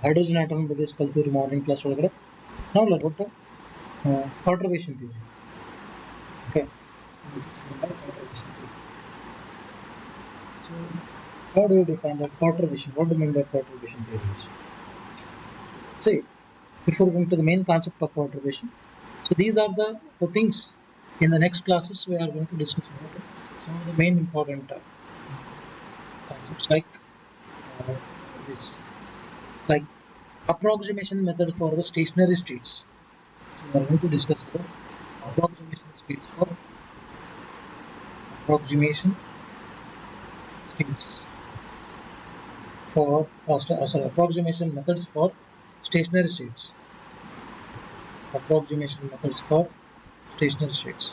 hydrogen atom ಬಗ್ಗೆ ಕಲ್ತಿದ್ರಿ morning class ಒಳಗಡೆ. ನಾವು ಒಟ್ಟು perturbation theory. Okay. So how do you define that perturbation? What do you mean by perturbation theories? See, before going to the main concept of perturbation, so these are the things in the next classes we are going to discuss about some of the main important concepts like this, like approximation method for the stationary states. So we are going to discuss about approximation states for approximation states for sorry, approximation methods for stationary states. Approximation methods for stationary states.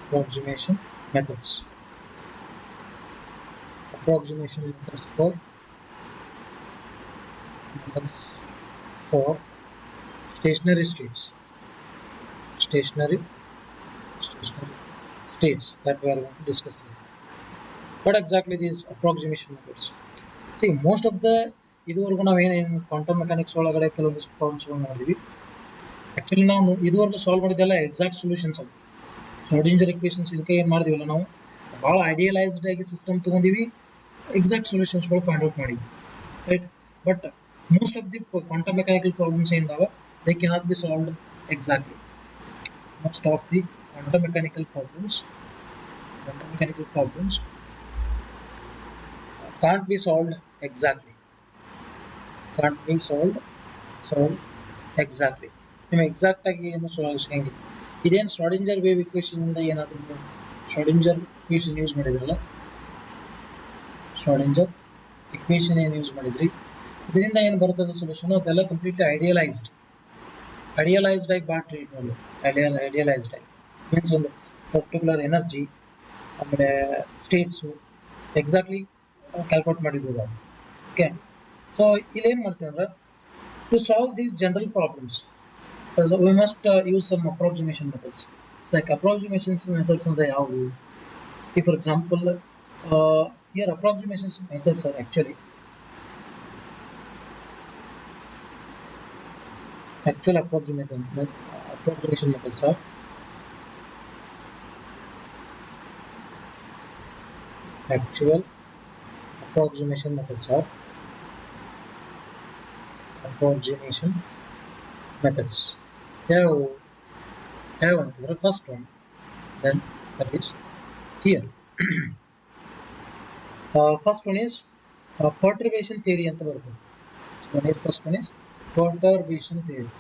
Approximation methods. Approximation methods for stationary states. Stationary states that we are going to discuss today. What exactly these approximation methods? See, most of the ಇದುವರೆಗೂ ನಾವೇನು quantum mechanics ಒಳಗಡೆ ಕೆಲವೊಂದಿಷ್ಟು ಪ್ರಾಬ್ಲಮ್ಸ್ಗಳು ನೋಡಿದ್ವಿ. Actually ನಾವು ಇದುವರೆಗೂ solve ಮಾಡಿದ್ದೆಲ್ಲ exact solutions ಅದು. ಶ್ರೋಡಿಂಜರ್ equations ಇದಕ್ಕೆ ಏನು ಮಾಡಿದೀವಲ್ಲ ನಾವು ಭಾಳ ಐಡಿಯಲೈಸ್ಡ್ ಆಗಿ ಸಿಸ್ಟಮ್ ತೊಗೊಂಡಿವಿ, ಎಕ್ಸಾಕ್ಟ್ ಸೊಲ್ಯೂಷನ್ಸ್ಗಳು ಫೈಂಡ್ ಔಟ್ ಮಾಡಿದ್ವಿ, right. But most of the quantum mechanical problems ಏನಿದಾವೆ they cannot be solved exactly. ಮೋಸ್ಟ್ ಆಫ್ ದಿ quantum mechanical problems can't be solved exactly. ನಿಮಗೆ ಎಕ್ಸಾಕ್ಟ್ ಆಗಿ ಏನು ಸಿಗಂಗಿಲ್ಲ. ಇದೇನು ಶ್ರೋಡಿಂಜರ್ ವೇವ್ ಇಕ್ವೇಷನ್ ಇಂದ ಏನಾದರೂ ನೀವು ಶ್ರೋಡಿಂಜರ್ ಇಕ್ವೇಷನ್ ಯೂಸ್ ಮಾಡಿದ್ರಲ್ಲ, ಶ್ರೋಡಿಂಜರ್ ಇಕ್ವೇಷನ್ ಏನು ಯೂಸ್ ಮಾಡಿದ್ರಿ, ಇದರಿಂದ ಏನು ಬರ್ತದೆ ಸೊಲ್ಯೂಷನ್, ಅದೆಲ್ಲ ಕಂಪ್ಲೀಟ್ಲಿ ಐಡಿಯಲೈಸ್ಡ್ ಆಗಿ ಭಾಳ ಟ್ರೀಟ್ ಮಾಡಿ, ಐಡಿಯಲೈಸ್ಡ್ ಆಗಿ ಮೀನ್ಸ್ ಒಂದು ಪರ್ಟಿಕ್ಯುಲರ್ ಎನರ್ಜಿ ಆಮೇಲೆ ಸ್ಟೇಟ್ಸು ಎಕ್ಸಾಕ್ಟ್ಲಿ ಕ್ಯಾಲ್ಕುಲೇಟ್ ಮಾಡಿದ್ದು ಅದು. ಓಕೆ, ಸೊ ಇಲ್ಲಿ ಏನು ಮಾಡ್ತೀವಿ ಅಂದ್ರೆ to solve these general problems we must use some approximation methods. Like approximation methods ಅಂದರೆ ಯಾವುವು? For example here approximation methods are actual approximation methods are approximation methods. Have the first one, then that is here. First one is perturbation theory anta barutade. First one is perturbation theory.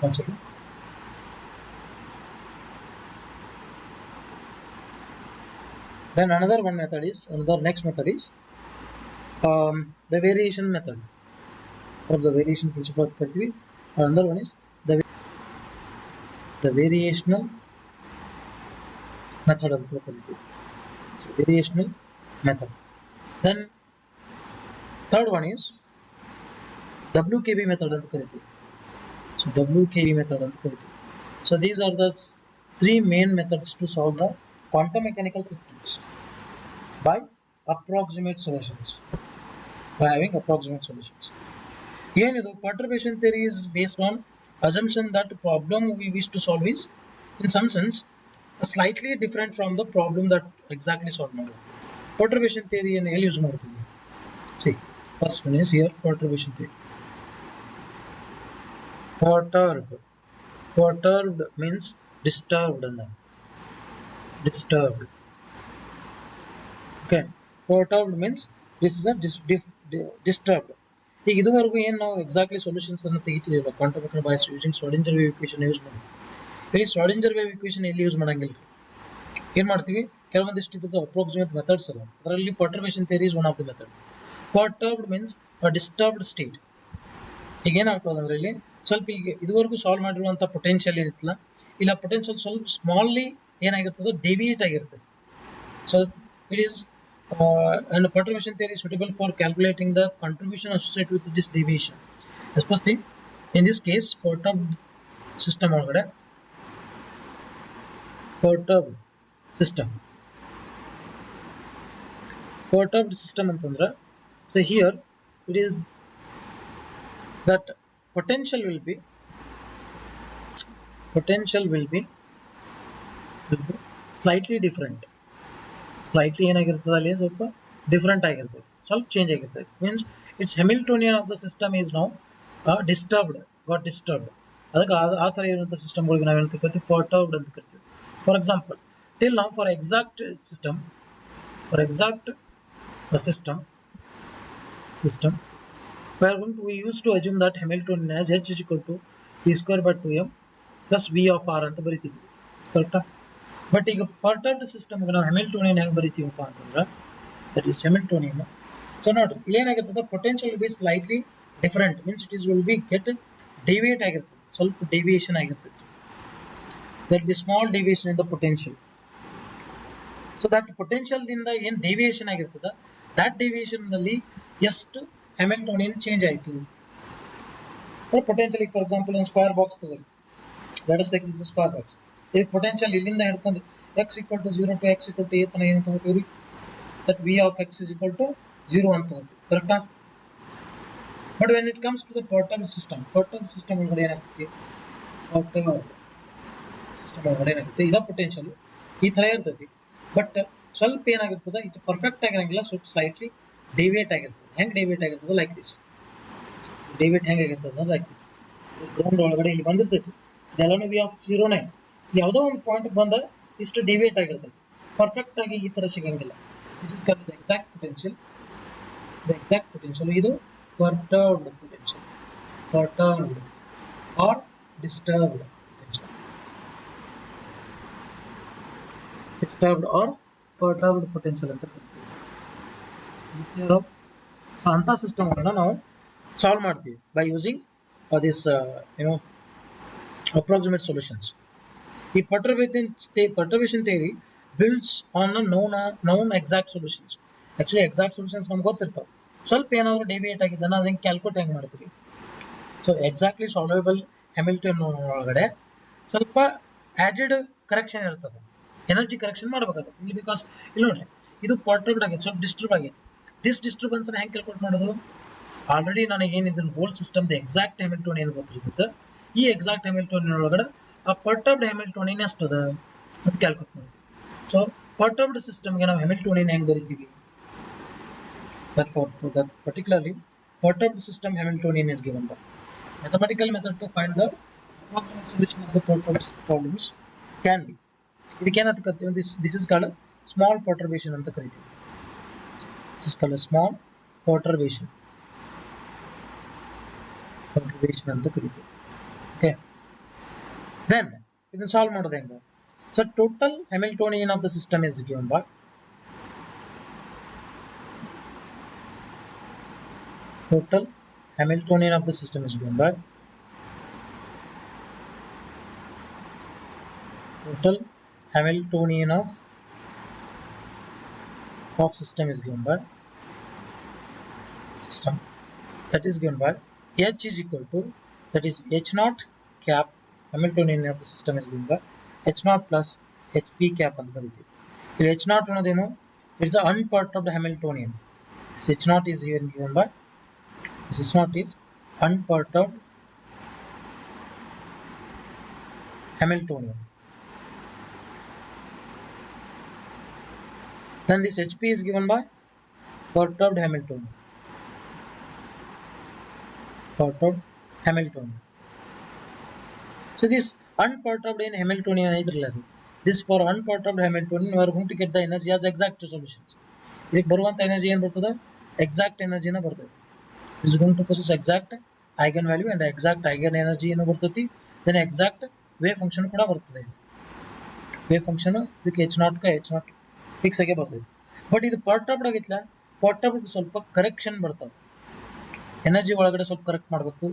One second. Then another next method is the variation method, or the variation principle of kartivi. Another one is the variational method anta kartivi. So variational method. Then third one is WKB method anta kartivi. So WKB method anta kartivi. So these are the three main methods to solve the quantum mechanical systems by approximate solutions, by having approximate solutions. Here perturbation theory is based on assumption that the problem we wish to solve is in some sense slightly different from the problem that exactly solved model. Perturbation theory and use ಮಾಡ್ತೀವಿ. See, first one is here perturbation theory. Perturbed means disturbed. Okay, perturbed means this is a disturbed. ಈಗ ಇದುವರೆಗೂ ಏನು ನಾವು exactly solutions ಅನ್ನು ತೆಗಿತಿದ್ದೀವಿ quantum mechanics by using Schrodinger wave equation use ಮಾಡಿ. ಈ Schrodinger wave equation ಎಲ್ಲಿ ಯೂಸ್ ಮಾಡಂಗಿಲ್ಲ. ಏನು ಮಾಡ್ತೀವಿ, ಕೆಲವೊಂದಿಷ್ಟು ಇದಕ್ಕೆ ಅಪ್ರಾಕ್ಸಿಮೇಟ್ ಮೆಥಡ್ಸ್ ಅದಾವ, ಅದರಲ್ಲಿ perturbation theory is one of the method. Perturbed means disturbed state. ಈಗ ಏನಾಗ್ತದೆ ಅಂದ್ರೆ ಇಲ್ಲಿ ಸ್ವಲ್ಪ ಈಗ ಇದುವರೆಗೂ ಸಾಲ್ವ್ ಮಾಡಿರುವಂಥ ಪೊಟೆನ್ಷಿಯಲ್ ಏನಿತ್ತಲ್ಲ, ಇಲ್ಲ ಪೊಟೆನ್ಷಿಯಲ್ ಸ್ವಲ್ಪ ಸ್ಮಾಲ್ಲಿ ಏನಾಗಿರ್ತದೆ, ಡೆವಿಯೇಟ್ ಆಗಿರ್ತದೆ. So it is and perturbation theory is suitable for calculating the contribution associated with this deviation, especially in this case perturbed system ಒಳಗಡೆ perturbed system perturbed system ಅಂತಂದ್ರೆ, so here it is that potential will be slightly different. Slightly ಏನಾಗಿರ್ತದೆ ಅಲ್ಲಿ ಸ್ವಲ್ಪ different ಆಗಿರ್ತದೆ, ಸ್ವಲ್ಪ change ಆಗಿರ್ತದೆ. Means it's Hamiltonian of the system is now got disturbed. ಅದಕ್ಕೆ ಆ ಥರ ಇರುವಂಥ ಸಿಸ್ಟಮ್ಗಳಿಗೆ ನಾವು ಏನಂತ ಕರಿತೀವಿ, ಪರ್ಟರ್ಬ್ಡ್ ಅಂತ ಕರಿತೀವಿ. ಫಾರ್ ಎಕ್ಸಾಂಪಲ್, ಟಿಲ್ ನಾವು for exact system we used to assume that Hamiltonian as H is equal to p square by 2m plus v of r ಅಂತ ಬರೀತಿದ್ವಿ, ಕರೆಕ್ಟಾ? ಬಟ್ ಈಗ ಪರ್ಟರ್ಬ್ಡ್ ಸಿಸ್ಟಮ್ಗೆ ನಾವು ಹೆಮಿಲ್ಟೋನಿಯನ್ ಹೆಂಗೆ ಬರೀತೀವಪ್ಪ ಅಂತಂದ್ರೆ, ದಟ್ ಈಸ್ ಹೆಮಿಲ್ಟೋನಿಯನ್. ಸೊ ನೋಡ್ರಿ, ಇಲ್ಲಿ ಏನಾಗಿರ್ತದೆ, potential will be slightly different. Means it will be deviate ಆಗಿರ್ತದೆ, ಸ್ವಲ್ಪ ಡೆವಿಯೇಷನ್ ಆಗಿರ್ತದೆ. there will be small deviation in the potential. So that potential ದಿಂದ ಏನು ಡೆವಿಯೇಷನ್ ಆಗಿರ್ತದೆ, that deviation ನಲ್ಲಿ ಎಷ್ಟು ಹ್ಯಾಮಿಲ್ಟೋನಿಯನ್ ಚೇಂಜ್ ಆಯಿತು. ಪೊಟೆನ್ಷಿಯಲ್, ಫಾರ್ ಎಕ್ಸಾಂಪಲ್ ಒಂದು ಸ್ಕ್ವೇರ್ ಬಾಕ್ಸ್ ತಗೊಳ್ಳಿ, let us take this square box. ಇದಕ್ಕೆ ಪೊಟೆನ್ಷಿಯಲ್ ಇಲ್ಲಿಂದ ಹಿಡ್ಕೊಂಡು x equal to 0 to x equal to a ತನಕ ಏನು ತಗೋತೀವಿ, that v of x is equal to 0 ಅಂತ ತಗೋತೀವಿ, ಕರೆಕ್ಟಾ? But when it comes to the perturbed system ಒಳಗಡೆ ಏನಾಗ್ತದೆ, ಇದ ಪೊಟೆನ್ಷಿಯಲ್ ಈ ತರ ಇರ್ತೈತಿ. ಬಟ್ ಸ್ವಲ್ಪ ಏನಾಗಿರ್ತದೆ, ಇದು ಪರ್ಫೆಕ್ಟ್ ಆಗಿರಂಗಿಲ್ಲ, ಸ್ವಲ್ಪ ಸ್ಲೈಟ್ಲಿ ಡೆವಿಯೇಟ್ ಆಗಿರ್ತದೆ. ಹೆಂಗ್ ಡೆವಿಯೇಟ್ ಆಗಿರ್ತದೆ, ಲೈಕ್ ದಿಸ್. ಡೆವಿಯೇಟ್ ಹೆಂಗಾಗಿರ್ತದೆ ಲೈಕ್ ದಿಸ್. ಗ್ರೌಂಡ್ ಒಳಗಡೆ ಇಲ್ಲಿ ಬಂದಿರ್ತೈತಿ, ಇದೆಲ್ಲನೂ ವಿ ಆಫ್ 0ನೇ. ಯಾವುದೋ ಒಂದು ಪಾಯಿಂಟ್ ಬಂದ ಇಷ್ಟು ಡೆವಿಯೇಟ್ ಆಗಿರ್ತೈತಿ, ಪರ್ಫೆಕ್ಟ್ ಆಗಿ ಈ ತರ ಸಿಗಂಗಿಲ್ಲ. This is called the exact potential. ಇದು perturbed potential, perturbed or disturbed potential, disturbed or perturbed potential ಅಂತ ಕರೀತೀವಿ. ಅಂತ ಸಿಸ್ಟಮ್ ಅನ್ನು ನಾವು ಸಾಲ್ವ್ ಮಾಡ್ತೀವಿ by using this approximate solutions. ಈ perturbation theory builds on a known exact solutions. Actually exact solutions ನಮ್ಗೆ ಗೊತ್ತಿರ್ತಾವೆ, ಸ್ವಲ್ಪ ಏನಾದರೂ ಡೆವಿಯೇಟ್ ಆಗಿದ್ದಾನ ಅದನ್ನ ಕ್ಯಾಲ್ಕುಲೇಟ್ ಹೆಂಗೆ ಮಾಡ್ತೀವಿ. ಸೊ ಎಕ್ಸಾಕ್ಟ್ಲಿ ಸಾಲ್ವೇಬಲ್ ಹ್ಯಾಮಿಲ್ಟನ್ ಒಳಗಡೆ ಸ್ವಲ್ಪ ಆಡೆಡ್ ಕರೆಕ್ಷನ್ ಇರ್ತದೆ, ಎನರ್ಜಿ ಕರೆಕ್ಷನ್ ಮಾಡ್ಬೇಕಾಗುತ್ತೆ ಇಲ್ಲಿ. ಬಿಕಾಸ್ ಇಲ್ಲಿ ನೋಡ್ರಿ, ಇದು ಪರ್ಟರ್ಬ್ಡ್ ಆಗೈತೆ, ಸ್ವಲ್ಪ ಡಿಸ್ಟರ್ಬ್ ಆಗೈತೆ. ದಿಸ್ ಡಿಸ್ಟರ್ಬೆನ್ಸ್ ಹೆಂಗೆ ಕ್ಯಾಲ್ಕುಲೇಟ್ ಮಾಡೋದು, ಆಲ್ರೆಡಿ ನನಗೆ ಏನಿದ್ರು ಹೋಲ್ ಸಿಸ್ಟಮ್ ಎಕ್ಸಾಕ್ಟ್ ಹ್ಯಾಮಿಲ್ಟೋನಿಯನ್ ಗೊತ್ತಿರ್ತದೆ. ಈ ಎಕ್ಸಾಕ್ಟ್ ಹ್ಯಾಮಿಲ್ಟೋನಿಯನ್ ಒಳಗಡೆ ಆ ಪರ್ಟರ್ಬ್ಡ್ ಹ್ಯಾಮಿಲ್ಟೋನಿಯನ್ ಎಷ್ಟದ ಅಂತ ಕ್ಯಾಲ್ಕುಲೇಟ್ ಮಾಡ್ತೀವಿ. ಸೊ ಪರ್ಟರ್ಬ್ಡ್ ಸಿಸ್ಟಮ್ಗೆ ನಾವು ಹ್ಯಾಮಿಲ್ಟೋನಿಯನ್ ಹೆಂಗೆ ಬರೀತೀವಿ, that for that particularly perturbed system Hamiltonian is given by mathematical method to find the approximate solution of the perturbed problems can be. ಇದಕ್ಕೇನಂತ ಕರಿತೀವಿ, this is called small perturbation ಅಂತ ಕರಿತೀವಿ. This is called a small perturbation ಅಂತ ಕರಿತೀವಿ. Okay, then ಇದನ್ನ solve ಮಾಡೋದು ಹೆಂಗ? So total Hamiltonian of the system is given by total Hamiltonian of the system is given by total Hamiltonian of system is given by system, that is given by H is equal to, that is H naught cap. Hamiltonian of the system is given by H naught plus HP cap ಅಂತ ಬರೀತೀವಿ. ಇಲ್ಲಿ H naught ಅನ್ನೋದೇನು, it's an unperturbed Hamiltonian. This H naught is given by, this H naught is unperturbed Hamiltonian. Then this HP is given by perturbed Hamiltonian. Perturbed Hamiltonian. So this unperturbed in Hamiltonian ಇದ್ರಲ್ಲ, this for unperturbed Hamiltonian we are going to get the energy as exact solutions. ಇದಕ್ಕೆ ಬರುವಂತ energy ಏನು ಬರ್ತದೆ, exact ಎನರ್ಜಿನ ಬರ್ತದೆ. is going to possess exact eigen value and exact eigen energy ಏನು ಬರ್ತೈತಿ. then exact wave function ಕೂಡ ಬರ್ತದೆ. wave function ಇದಕ್ಕೆ h naught ಕ h naught ಫಿಕ್ಸ್ ಆಗಿ ಬರ್ತದೆ. ಬಟ್ ಇದು ಪರ್ಟರ್ಬ್ಡ್ ಆಗಿತ್ತಲ್ಲ, ಪರ್ಟರ್ಬ್ಡ್ ಸ್ವಲ್ಪ ಕರೆಕ್ಷನ್ ಬರ್ತವೆ, ಎನರ್ಜಿ ಒಳಗಡೆ ಸ್ವಲ್ಪ ಕರೆಕ್ಟ್ ಮಾಡಬೇಕು.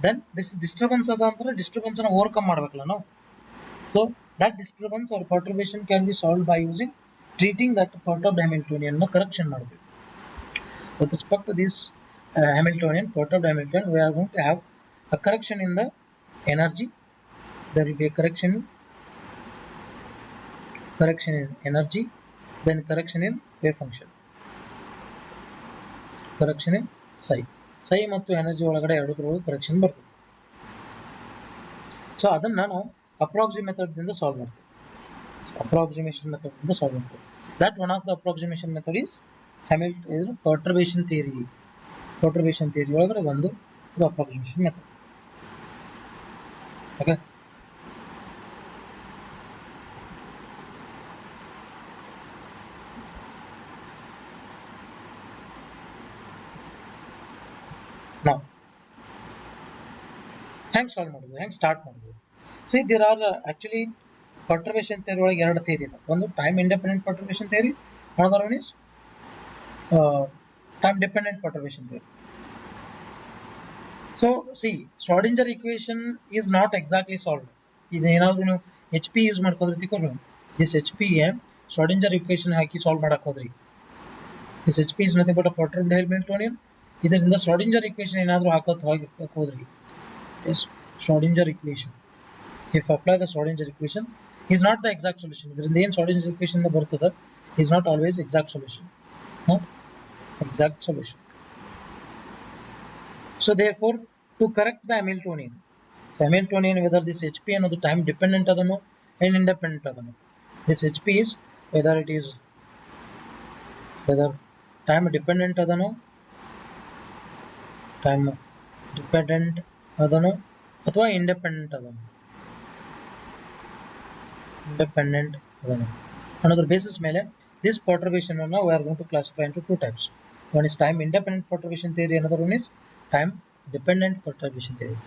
then this disturbance ಅದ ಅಂದ್ರೆ ಡಿಸ್ಟರ್ಬೆನ್ಸ್ ಅನ್ನು ಓವರ್ಕಮ್ ಮಾಡಬೇಕಲ್ಲ ನಾವು. so that disturbance or perturbation can be solved by using treating that perturbed Hamiltonian ನ ಕರೆಕ್ಷನ್ ಮಾಡ್ತೀವಿ. with respect to this Hamiltonian, perturbed Hamiltonian, we are going to have a correction in the energy. There will be a correction in energy, then correction in wave function. Correction in psi ಮತ್ತು energy ಒಳಗಡೆ ಎರಡರೊಳಗೆ correction ಬರ್ತದೆ. So ಅದನ್ನ ನಾವು approximation solve ಮಾಡ್ತೀವಿ. Approximation method ಇಂದ solve ಮಾಡ್ತೀವಿ. That one of the approximation method is perturbation theory. Perturbation theory ಒಳಗಡೆ ಒಂದು ಅಪ್ರಾಕ್ಸಿಮೇಷನ್ ಮೆಥಡ್. ಓಕೆ, ನಾವು ಹೆಂಗೆ ಸಾಲ್ವ್ ಮಾಡೋದು, ಹೆಂಗೆ ಸ್ಟಾರ್ಟ್ ಮಾಡೋದು? See there are actually perturbation theory ಒಳಗೆ ಎರಡು ಥಿಯರಿ ಇದೆ. ಒಂದು time independent perturbation theory, another one is time dependent perturbation theory. So see, Schrodinger equation is not exactly solved. ಇದು ಏನಾದರೂ ನೀವು ಎಚ್ ಪಿ ಯೂಸ್ ಮಾಡ್ಕೋದ್ರಿ ತಿಳ್ಕೊಂಡು this H P Schrodinger equation hockey solve ಮಾಡಕ್ ಹೋದ್ರಿ, this H P is nothing but a perturbed Hamiltonian. ಇದರಿಂದ Schrodinger equation ಏನಾದರೂ ಹಾಕೋಕ್ ಹೋದ್ರಿ, is Schrodinger equation, if apply the Schrodinger equation is not the exact solution. ಇದರಿಂದ ಏನು Schrodinger equation ಇಂದ ಬರ್ತದ is not always exact solution, not exact solution. So therefore to correct the Hamiltonian, so Hamiltonian whether this HP ಅನ್ನೋದು time dependent ಅದನೋ and independent ಅದನೋ, this HP is whether time dependent ಅದನೋ, time dependent ಅದನೋ ಅಥವಾ independent ಅದನೋ, independent ಅದನೋ ಅನ್ನೋದ್ರ basis ಮೇಲೆ this perturbation we are going to classify into two types. One is time independent perturbation theory, another one is time dependent perturbation theory.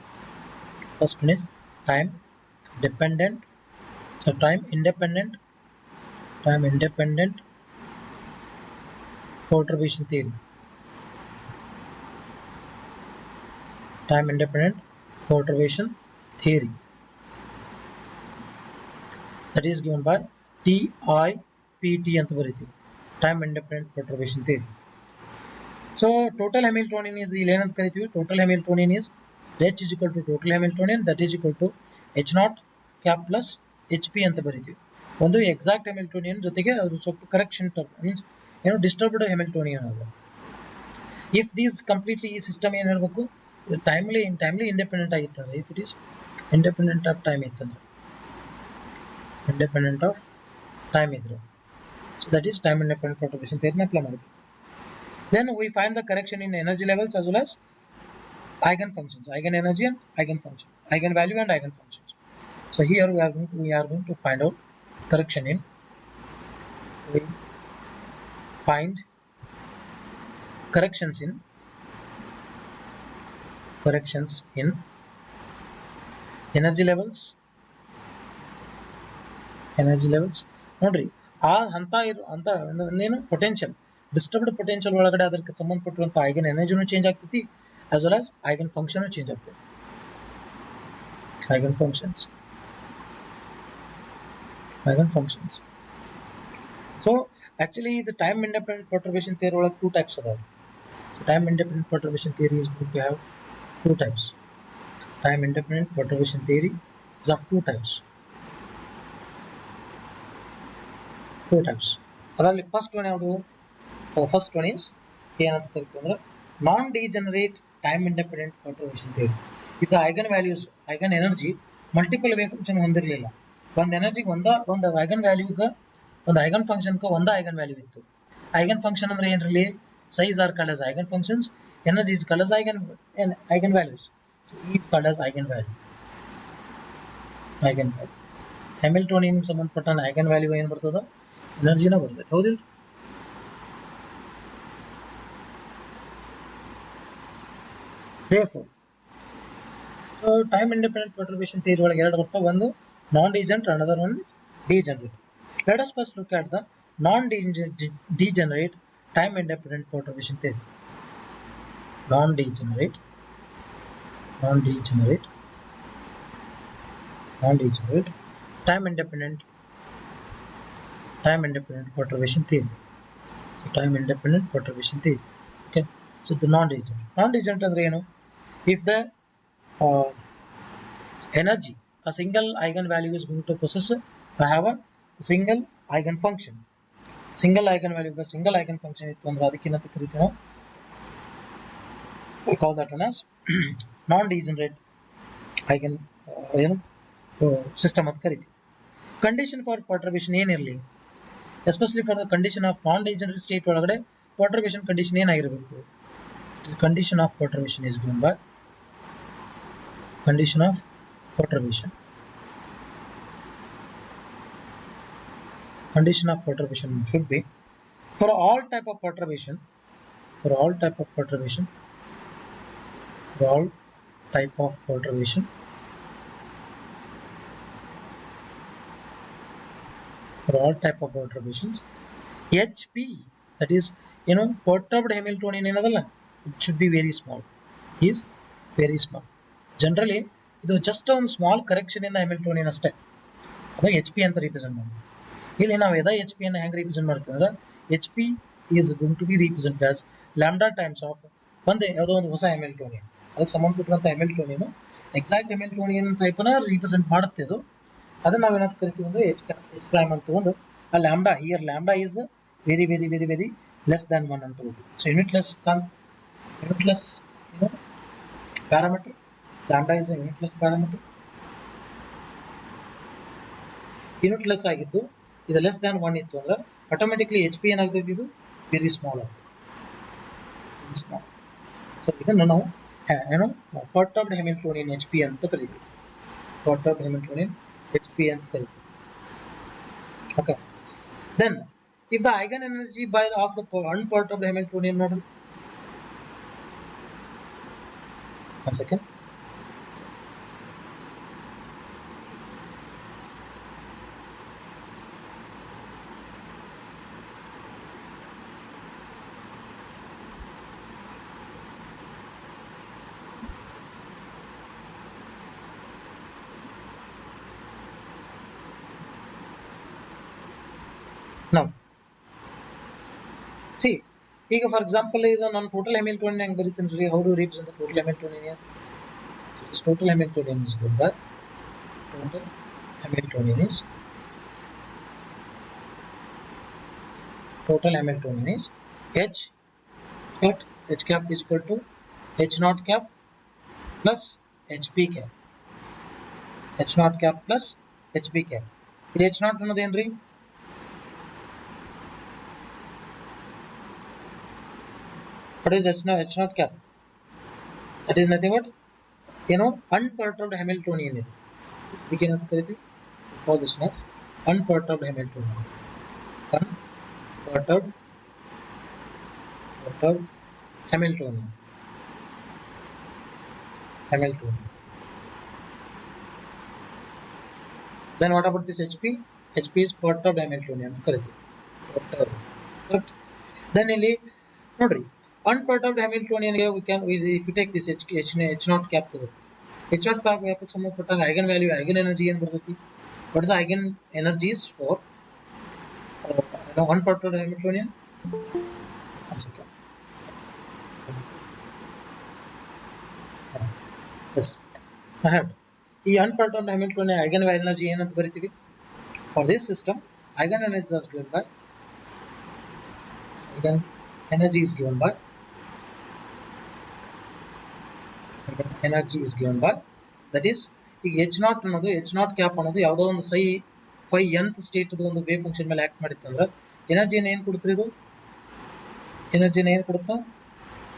First one is time dependent, so time independent perturbation theory. Time independent perturbation theory, that is given by TIPT ಅಂತ ಬರೀತೀವಿ, time independent perturbation theory. So total Hamiltonian is ಇಲ್ಲಿ ಏನಂತ ಕರಿತೀವಿ, total Hamiltonian is H is equal to total Hamiltonian, that is equal to H naught cap plus HP ಅಂತ ಬರೀತೀವಿ. ಒಂದು exact Hamiltonian ಜೊತೆಗೆ ಅದು ಸ್ವಲ್ಪ correction term, means ಏನೋ disturbed Hamiltonian ಅದು. ಇಫ್ ದೀಸ್ ಕಂಪ್ಲೀಟ್ಲಿ ಈ ಸಿಸ್ಟಮ್ ಏನು ಹೇಳಬೇಕು, ಟೈಮ್ಲಿ ಇಂಡಿಪೆಂಡೆಂಟ್ ಆಗಿತ್ತಂದ್ರೆ, if it is independent of time ಇತ್ತಂದ್ರೆ, independent of time idru, so that is time independent perturbation theory apply ಮಾಡಿದ್ವಿ. Then we find the correction in energy levels as well as eigen functions, eigen energy and eigen function, eigen value and eigen functions. So here we are going to find out correction in, we find corrections in energy levels ನೋಡ್ರಿ. ಆ ಹಂತ ಏನು potential, disturbed potential ಒಳಗಡೆ ಅದಕ್ಕೆ ಸಂಬಂಧಪಟ್ಟಿರುವಂಥ eigen ಎನರ್ಜಿನೂ change ಆಗ್ತೈತಿ, as well as eigen function change ಆಗ್ತೈತಿ. Eigen functions. ಸೊ ಆಕ್ಚುಲಿ ಇದು ಟೈಮ್ ಇಂಡಿಪೆಂಡೆಂಟ್ ಪರ್ಟರ್ಬೇಷನ್ ಥಿಯರಿ ಒಳಗೆ ಟೂ ಟೈಪ್ಸ್ ಅದಾವೆ. So time independent perturbation theory is going to have two types. Time independent perturbation theory is of two types. ಅದರಲ್ಲಿ first one ಯಾವುದು? First one is ಏನಂತ ಕರಿತೀವಿ ಅಂದ್ರೆ non degenerate time independent perturbation theory. ಇದು eigen values, eigen energy multiple wave function ಹೊಂದಿರಲಿಲ್ಲ. ಒಂದು ಎನರ್ಜಿಗೆ ಒಂದು eigen ವ್ಯಾಲ್ಯೂಗೆ, ಒಂದು ಐಗನ್ ಫಂಕ್ಷನ್ಗೆ ಒಂದು ಐಗನ್ ವ್ಯಾಲ್ಯೂ ಇತ್ತು. ಐಗನ್ ಫಂಕ್ಷನ್ ಅಂದ್ರೆ ಏನ್ರಲ್ಲಿ, psis are called as eigen functions, energy is called as eigen values. Is called as eigen value. Hamiltonian ಸಂಬಂಧಪಟ್ಟ ಐಗನ್ ವ್ಯಾಲ್ಯೂ ಏನು ಬರ್ತದ, ಎನರ್ಜಿನ ಬರ್ತದೆ, ಹೌದಿಲ್ಲ? Therefore, so time independent perturbation theory ಒಳಗೆ ಎರಡು ಬರ್ತವೆ, ಒಂದು ನಾನ್ degenerate, another one is degenerate. Let us first look at the non-degenerate time independent perturbation theory. Non-degenerate time independent perturbation theory. So time independent perturbation theory. Okay, so the non-degenerate ಅಂದ್ರೆ ಏನು? If the energy, a single eigen value is going to possess, have a single eigen function. Single eigen value, single eigen function ಇತ್ತು ಅಂದ್ರೆ ಅದಕ್ಕೆ ಏನಂತ ಕರಿತೀವಿ ನಾವು We call that one as non-degenerate eigen system ಅಂತ ಕರಿತೀವಿ. ಕಂಡೀಷನ್ ಫಾರ್ ಪರ್ಟರ್ಬೇಷನ್ ಏನಿರಲಿ, especially for the condition of non degenerate state ಒಳಗಡೆ ಪರ್ಟರ್ಬೇಷನ್ ಕಂಡೀಷನ್ ಏನಾಗಿರಬೇಕು? Condition of perturbation is given by condition of perturbation. Condition of perturbation should be for all type of perturbation, for all type of perturbation, for all type of perturbation, for all type of perturbations, HP, that is perturbed Hamiltonian ಏನದಲ್ಲ, it should be very small, is very small. Generally ಇದು just ಒಂದು small correction ಇಂದ Hamiltonian ಅಷ್ಟೇ, ಅದು H P ಅಂತ represent ಮಾಡ್ತೀವಿ. ಇಲ್ಲಿ ನಾವು ಎದ ಎಚ್ ಪಿ ಅನ್ನು ಹೆಂಗೆ ರಿಪ್ರೆಸೆಂಟ್ ಮಾಡ್ತೀವಿ ಅಂದ್ರೆ H P is going to be represent as lambda times of ಒಂದೇ ಯಾವುದೋ ಒಂದು ಹೊಸ ಹ್ಯಾಮಿಲ್ಟೋನಿಯನ್, ಅದಕ್ಕೆ ಸಂಬಂಧಪಟ್ಟಂತ ಹ್ಯಾಮಿಲ್ಟೋನಿಯನ್ ಎಕ್ಸಾಕ್ಟ್ ಹ್ಯಾಮಿಲ್ಟೋನಿಯನ್ ಟೈಪ್ನ ರಿಪ್ರೆಸೆಂಟ್ ಮಾಡುತ್ತೆ ಇದು. ಅದನ್ನ ನಾವು ಏನಂತ ಕರಿತೀವಿ ಅಂದ್ರೆ ಎಚ್ ಪ್ರೈಮ್ ಅಂತ ಒಂದು ಆ lambda, here lambda is very very very very less than 1 ಅಂತ ಹೋಗಿ. So unitless parameter, lambda is a unitless parameter. Unitless ಆಗಿದ್ದು ಇದು ಲೆಸ್ ದ್ಯಾನ್ 1 ಇತ್ತು ಅಂದ್ರೆ ಆಟೋಮೆಟಿಕ್ಲಿ ಎಚ್ ಪಿ ಏನಾಗ್ತೈತಿ, ಇದು ವೆರಿ ಸ್ಮಾಲ್ ಆಗ್ತದೆ, ಸ್ಮಾಲ್. ಸೊ ಇದನ್ನು ನಾವು perturbed Hamiltonian ಎಚ್ ಪಿ ಅಂತ ಕರಿತೀವಿ, perturbed Hamiltonian ಎಚ್ ಪಿ ಅಂತ ಕರಿತೀವಿ. Okay, then if the eigen energy by of the unperturbed Hamiltonian model, one second, now see, ಈಗ ಫಾರ್ ಎಕ್ಸಾಂಪಲ್ ಇದು ನಾನು ಟೋಟಲ್ ಹ್ಯಾಮಿಲ್ಟೋನಿಯನ್ ಹೆಂಗೆ ಬರೀತೀನಿ ರೀ, how do represent the total Hamiltonian? Total Hamiltonian is given by total Hamiltonian is H at H cap is equal to H naught cap plus HP cap, H naught cap plus HP cap. ಇದು H naught ಅನ್ನೋದು ಏನ್ರಿ? What is H naught cap? That is nothing but unperturbed Hamiltonian ಇದು. ಇದಕ್ಕೆ ಏನಂತ ಕರಿತೀವಿ? call this as unperturbed Hamiltonian. Unperturbed Hamiltonian. Then what about this HP? HP is perturbed Hamiltonian ಅಂತ ಕರಿತೀವಿ. Perturbed. Correct. Then ಇಲ್ಲಿ ನೋಡ್ರಿ, unperturbed Hamiltonian ಗೆ if you take this H naught cap ತಗೋ, H naught cap ಗೆ ಸಂಬಂಧಪಟ್ಟಾಗ eigen value, eigen energy ಏನು ಬರ್ತೈತಿ? What is the eigen energies for unperturbed Hamiltonian? One second. Yes, ahead. ಈ unperturbed Hamiltonian eigen energy ಏನಂತ ಬರಿತೀವಿ? For this system, eigen energy is given by eigen energy is given by that is ಈಗ H naught ಅನ್ನೋದು, H naught cap ಅನ್ನೋದು ಯಾವುದೋ ಒಂದು phi nth state ಒಂದು wave function ಮೇಲೆ ಆಕ್ಟ್ ಮಾಡಿತ್ತಂದ್ರೆ ಎನರ್ಜಿನ ಏನು ಕೊಡ್ತೀರಿ? ಇದು ಎನರ್ಜಿನ ಏನು ಕೊಡುತ್ತಾ?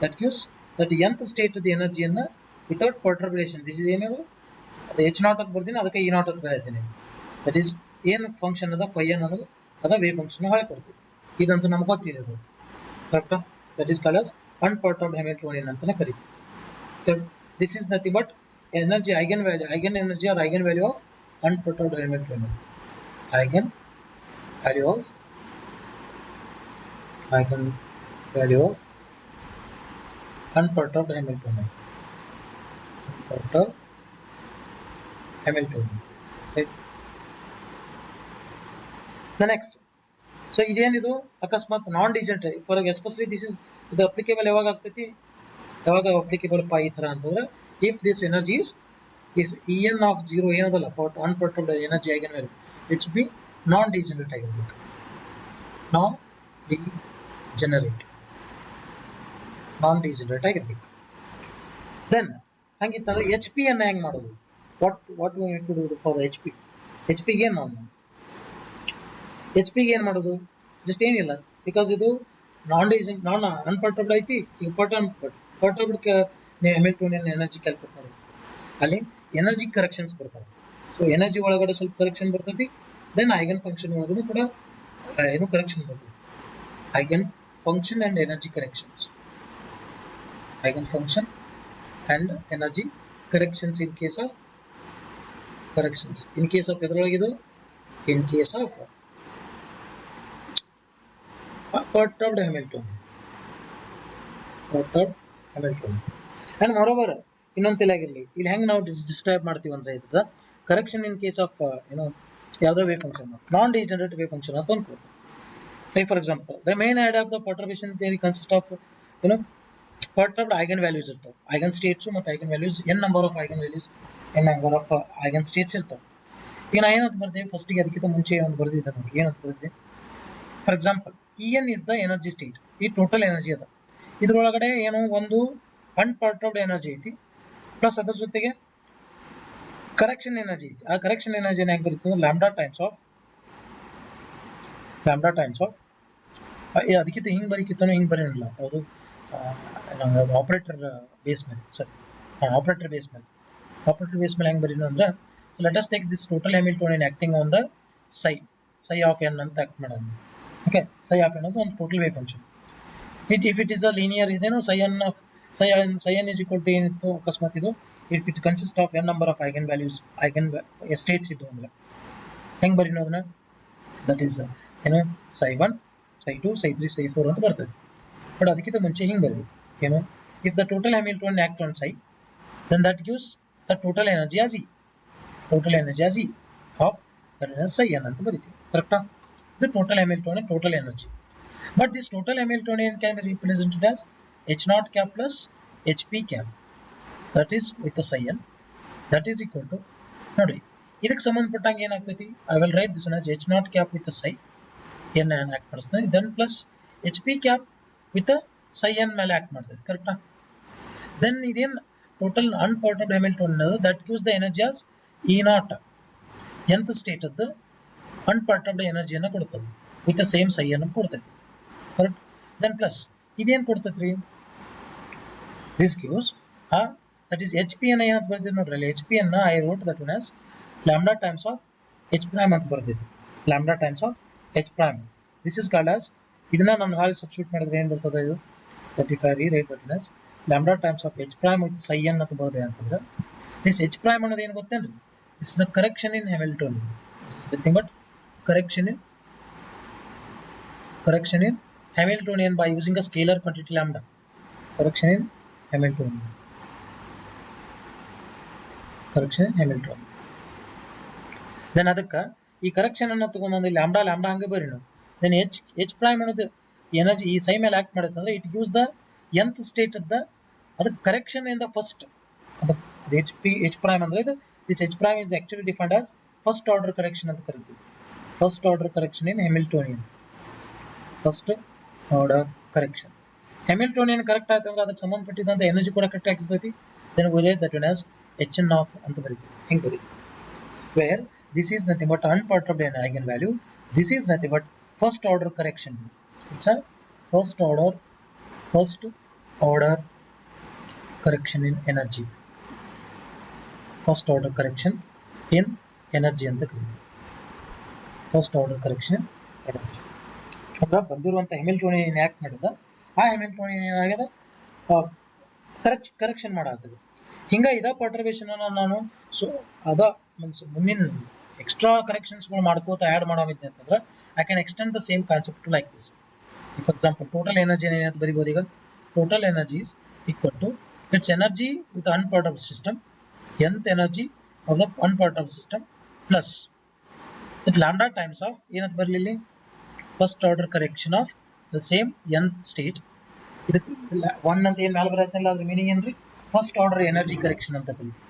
That gives that nth state ಎನರ್ಜಿಯನ್ನ ವಿತೌಟ್ ಪರ್ಟರ್ಬೇಷನ್. ದಿಸ್ ಇಸ್ ಏನಿದು, ಅದು ಎಚ್ ನಾಟ್ ಅಂತ ಬರ್ತೀನಿ, ಅದಕ್ಕೆ ಇ ನಾಟ್ ಅಂತ ಬರೀತೀನಿ. ದಟ್ ಈಸ್ ಏನು ಫಂಕ್ಷನ್ ಅದ ಫೈ ಎನ್ ಅನ್ನೋದು ಅದ ವೇವ್ ಫಂಕ್ಷನ್ ಹೊಳೆ ಕೊಡ್ತೀವಿ. ಇದಂತೂ ನಮ್ಗೆ ಗೊತ್ತಿದೆ, ಅದು ಕರೆಕ್ಟಾ? That is called unperturbed Hamiltonian ಅಂತಾನೆ ಕರಿತೀವಿ. This is nothing but energy eigen energy or eigen value of unperturbed Hamiltonian. Eigen value of unperturbed Hamiltonian. Unperturbed Hamiltonian. Right. The next. So ಇದೇನಿದು ಅಕಸ್ಮಾತ್ ನಾನ್ degenerate, for especially this is ಇದು applicable ಯಾವಾಗ ಆಗ್ತೈತಿ, ಯಾವಾಗ applicable ಪಾ ಈ ತರ ಅಂತಂದ್ರೆ if this energy is, if En of 0 ಏನದಲ್ಲ unperturbed energy eigen value, it should be non-degenerate ಆಗಿರ್ಬೇಕು. non-degenerate ಆಗಿರ್ಬೇಕು. ದೆನ್ ಹಂಗಿತ್ತಂದ್ರೆ ಎಚ್ ಪಿ ಅನ್ನ ಹೆಂಗ್ ಮಾಡೋದು? What we need to do for the H P? H ಪಿಗೆ ಏನು ಮಾಡೋದು? ಎಚ್ ಪಿಗೆ ಏನು ಮಾಡೋದು? ಜಸ್ಟ್ ಏನಿಲ್ಲ, ಬಿಕಾಸ್ ಇದು ನಾನ್ ಅನ್ಪರ್ಟರ್ಡ್ ಐತಿ, ಈಗ ಪರ್ಟರ್ಡ್ ಹ್ಯಾಮಿಲ್ಟೋನಿಯನ್ ಎನರ್ಜಿ ಕ್ಯಾಲ್ಕುಲೇಟ್ ಮಾಡೋದು. ಅಲ್ಲಿ ಎನರ್ಜಿ ಕರೆಕ್ಷನ್ಸ್ ಬರ್ತಾವೆ. ಸೊ ಎನರ್ಜಿ ಒಳಗಡೆ ಸ್ವಲ್ಪ ಕರೆಕ್ಷನ್ ಬರ್ತೈತಿ, ದೆನ್ ಐಗನ್ ಫಂಕ್ಷನ್ ಒಳಗಡೆ ಕೂಡ ಏನು ಕರೆಕ್ಷನ್ ಬರ್ತೈತಿ. Eigen function and energy corrections, eigen function and energy corrections in case of corrections. In case of ಎದ್ರೊಳಗಿದು, in case of perturbed Hamiltonian, perturbed Hamiltonian. And moreover, ಇನ್ನೊಂದು ತಿಳಿಯಾಗಿರ್ಲಿ, ಇಲ್ಲಿ ಹೆಂಗ್ ನಾವು describe ಮಾಡ್ತೀವಿ ಅಂದ್ರೆ ಇದು ಕರೆಕ್ಷನ್ ಇನ್ ಕೇಸ್ ಆಫ್ ಯಾವುದೋ wave function, ನಾನ್ degenerate wave function ಅಂತ ಅನ್ಕೋ. Say for example, the main idea of the perturbation theory consists of perturbed eigen values ಇರ್ತಾವೆ, ಐಗನ್ ಸ್ಟೇಟ್ಸ್ ಮತ್ತು eigen values, n number of eigen values, n number of eigen States ಇರ್ತಾವೆ. ಈಗ ನಾ ಏನಂತ ಬರ್ತೀವಿ ಫಸ್ಟಿಗೆ, ಅದಕ್ಕಿಂತ ಮುಂಚೆ ಒಂದು ಬರ್ದಿದ್ದೆ ನೋಡಿ, ಏನಂತ ಬರ್ದಿದ್ದೆ? For example, En is the energy state, ಈ ಟೋಟಲ್ ಎನರ್ಜಿ ಅದ. ಇದ್ರೊಳಗಡೆ ಏನು ಒಂದು ಅನ್ಪರ್ಟರ್ಬ್ಡ್ ಎನರ್ಜಿ ಐತಿ, ಪ್ಲಸ್ ಅದ್ರ ಜೊತೆಗೆ ಕರೆಕ್ಷನ್ ಎನರ್ಜಿ ಐತಿ. ಆ ಕರೆಕ್ಷನ್ ಎನರ್ಜಿ ಹೆಂಗೆ ಬರೀತದೆ? ಲ್ಯಾಂಬ್ಡಾ ಟೈಮ್ಸ್ ಆಫ್ ಅದಕ್ಕಿಂತ ಹಿಂಗೆ ಬರೀಕಿತ್ತಾನೋ ಹಿಂಗೆ ಬರೀನಿಲ್ಲ, ಅದು ಆಪರೇಟರ್ ಬೇಸ್ ಮೇಲೆ, ಸರಿ, ಆಪರೇಟರ್ ಬೇಸ್ ಮೇಲೆ ಹೆಂಗೆ ಬರೀನು ಅಂದ್ರೆ, so let us take this total Hamiltonian acting on the psi of n ಅಂತ ಆಕ್ಟ್ ಮಾಡೋಣ. ಓಕೆ, psi of n ಅನ್ನೋದು ಒಂದು total wave function. if it is a linear ಇದೇನು psi n is equal to ಏನಿತ್ತು ಅಕಸ್ಮಾತ್ ಇದು, if it consists of n number of eigen values, eigen states ಇದ್ದು ಅಂದ್ರೆ ಹೆಂಗೆ ಬರೀನು ಅದನ್ನ? That is psi 1, psi 2, psi 3, psi 4 ಅಂತ ಬರ್ತದೆ. ಬಟ್ ಅದಕ್ಕಿಂತ ಮುಂಚೆ ಹಿಂಗೆ ಬರಬೇಕು, if the total Hamiltonian act on psi, then that gives the total energy as E. Total energy as E of that is psi n ಅಂತ ಬರೀತೀವಿ, ಕರೆಕ್ಟಾ? ಇದು total Hamiltonian total energy. But this total Hamiltonian can be represented as H naught cap plus HP cap, that is with the psi n, that is equal to, ನೋಡಿ ಇದಕ್ಕೆ ಸಂಬಂಧಪಟ್ಟಂಗೆ ಏನಾಗ್ತೈತಿ, I will write this as H naught cap with the psi n act ಮಾಡಿಸ್ತಾನೆ, then plus HP cap with the psi n ಮೇಲೆ act ಮಾಡ್ತೈತಿ, ಕರೆಕ್ಟಾ? Then ಇದೇನು total unperturbed Hamiltonian, that gives the energy as E naught, nth state ಅದ್ದು unperturbed ಎನರ್ಜಿಯನ್ನು ಕೊಡ್ತದೆ, with the same psi n ಕೊಡ್ತೈತಿ, correct? Then plus ಇದೇನು ಕೊಡ್ತೈತ್ರಿ? This gives that is HP ಅನ್ನ ಏನಂತ ಬರ್ತಿದ್ವಿ ನೋಡ್ರಿ, ಅಲ್ಲಿ HP ಅನ್ನ I wrote that one as lambda times of H prime ಅಂತ ಬರ್ತಿದ್ವಿ, lambda times of H prime. This is called as, ಇದನ್ನ ನಾನು ಹಾಗೆ ಸಬ್ಸ್ಟಿಟ್ಯೂಟ್ ಮಾಡಿದ್ರೆ ಏನು ಬರ್ತದೆ ಇದು, 35 right that one as lambda times of H prime with psi n ಅಂತ ಬರ್ತದೆ ಅಂತಂದ್ರೆ, ದಿಸ್ H ಪ್ರೈಮ್ ಅನ್ನೋದು ಏನು ಗೊತ್ತೇನ್ರಿ? This is a correction in Hamiltonian. This is nothing but correction in Hamiltonian by using a scalar quantity lambda. Correction in Hamiltonian. Then ಅದಕ್ಕೆ ಈ correction ಅನ್ನು ತಗೊಂಡು ಲ್ಯಾಂಬ್ಡಾ ಹಂಗೆ ಬರೀ ನಾವು. ದೆನ್ H ಪ್ರೈಮ್ ಅನ್ನೋದು ಎನರ್ಜಿ ಈ ಸೈ ಮೇಲೆ ಆಕ್ಟ್ ಮಾಡುತ್ತೆ ಅಂದ್ರೆ, it gives the nth state ಅದ, ಅದಕ್ಕೆ ಕರೆಕ್ಷನ್ ಇನ್ ದ ಫಸ್ಟ್, ಅದು H ಪ್ರೈಮ್ ಅಂದ್ರೆ ಇದು. This H prime is actually defined as first order correction ಅಂತ ಕರೀತೀವಿ, first order correction in Hamiltonian, first order correction. Hamiltonian correct ಆಯ್ತು ಅಂದ್ರೆ ಅದಕ್ಕೆ ಸಂಬಂಧಪಟ್ಟಿದ್ದಂತ ಎನರ್ಜಿ ಕೂಡ ಕರೆಕ್ಟ್ ಆಗಿರ್ತೈತಿ. then we write that one as Hn of ಅಂತ ಬರೀತೀವಿ, ಹಿಂಗೆ ಬರೀತೀವಿ, where this is nothing but unperturbed eigen value, this is nothing but first order correction. It's a first order correction in energy, first order correction in energy ಅಂತ ಕರೀತೀವಿ, first order correction energy. ಅಂದ್ರೆ ಬಂದಿರುವಂಥ ಹೆಮಿಲ್ಟೋನಿಯನ್ act ಮಾಡಿದ, ಆ ಹೆಮಿಲ್ಟೋನಿಯನ್ ಏನಾಗ್ಯದ correction ಮಾಡಾಗ್ತದೆ. ಹಿಂಗೆ ಇದ ಪರ್ಟರ್ಬೇಷನ್ ನಾನು ಅದ ಮೀನ್ಸ್ ಮುಂದಿನ ಎಕ್ಸ್ಟ್ರಾ ಕರೆಕ್ಷನ್ಸ್ಗಳು ಮಾಡ್ಕೋತ ಆ್ಯಡ್ ಮಾಡೋವಿದ್ದೆ ಅಂತಂದ್ರೆ, I can extend the same concept like this. For example, total energy ಏನಂತ ಬರೀಬೋದು ಈಗ, total energy is equal to its energy with unperturbed system, nth energy of the unperturbed system plus with lambda times of ಏನಂತ ಬರಲಿಲ್ಲ, first order correction of the same nth state. ಇದಕ್ಕೆ 1 ಅಂತ ಏನು ಮೇಲೆ ಬರತ್ತಲ್ಲ, ಅದ್ರ ಮೀನಿಂಗ್ ಏನ್ರಿ? ಫಸ್ಟ್ ಆರ್ಡರ್ ಎನರ್ಜಿ ಕರೆಕ್ಷನ್ ಅಂತ ಕರೀತೀವಿ,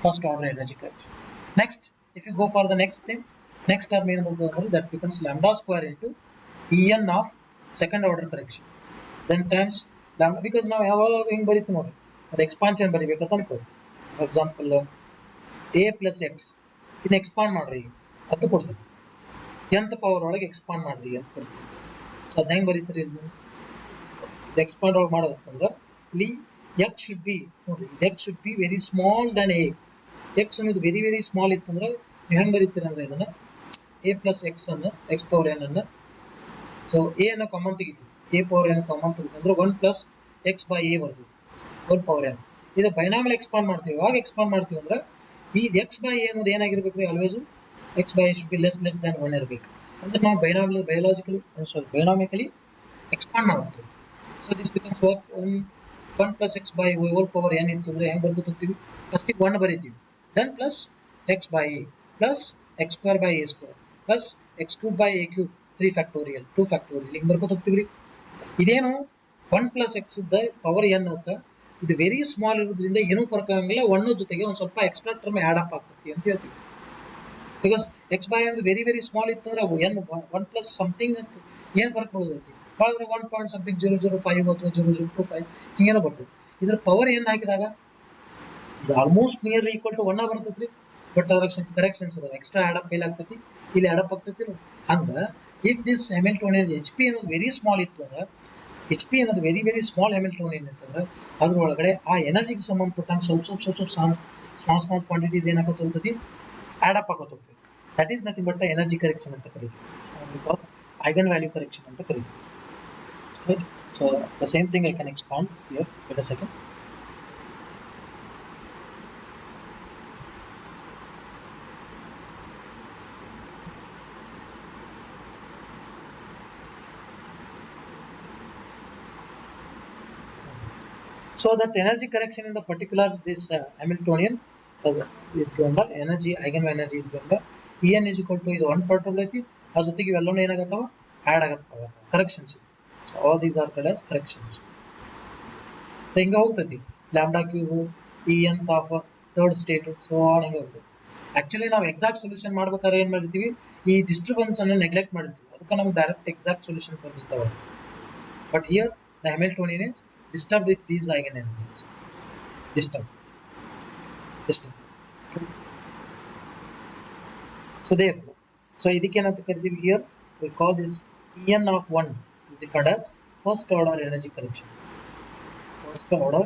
first order energy correction. Next if you go for the next thing, next term ಏನು ಬರ್ತದೆ ಅಂದ್ರೆ, that becomes lambda square into En of second order correction, then times lambda, because ನಾವು ಯಾವಾಗ ಹಿಂಗೆ ಬರೀತೀವಿ ನೋಡ್ರಿ, ಅದು ಎಕ್ಸ್ಪಾನ್ಷನ್ ಬರಿಬೇಕಂತ ಅನ್ಕೋ. For example a plus x ಇದನ್ನ ಎಕ್ಸ್ಪಾಂಡ್ ಮಾಡ್ರಿ ಅದು ಕೊಡ್ತೀವಿ. nth ಪವರ್ ಒಳಗೆ ಎಕ್ಸ್ಪಾಂಡ್ ಮಾಡ್ರಿ ಅಂತ ಕೊಡ್ತೀವಿ. ಸೊ ಅದ್ ಹೆಂಗ್ ಬರೀತೀರಿ ಇದು ಎಕ್ಸ್ಪಾಂಡ್ ಒಳಗೆ ಮಾಡೋದಂದ್ರೆ ಇಲ್ಲಿ ಎಕ್ಸ್ ಶುಡ್ ಬಿ ನೋಡ್ರಿ, x should be very small than a. X ಅನ್ನೋದು ವೆರಿ ವೆರಿ ಸ್ಮಾಲ್ ಇತ್ತು ಅಂದ್ರೆ ನೀವು ಹೆಂಗ್ ಬರೀತೀರಿ ಅಂದ್ರೆ ಇದನ್ನ ಎ ಪ್ಲಸ್ ಎಕ್ಸ್ ಅನ್ನ ಎಕ್ಸ್ ಪವರ್ ಎನ್ ಅನ್ನ, ಸೊ ಎ ಅನ್ನ ಕಾಮನ್ ತೆಗಿತೀವಿ, ಎ ಪವರ್ ಎನ್ ಕಾಮನ್ ತೆಗಿತೀವಿ ಅಂದ್ರೆ 1 ಪ್ಲಸ್ ಎಕ್ಸ್ ಬೈ ಎ ಬರ್ತದೆ 1 ಪವರ್ ಎನ್. ಇದು ಬೈನಾಮಿಯಲ್ ಎಕ್ಸ್ಪಾಂಡ್ ಮಾಡ್ತೀವಿ. ಯಾವಾಗ ಎಕ್ಸ್ಪಾಂಡ್ ಮಾಡ್ತೀವಿ ಅಂದ್ರೆ ಈ ಎಕ್ಸ್ ಬೈ ಎ ಅನ್ನೋದು ಏನಾಗಿರ್ಬೇಕು always x by a should be less than 1 ಇರಬೇಕು. ಅಂದ್ರೆ ನಾವು ಬೈನಾಮಿಕಲಿ ಎಕ್ಸ್ಪಾಂಡ್ ಮಾಡ್ತೀವಿ. So this becomes 1 plus x by whole power n ಇತ್ತು ಅಂದ್ರೆ ಹೆಂಗ್ ಬರ್ಕೊತೀವಿ, ಫಸ್ಟ್ 1 ಬರೀತೀವಿ, then plus x by a plus x square by a square plus x cube by a cube 3 factorial 2 factorial ಹಿಂಗ್ ಬರ್ಕೊತ ಹೋಗ್ತೀವಿ. ಇದೇನು 1 ಪ್ಲಸ್ ಎಕ್ಸ್ ಪವರ್ ಎನ್ ಅಂತ ಇದು ವೆರಿ ಸ್ಮಾಲ್ ಇರೋದ್ರಿಂದ ಏನೂ ಫರ್ಕ್ ಆಗಂಗಿಲ್ಲ. 1 ಜೊತೆಗೆ ಒಂದ್ ಸ್ವಲ್ಪ ಎಕ್ಸ್ಟ್ರಾ ಟರ್ಮ್ ಆಡ್ ಅಪ್ ಆಗ್ತೈತಿ ಅಂತ ಹೇಳ್ತೀವಿ. Because X by N very very small ಇತ್ತು ಅಂದ್ರೆ ಎನ್ 1 ಪ್ಲಸ್ ಸಮಥಿಂಗ್ ಏನ್ ಫರ್ಕ್ ಬರೋದೈತಿ, 1 ಪಾಯಿಂಟ್ ಸಮಥಿಂಗ್ 005 ಅಥವಾ 0025 ಹಿಂಗೇನೋ ಬರ್ತೈತಿ. ಇದ್ರ ಪವರ್ ಏನ್ ಹಾಕಿದಾಗ ಇದು ಆಲ್ಮೋಸ್ಟ್ ನಿಯರ್ಲಿ ಈಕ್ವಲ್ ಟು 1 ಬರ್ತೈತ್ರಿ. ಬಟ್ ಅದ್ರ ಕರೆಕ್ಷನ್ಸ್ ಅದಾವ, ಎಕ್ಸ್ಟ್ರಾ ಆಡ್ ಅಪ್ ಫೇಲ್ ಆಗ್ತೈತಿ, ಇಲ್ಲಿ ಆಡ್ ಅಪ್ ಆಗ್ತೈತಿ. ಹಂಗ if this Hamiltonian H P ಅನ್ನೋದು ವೆರಿ ಸ್ಮಾಲ್ ಇತ್ತು ಅಂದ್ರೆ ಎಚ್ ಪಿ ಅನ್ನೋದು ವೆರಿ ವೆರಿ ಸ್ಮಾಲ್ ಹ್ಯಾಮಿಲ್ಟೋನಿಯನ್ ಅಂತಂದ್ರೆ ಅದ್ರೊಳಗಡೆ ಆ ಎನರ್ಜಿಗೆ ಸಂಬಂಧಪಟ್ಟಂಗೆ ಸ್ಮಾಲ್ ಕ್ವಾಂಟಿಟೀಸ್ ಏನಾಗತ್ತ ಹೋಗ್ತೈತಿ, ಆಡ್ ಅಪ್ ಆಗೋತ ಹೋಗ್ತೈತಿ. That is nothing but energy correction ಅಂತ ಕರಿತೀವಿ, ಐಗನ್ ವ್ಯಾಲ್ಯೂ ಕರೆಕ್ಷನ್ ಅಂತ ಕರಿತೀವಿ. Right? So the same thing I can expand here. Wait a second. So that energy correction in the particular this Hamiltonian is given by energy eigenenergy is given by En is equal to ಇದು 1 ಪಾರ್ಟಬಲ್ ಐತಿ, ಅದ್ರ ಜೊತೆಗೆ ಇವೆಲ್ಲವೂ ಏನಾಗತ್ತವ add ಆಗತ್ತವ corrections. So all these are called as corrections. So ಹಿಂಗ ಹೋಗ್ತೈತಿ lambda cube E n of third state so on ಹಿಂಗ ಹೋಗ್ತೈತಿ. ಆಕ್ಚುಲಿ ನಾವು ಎಕ್ಸಾಕ್ಟ್ ಸೊಲ್ಯೂಷನ್ ಮಾಡ್ಬೇಕಾದ್ರೆ ಏನ್ ಮಾಡಿರ್ತೀವಿ, ಈ ಡಿಸ್ಟರ್ಬೆನ್ಸ್ ಅನ್ನು ನೆಗ್ಲೆಕ್ಟ್ ಮಾಡಿರ್ತೀವಿ, ಅದಕ್ಕೆ ನಮ್ಗೆ ಡೈರೆಕ್ಟ್ ಎಕ್ಸಾಕ್ಟ್ ಸೊಲ್ಯೂಷನ್ ಬರ್ತಿರ್ತಾವ. But here the Hamiltonian is disturbed with these eigenenergies. Disturb. Okay. So therefore, so ಇದಕ್ಕೇನಂತ ಕರಿತೀವಿ here we call this En of 1 is defined as first order energy correction. First order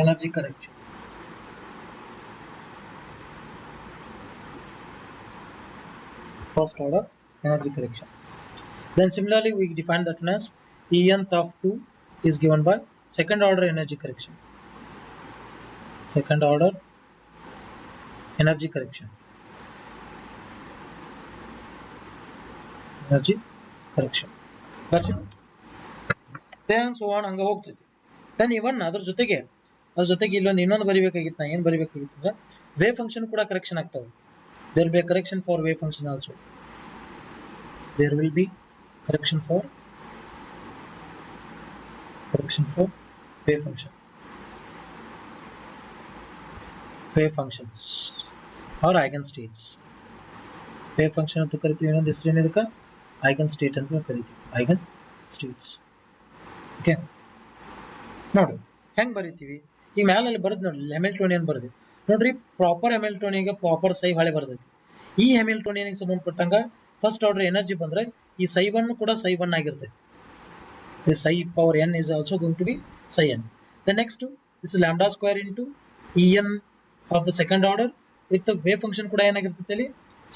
energy correction. First order energy correction. Then similarly we define that as En of 2 is given by second order energy correction. Second order energy correction. Energy correction. That's it. Then so on ಹಂಗ ಹೋಗ್ತೈತಿ. Then even ಅದ್ರ ಜೊತೆಗೆ ಇಲ್ಲೊಂದು ಇನ್ನೊಂದು ಬರಿಬೇಕಾಗಿತ್ತು. ನಾ ಏನ್ ಬರಿಬೇಕಾಗಿತ್ತು ಅಂದ್ರೆ wave function ಕೂಡ correction ಆಗ್ತಾವೆ. There will be a correction for wave function also. There will be correction for wave function. Wave functions or eigenstates. Wave function ಅಂತ ಕರಿತೀವಿ, ಇನ್ನೊಂದು ಹೆಸರು ಏನಿದಕ್ಕೆ ಐಗನ್ ಸ್ಟೇಟ್ ಅಂತ ಕರಿತೀವಿ, ಐಗನ್ ಸ್ಟೇಟ್ಸ್. ಓಕೆ, ನೋಡಿ ಹೆಂಗ್ ಬರಿತೀವಿ. ಈ ಮ್ಯಾಲಲ್ಲಿ ಬರೋದು ನೋಡಿ ಹ್ಯಾಮಿಲ್ಟೋನಿಯನ್ ಬರೆದಿ ನೋಡ್ರಿ. ಪ್ರಾಪರ್ ಹ್ಯಾಮಿಲ್ಟೋನಿಯನ್ಗೆ ಪ್ರಾಪರ್ ಸೈ ಹಳೆ ಬರ್ತೈತಿ. ಈ ಹ್ಯಾಮಿಲ್ಟೋನಿಯನ್ಗೆ ಸಂಬಂಧಪಟ್ಟಂಗ ಫಸ್ಟ್ ಆರ್ಡರ್ ಎನರ್ಜಿ ಬಂದ್ರೆ ಈ psi 1 ಕೂಡ psi 1 ಆಗಿರ್ತೈತಿ. This psi power n is also going to be psi n. The next this is lambda square into En of the second order with the wave function kuda ಏನಾಗಿರ್ತೈತಿ ಅಲ್ಲಿ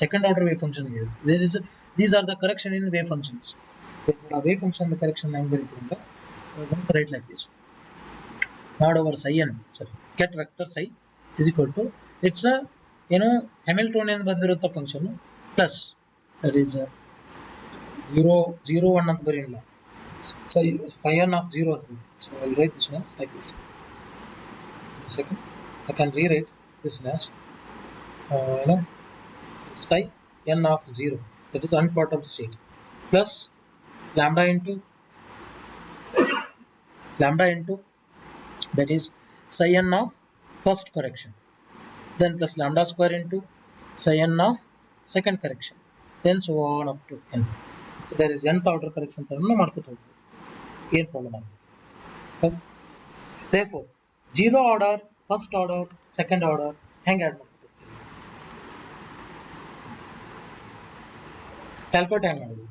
second order wave function ಇದೆ. There is these are the correction in wave functions. The wave function the correction ಹೆಂಗ್ ಬರೀತೀವಿ ಅಂದ್ರೆ we are going to write like this. Mod over psi n, sorry, get vector psi is equal to it's a Hamiltonian ಬಂದಿರುವಂತ function plus that is 0 0 1 ಅಂತ ಬರೆಯಲ್ಲ. So phi n of 0 at so I will write this as like this. Second, I can rewrite this as psi n of 0, that is unperturbed state, plus lambda into that is psi n of first correction, then plus lambda square into psi n of second correction, then so on up to n. So there is nth order correction ತರನು ಮಾಡ್ಕೊತ ಹೋಗ್ತೀವಿ, ಏನು problem ಆಗಲ್ಲ. Therefore Zero order, first order, second order ಹೆಂಗೆ add ಮಾಡ್ಕೊತೀವಿ, calculate ಹೆಂಗೆ ಮಾಡೋದು,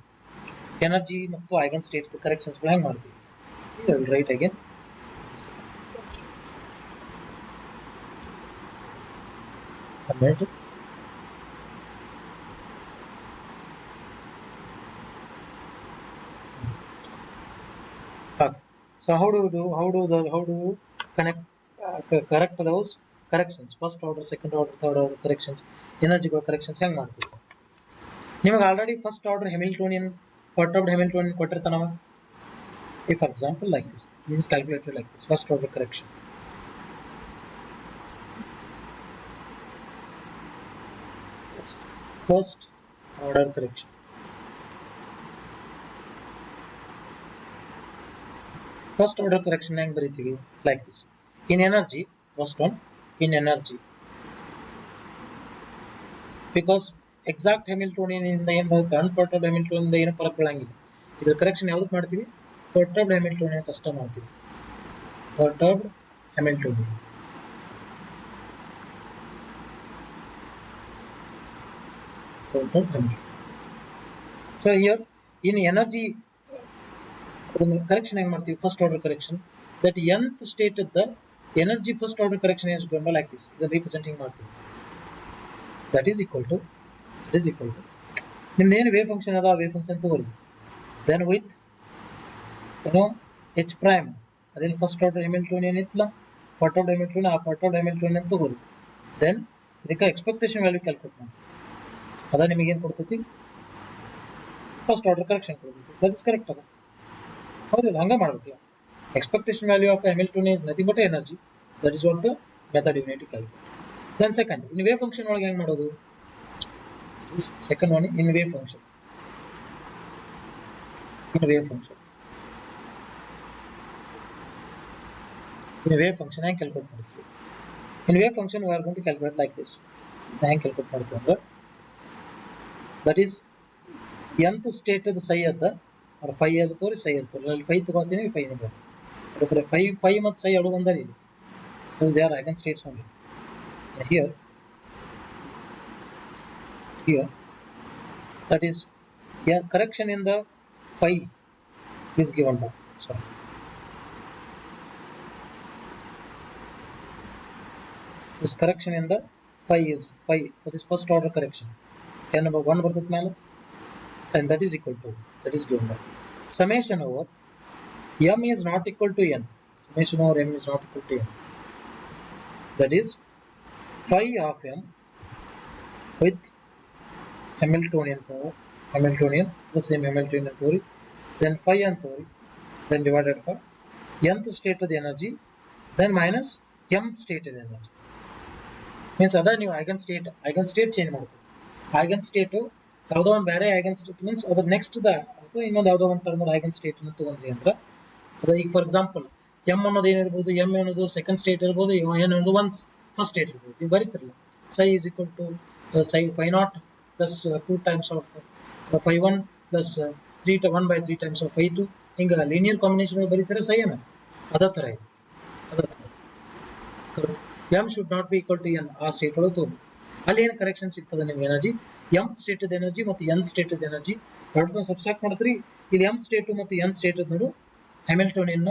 energy ಮತ್ತು eigen state ಕರೆಕ್ಷನ್ಸ್ಗಳು ಹೆಂಗೆ ಮಾಡ್ತೀವಿ. C I will right again. Okay. So how do you connect correct those corrections, first order, second order, third order corrections, energy corrections ಹೆಂಗ್ ಮಾಡ್ತೀವಿ. ನಿಮಗೆ already first order Hamiltonian perturbed Hamiltonian ಕೊಟ್ಟಿರ್ತಾನವ. If for example like this is calculated like this, first order correction. First order correction. First order correction ಹೆಂಗ್ ಬರೀತೀವಿ like this. In energy, first one in energy, because exact Hamiltonian ಇಂದ ಏನು ಬರುತ್ತೆ, unperturbed Hamiltonian ಇಂದ ಏನು ಫರಕ್ ಬೀಳಂಗಿಲ್ಲ. ಇದ್ರ correction ಯಾವ್ದಕ್ಕೆ ಮಾಡ್ತೀವಿ, perturbed Hamiltonian ಕಷ್ಟ ಮಾಡ್ತೀವಿ, perturbed Hamiltonian. So here in energy correction ಹೆಂಗ್ ಮಾಡ್ತೀವಿ, first order correction, that nth state the energy first order correction is going to like this, ಇದನ್ನ ರಿಪ್ರೆಸೆಂಟಿಂಗ್ ಮಾಡ್ತೀವಿ. that is equal to ನಿಮ್ದು ಏನು ವೇವ್ ಫಂಕ್ಷನ್ ಅದ wave function ತಗೊಳ್ಳಿ, then with h prime ಅದೇನು first order Hamiltonian ಇತ್ತಲ್ಲ, perturbed Hamiltonian, ಆ perturbed Hamiltonian ತಗೊಳ್ಳಿ, then ಇದಕ್ಕೆ ಎಕ್ಸ್ಪೆಕ್ಟೇಷನ್ ವ್ಯಾಲ್ಯೂ ಕ್ಯಾಲ್ಕುಲೇಟ್ ಮಾಡಿ, ಅದ ನಿಮಗೆ ಏನು ಕೊಡ್ತೈತಿ, ಫಸ್ಟ್ ಆರ್ಡರ್ ಕರೆಕ್ಷನ್ ಕೊಡ್ತೈತಿ. ದಟ್ ಇಸ್ ಕರೆಕ್ಟ್ ಅದ, ಹೌದಿಲ್ಲ, ಹಂಗೆ ಮಾಡ್ಬೇಕಲ್ಲ. Expectation value of Hamiltonian is nothing but energy, that is what the method you need to calculate. Then second, in wave function ಒಳಗೆ ಹೆಂಗೆ ಮಾಡೋದು, second one in wave function. in wave function ಹೆಂಗೆ calculate ಮಾಡ್ತೀವಿ, in wave function we are going to calculate like this. ಹೆಂಗೆ calculate ಮಾಡ್ತೀವಿ ಅಂದ್ರೆ, that is nth state the psi ಅದ, or phi ಇರ್ತವ್ರಿ psi ಇರ್ತವ್ರಿ, ಅಲ್ಲಿ phi ತಗೋತೀನಿ phi ಇರ್ಬೇಕು, ಬರೋಬ್ಬರಿ phi ಮತ್ತು psi ಎರಡು ಒಂದೇ ಇಲ್ಲಿ, they are eigen states only. here that is correction in the phi is given by, sorry, this correction in the phi is phi, that is first order correction, n number 1 ಬರ್ತೈತೆ ಮೇಲೆ, and that is equal to, that is given by summation over m is not equal to n, summation over m is not equal to n, that is phi of m with Hamiltonian power, the same Hamiltonian theory, then phi and theory, then divided by nth state of the energy, then minus mth state of the energy. Means ಅದ ನೀವು eigen state change ಮಾಡ್ತೀವಿ, eigen state ಯಾವುದೋ ಒಂದು ಬೇರೆ eigen state means ಅದ್ರ next ಅಥವಾ ಇನ್ನೊಂದು ಯಾವುದೋ ಒಂದು ಟರ್ಮ್ ಐಗನ್ ಸ್ಟೇಟ್ ತಗೊಂಡ್ರಿ ಅಂದ್ರೆ, ಅದ ಈಗ ಫಾರ್ ಎಕ್ಸಾಂಪಲ್ ಎಮ್ ಅನ್ನೋದು ಏನಿರ್ಬೋದು, ಎಮ್ ಅನ್ನೋದು ಸೆಕೆಂಡ್ ಸ್ಟೇಟ್ ಇರ್ಬೋದು, ಎನ್ ಅನ್ನೋದು ಒನ್ ಫಸ್ಟ್ ಸ್ಟೇಟ್ ಇರ್ಬೋದು, ನೀವು ಬರೀತಿರಲ್ಲ psi is equal to psi phi naught plus 2 times of phi 1 plus 1 by 3 times of phi 2, ಹಿಂಗ ಲೀನಿಯರ್ ಕಾಂಬಿನೇಷನ್ ಬರೀತಾರೆ psi ಅನ್ನ, ಅದ ಥರ ಇದೆ, m should not be equal to n, ಆ ಸ್ಟೇಟ್ ಒಳಗೆ ತೋರಿ, ಅಲ್ಲಿ ಏನು ಕರೆಕ್ಷನ್ ಸಿಗ್ತದೆ ನಿಮ್ಗೆ ಎನರ್ಜಿ, m ಸ್ಟೇಟ್ ಎನರ್ಜಿ ಮತ್ತು n ಸ್ಟೇಟ್ ಎನರ್ಜಿ ಎರಡನ್ನೂ ಸಬ್ಸ್ಟ್ರಾಕ್ಟ್ ಮಾಡಿದ್ರಿ, ಇಲ್ಲಿ m ಸ್ಟೇಟ್ ಮತ್ತು n ಸ್ಟೇಟ್ ನೋಡು ಹ್ಯಾಮಿಲ್ಟೋನಿಯನ್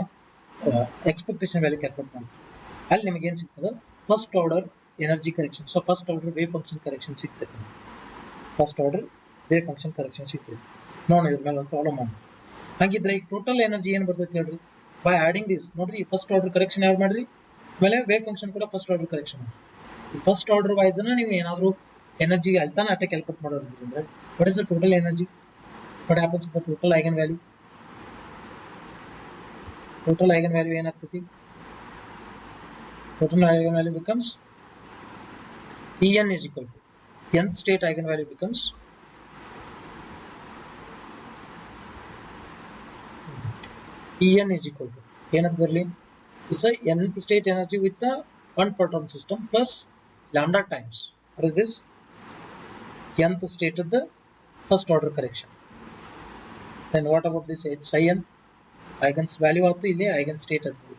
ಎಕ್ಸ್ಪೆಕ್ಟೇಷನ್ ವ್ಯಾಲ್ಯೂ ಕ್ಯಾಲ್ಕುಲೇಟ್ ಮಾಡ್ತೀವಿ, ಅಲ್ಲಿ ನಿಮಗೆ ಏನು ಸಿಗ್ತದೆ, first order energy correction, so first order wave function correction ಸಿಗ್ತದೆ, first order wave function correction ಸಿಗ್ತದೆ. ನೋಡಿ ಇದ್ರ ಮೇಲೆ ಒಂದು ಪ್ರಾಬ್ಲಮ್ ಮಾಡಿ, ಹಾಗಿದ್ರೆ ಈಗ ಟೋಟಲ್ ಎನರ್ಜಿ ಏನು ಬರ್ತೈತೆ ಹೇಳ್ರಿ, ಬೈ ಆಡಿಂಗ್ ದಿಸ್, ನೋಡ್ರಿ ಫಸ್ಟ್ ಆರ್ಡರ್ ಕರೆಕ್ಷನ್ ಯಾವ್ದು ಮಾಡ್ರಿ, ಆಮೇಲೆ ವೇವ್ ಫಂಕ್ಷನ್ ಕೂಡ ಫಸ್ಟ್ ಆರ್ಡರ್ ಕರೆಕ್ಷನ್ ಮಾಡಿ, ಈ ಫಸ್ಟ್ ಆರ್ಡರ್ ವೈಸ್ ನೀವು ಏನಾದರೂ ಎನರ್ಜಿ ಅಲ್ತಾನ ಅಟ್ಟೆ ಕ್ಯಾಲ್ಕುಲೇಟ್ ಮಾಡೋದ್ರಿಂದ, what is the total energy, what happens the total eigen value, total eigen value ಏನಾಗ್ತೈತಿ, total eigenvalue becomes En is equal to nth state eigenvalue becomes En is equal to ಏನಂತ ಬರಲಿ, is a nth state energy with the unperturbed system plus lambda times, what is this, nth state of the first order correction. Then what about this psi n, eigens value ಆಯ್ತು, ಇಲ್ಲಿ eigen state ಅದು,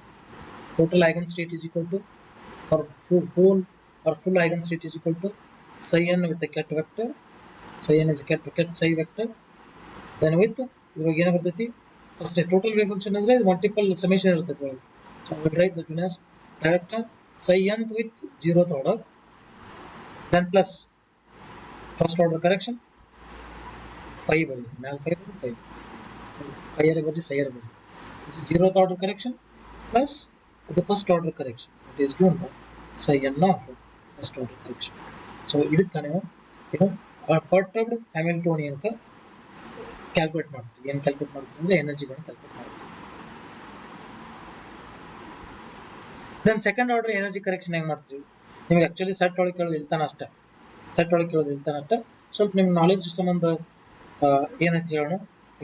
total eigenstate is equal to, or whole or full eigenstate is equal to psi n with the ket vector. Psi n is a ket psi vector. Then with ಇದ್ರಾಗ ಏನು ಬರ್ತೈತಿ, first total wave function ಅಂದ್ರೆ multiple summation ಇರ್ತೈತಿ ಒಳಗೆ. So I will right that one as direct psi n with 0th order, then plus first order correction 5 ಬರೀ ಮ್ಯಾಲ್ 5 5 ಬರೀ psi ಬರೀ. This is 0th order correction plus the first order correction. It is given by psi n of first order correction. So ಇದಕ್ಕೆ ನೀವು perturbed Hamiltonian calculate ಮಾಡ್ತೀವಿ. ಏನು calculate ಮಾಡ್ತೀವಿ ಅಂದರೆ ಎನರ್ಜಿಗಳನ್ನ ಕ್ಯಾಲ್ಕುಲೇಟ್ ಮಾಡ್ತೀವಿ. Then second order energy correction ಹೆಂಗೆ ಮಾಡ್ತೀವಿ? ನಿಮ್ಗೆ ಆಕ್ಚುಲಿ ಸೆಟ್ ಒಳಗೆ ಕೇಳೋದು ಇಲ್ತಾನ ಅಷ್ಟೇ, ಸೆಟ್ ಒಳಗೆ ಕೇಳೋದು ಇಲ್ತಾನ ಅಷ್ಟೇ. ಸ್ವಲ್ಪ ನಿಮ್ಗೆ ನಾಲೆಜ್ ಸಂಬಂಧ ಏನೈತಿ ಹೇಳೋಣ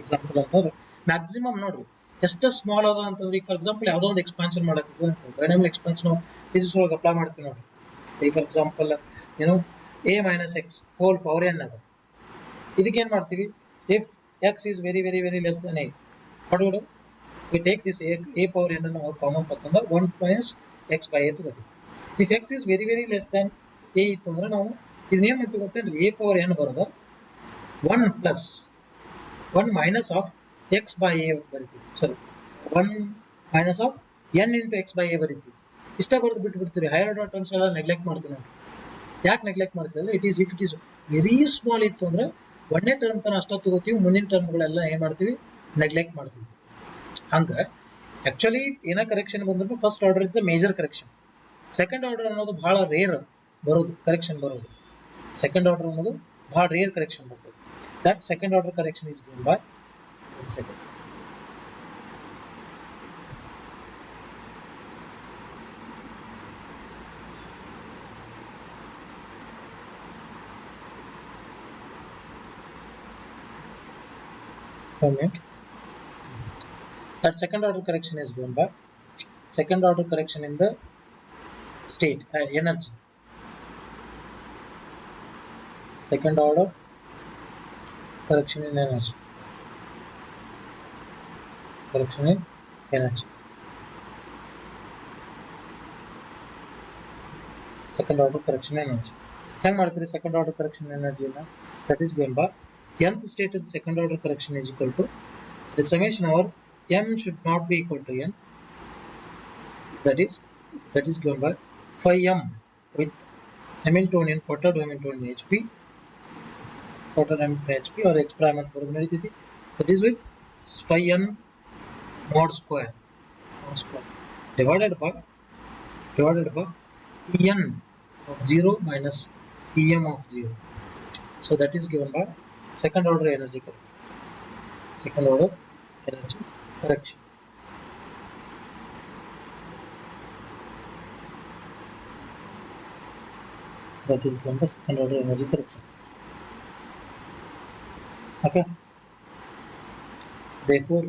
ಎಕ್ಸಾಂಪಲ್ ಅಂತಂದ್ರೆ, ಮ್ಯಾಕ್ಸಿಮಮ್ ನೋಡ್ರಿ ಎಷ್ಟು ಸ್ಮಾಲ್ ಅದ ಅಂತಂದ್ರೆ, ಈಗ ಫಾರ್ ಎಕ್ಸಾಂಪಲ್ ಯಾವುದೋ ಒಂದು ಎಕ್ಸ್ಪಾನ್ಷನ್ ಮಾಡತ್ತಿದ್ವಿ ಅಂತ, ಡೈನಾಮಿಕ್ ಎಕ್ಸ್ಪಾನ್ಷನ್ ಫಿಸಿಕ್ಸ್ ಒಳಗೆ ಅಪ್ಲೈ ಮಾಡ್ತೀವಿ ನೋಡ್ರಿ. ಈಗ ಫಾರ್ ಎಕ್ಸಾಂಪಲ್ ಏನು a minus x whole power n ಅದ. ಇದಕ್ಕೆ ಏನು ಮಾಡ್ತೀವಿ? If x is very very very less than a, what do we do? We take this a power n ಅನ್ನು common ತಕೊಂಡ 1 minus x by a ತಗೋತೀವಿ. if x is very very less than a ಇತ್ತು ಅಂದ್ರೆ ನಾವು ಇದನ್ನ ಏನು ಮಾಡ್ತೀವಿ ಗೊತ್ತೇನ್ರಿ? a power n ಬರೋದ 1 plus 1 minus of x by a ಬರಿತೀವಿ. ಸಾರಿ 1 minus of n into x by a ಬರಿತೀವಿ. ಇಷ್ಟ ಬರೆದು ಬಿಟ್ಟು ಬಿಡ್ತೀವಿ. ಹೈಯರ್ ಆರ್ಡರ್ ಟರ್ಮ್ಸ್ ಎಲ್ಲ ನೆಗ್ಲೆಕ್ಟ್ ಮಾಡ್ತೀವಿ ನಾವು. ಯಾಕೆ ನೆಗ್ಲೆಕ್ಟ್ ಮಾಡ್ತೀವಿ ಅಂದ್ರೆ, ಇಟ್ ಈಸ್ ವೆರಿ ಸ್ಮಾಲ್ ಇತ್ತು ಅಂದ್ರೆ ಒಂದನೇ ಟರ್ಮ್ ತನ ಅಷ್ಟ ತಗೋತೀವಿ, ಮುಂದಿನ ಟರ್ಮ್ಗಳೆಲ್ಲ ಏನ್ ಮಾಡ್ತೀವಿ? ನೆಗ್ಲೆಕ್ಟ್ ಮಾಡ್ತೀವಿ. ಹಂಗ ಆಕ್ಚುಲಿ ಏನ ಕರೆಕ್ಷನ್ ಬಂದ್ರು first order is the major correction. Second order ಅನ್ನೋದು ಬಹಳ ರೇರ್ ಬರೋದು, ಕರೆಕ್ಷನ್ ಬರೋದು. ಸೆಕೆಂಡ್ ಆರ್ಡರ್ ಅನ್ನೋದು ಬಹಳ ರೇರ್ ಕರೆಕ್ಷನ್ ಬರ್ತದೆ. That second order correction is given by second. That second order correction is given by second order correction in the state energy. Second order correction in energy. Correction in energy. Second order correction in energy. How much second order correction in energy? That is given by nth state of the second order correction is equal to the summation over m should not be equal to n. That is given by phi m with Hamiltonian perturbed Hamiltonian HP, perturbed Hamiltonian HP or H prime ಅಂತ ಬರೋದು ನಡೀತೈತಿ. That is with phi n mod square divided by En of 0 minus Em of 0. So that is given by second order energy correction. Second order energy correction. That is given by second order energy correction. Okay. Therefore,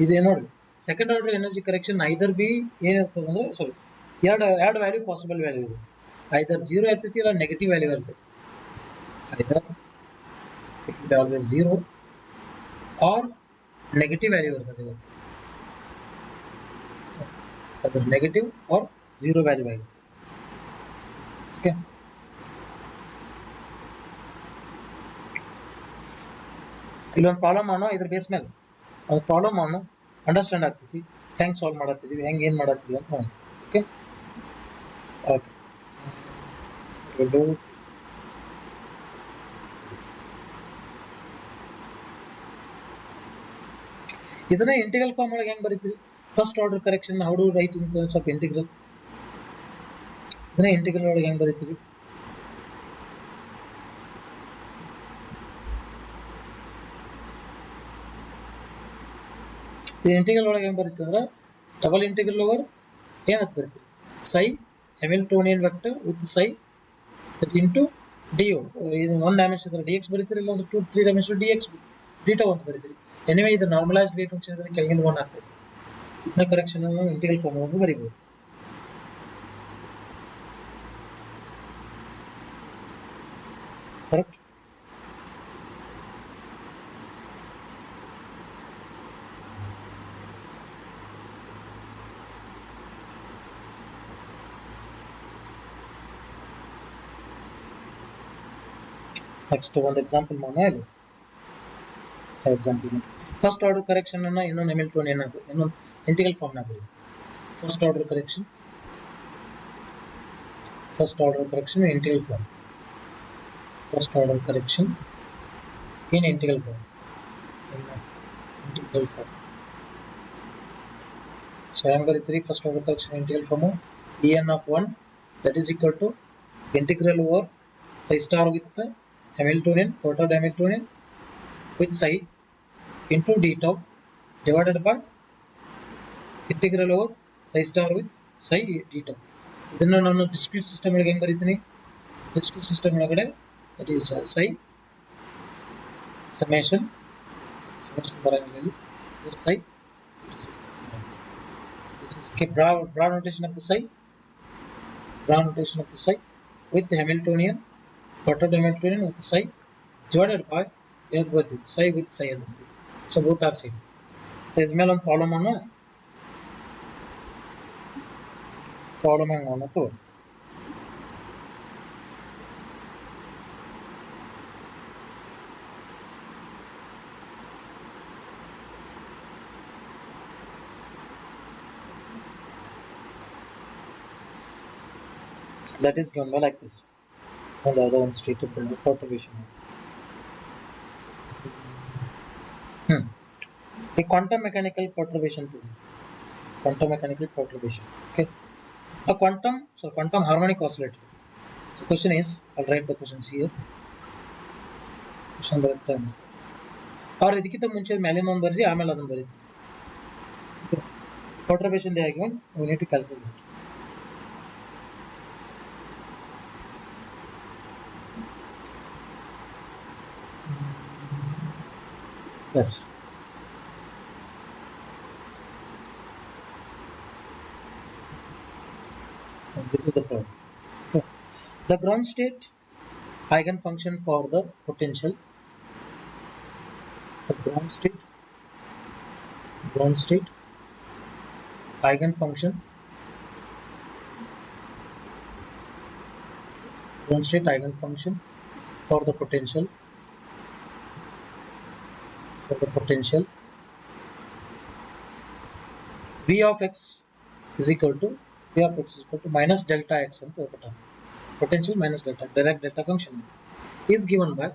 ಇದು ನೋಡಿ second order energy correction ಐದರ್ B ಏನಿರ್ತದೆ ಅಂದ್ರೆ, ಸಾರಿ ಎರಡು value possible value ಇದೆ. ಐದರ್ 0 ಇರ್ತೈತಿ ಇಲ್ಲ negative value ಇರ್ತೈತಿ. Either it will always 0 or negative value ಇರ್ತದೆ ಇವತ್ತು. ಅದರ ನೆಗೆಟಿವ್ ಆರ್ 0 ವ್ಯಾಲ್ಯೂ ಆಗಿದೆ. ಓಕೆ, ಇಲ್ಲೊಂದು ಪ್ರಾಬ್ಲಮ್ ಮಾಡೋ, ಇದ್ರ ಬೇಸ್ ಮೇಲೆ ಒಂದು ಪ್ರಾಬ್ಲಮ್ ಮಾಡೋ, ಅಂಡರ್ಸ್ಟ್ಯಾಂಡ್ ಆಗ್ತೈತಿ ಹೆಂಗೆ ಸಾಲ್ವ್ ಮಾಡತ್ತಿದೀವಿ, ಹೆಂಗೆ ಏನು ಮಾಡತ್ತಿದೀವಿ ಅಂತ ನೋಡಿ. ಓಕೆ ಓಕೆ ಇದನ್ನ ಇಂಟಿಗ್ರಲ್ ಫಾರ್ಮ್ ಒಳಗೆ ಹೆಂಗೆ ಬರೀತೀವಿ? First order correction how do write in terms of integral? ಇದನ್ನ ಇಂಟಿಗ್ರಲ್ ಒಳಗೆ ಹೆಂಗೆ ಬರೀತೀವಿ? ಈ ಇಂಟಿಗ್ರಲ್ ಒಳಗೆ ಹೆಂಗೆ ಬರೀತೀವಿ ಅಂದ್ರೆ, ಡಬಲ್ ಇಂಟಿಗ್ರಲ್ ಓವರ್ ಏನಂತ ಬರೀತೀವಿ? psi Hamiltonian vector with psi into do. ಇದು 1 ಡೈಮೆನ್ಷನ್ ಇದ್ರೆ dx ಬರೀತೀರಿ, ಇಲ್ಲ ಒಂದು 2-3 ಡೈಮೆನ್ಷನ್ dx deta ಅಂತ ಬರೀತೀರಿ. ಎನಿವೇ ಇದು ನಾರ್ಮಲೈಸ್ಡ್ ವೇವ್ ಫಂಕ್ಷನ್ ಇದ್ರೆ ಕೆಳಗಿನ 1 ಆಗ್ತೈತಿ. ಇದನ್ನ ಕರೆಕ್ಷನ್ ಇಂಟಿಗ್ರಲ್ ಫಾರ್ಮ್ ಒಳಗೆ ಬರೀಬಹುದು. ಕರೆಕ್ಟ್? ನೆಕ್ಸ್ಟ್ ಒಂದು ಎಕ್ಸಾಂಪಲ್ ಮಾಡೋಣ ಇಲ್ಲಿ ಎಕ್ಸಾಂಪಲ್ ಫಸ್ಟ್ ಆರ್ಡರ್ ಕರೆಕ್ಷನ್ ಅನ್ನ ಇನ್ನೊಂದು ಹ್ಯಾಮಿಲ್ಟೋನಿಯನ್ ಇನ್ನೊಂದು ಇಂಟಿಗ್ರಲ್ ಫಾರ್ಮ್ ನಾಗ ಬರೀ first order correction integral form first order correction in integral form so I am going to first order correction in integral form en of 1 that is equal to integral over psi star with the Hamiltonian quadrant Hamiltonian with psi into d tau divided by integral over psi star with psi d tau ಇದನ್ನ ನಾನು discrete system ಒಳಗೆ ಹೆಂಗೆ ಬರೀತೀನಿ discrete system ಒಳಗಡೆ that is psi summation ಬರಂಗಿಲ್ಲ just psi this is broad notation of the psi with the Hamiltonian quadrant Hamiltonian with psi divided by psi with psi so both are same so ಇದ್ರ ಮೇಲೆ ಒಂದು problem ಅನ್ನು ತೋರಿಸಿ that is given by like this on the other one state of the perturbation a quantum mechanical perturbation okay a quantum harmonic oscillator so question is I'll write the questions here question ಬರುತ್ತೆ और ಇದಕ್ಕಿಂತ ಮುಂಚೆ ಮೇಲಿನ ಒಂದು ಬರೀರಿ ಆಮೇಲೆ ಅದನ್ನ ಬರೀರಿ perturbation they are given we need to calculate that. Yes. And this is the problem. The ground state eigenfunction for the potential. The ground state eigenfunction. Ground state eigenfunction for the potential. V of x is equal to minus delta x and potential minus delta direct delta function is given by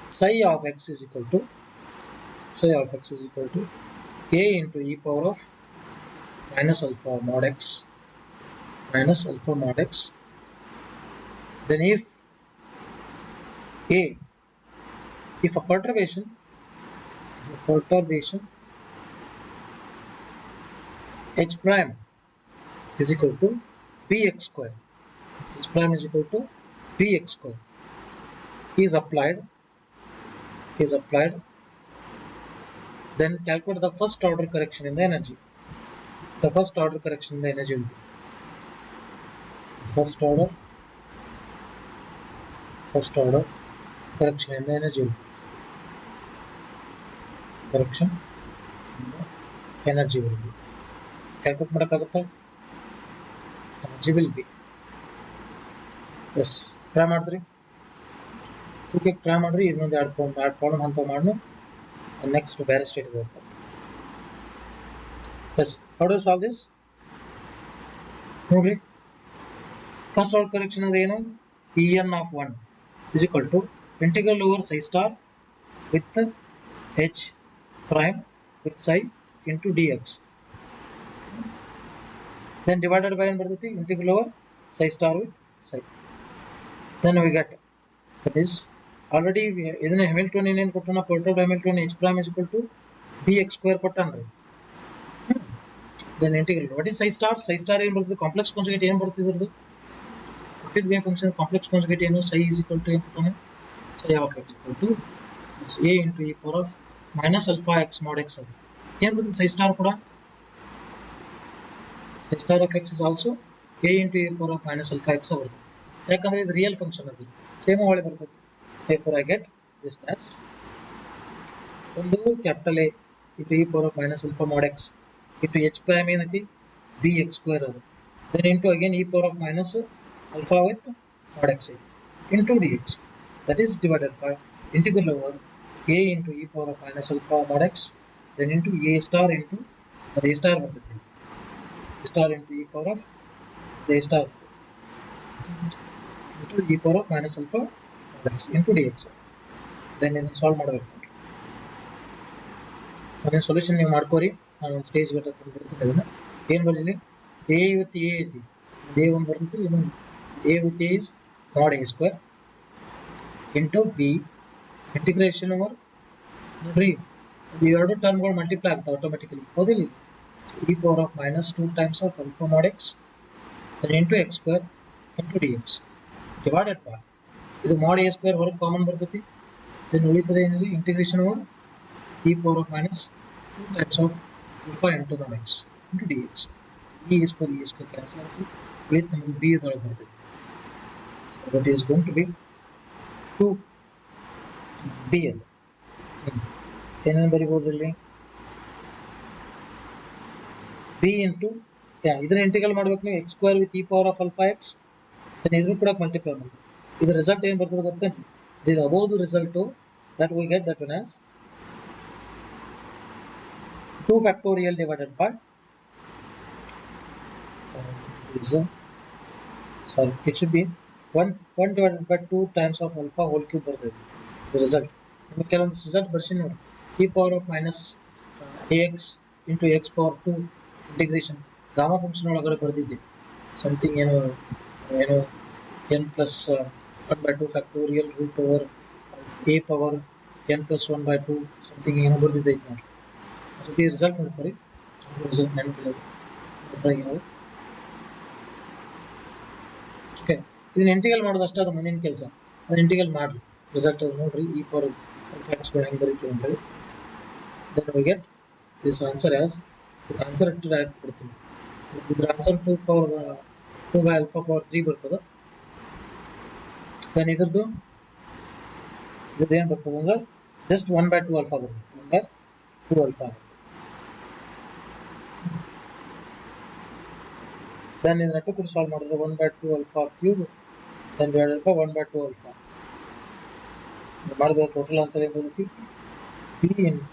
psi of x is equal to a into e power of minus alpha mod x then if a perturbation h prime is equal to bx square is applied then calculate the first order correction in the energy will be first order correction in the energy will be calculate ಮಾಡಕ್ಕಾಗುತ್ತಾ energy will be yes try ಮಾಡಿದ್ರಿ okay try ಮಾಡ್ರಿ ಇನ್ನೊಂದು ಎರಡು problem ಅಂತ ಮಾಡೋಣ next ಬೇರೆ state ಗೆ ಹೋಗ್ತಾ yes how to solve this ನೋಡ್ರಿ first order correction ಅಂದ್ರೆ ಏನು en of 1 is equal to integral over psi star with h prime with psi into dx then divided by integral over psi star with psi then we get that is already ಇದನ್ನ Hamiltonian ಏನು ಕೊಟ್ಟನ perturbed Hamiltonian h prime is equal to bx square ಕೊಟ್ಟನ್ರಿ then integral what is psi star ಏನು ಬರ್ತದೆ complex conjugate ಏನು ಬರ್ತದೆ ಇದ್ರದ್ದು ಕೊಟ್ಟಿದ್ದ wave function complex conjugate ಏನು psi is equal to ಏನು ಕೊಟ್ಟನ psi of x equal to a into e power of minus alpha x mod x ಅದು ಏನು ಬರ್ತದೆ psi star ಕೂಡ psi star of x is also a into e power of minus alpha x ಬರ್ತದೆ ಯಾಕಂದ್ರೆ ಇದು real function ಅದು same ಹೊಳೆ ಬರ್ತದೆ therefore I get this dash ಒಂದು capital A into e power of minus alpha mod x into h prime ಏನೈತಿ bx square ಅದು then into again e power of minus alpha with mod x into dx, that is divided by integral over a into e power of minus alpha mod x, then into a star into a star ಬರ್ತೈತಿ star into e power of a star into e power of minus alpha mod x into dx. then ಇದನ್ನು solve ಮಾಡಬೇಕು. ಅದನ್ನ solution ನೀವು ಮಾಡ್ಕೋರಿ. ನಾನು ಒಂದು stage ಗಟ್ಟ ತಂದಿರ್ತೀನಿ. ಅದನ್ನ ಏನು ಬರಲಿ, a with a ಐತಿ, a ಒಂದು ಬರ್ತೈತಿ, ಇನ್ನೊಂದು a with a is mod a square into b integration over, ನೋಡ್ರಿ ಇವೆರಡು ಟರ್ಮ್ಗಳು ಮಲ್ಟಿಪ್ಲೈ ಆಗ್ತಾವೆ ಆಟೋಮೆಟಿಕಲಿ, ಹೌದಿಲ್ಲ? e power of minus 2 times of alpha mod x then into x square into dx divided by ಇದು mod a square ಹೊರಗೆ common ಬರ್ತೈತಿ, then ಉಳಿತದೆ ಏನಿದೆ integration over e power of minus 2 times of alpha into mod x into dx. e square cancel ಆಗುತ್ತೆ, ಉಳಿತು ನಮಗೆ b ಇದೊಳಗೆ ಬರ್ತೈತಿ. So that is going to be 2b ಅದು ಏನೇನು ಬರಿಬೋದು ಇಲ್ಲಿ, b into ಇದನ್ನ ಇಂಟಿಗ್ರಲ್ ಮಾಡ್ಬೇಕು ನೀವು, x square with e power of alpha x, then ಇದ್ರ ಕೂಡ ಮಲ್ಟಿಪ್ಲೈ ಮಾಡಬೇಕು. ಇದರ ರಿಸಲ್ಟ್ ಏನು ಬರ್ತದೆ ಗೊತ್ತಾ, ಇದು above the result that we get that one as 2 factorial divided by it should be 1 divided by 2 times of alpha whole cube ಬರ್ತದೆ the result. ನಿಮಗೆ ಕೆಲವೊಂದು ರಿಸಲ್ಟ್ ಬರ್ಸಿ ನೋಡಿ, e power of minus ax into x power 2 integration gamma function ಒಳಗಡೆ ಬರೆದಿದ್ದೆ something ಏನೋ n plus 1 by 2 factorial root over a power n plus 1 by 2 something ಏನೋ ಬರೆದಿದ್ದೆ ಇದು ನೋಡಿ. ಈ ರಿಸಲ್ಟ್ ನೋಡ್ಕೊರಿ, ರಿಸಲ್ಟ್ ನೆನಪಿಲ್ಲ ನಾವು. ಓಕೆ, ಇದನ್ನ ಇಂಟಿಗ್ರಲ್ ಮಾಡೋದು ಅಷ್ಟೇ, ಅದು ಮುಂದಿನ ಕೆಲಸ. ಅದನ್ನ ಇಂಟಿಗ್ರಲ್ ಮಾಡಿ ರಿಸಲ್ಟ್ ನೋಡ್ರಿ, e power ಫ್ಯಾಕ್ಟ್ಸ್ಗಳು ಹೆಂಗೆ ಬರೀತೀವಿ ಅಂತೇಳಿ. then we get this answer as the answer to direct ಕೊಡ್ತೀನಿ. ಇದ್ರ ಆನ್ಸರ್ 2 by alpha power 3 ಬರ್ತದೆ. then ಇದ್ರದ್ದು ಏನು ಬರ್ತದೆ ಅಂದ್ರೆ just 1 by 2 alpha ಬರ್ತದೆ, 1 by 2 alpha. then ಇದನ್ನ ಟು ಕೂಡ ಸಾಲ್ವ್ ಮಾಡಿದ್ರೆ 1 by 2 alpha cube then divided by 1 by 2 alpha ಮಾಡಿದ್ರೆ ಟೋಟಲ್ ಆನ್ಸರ್ ಏನು ಬರುತ್ತೆ, b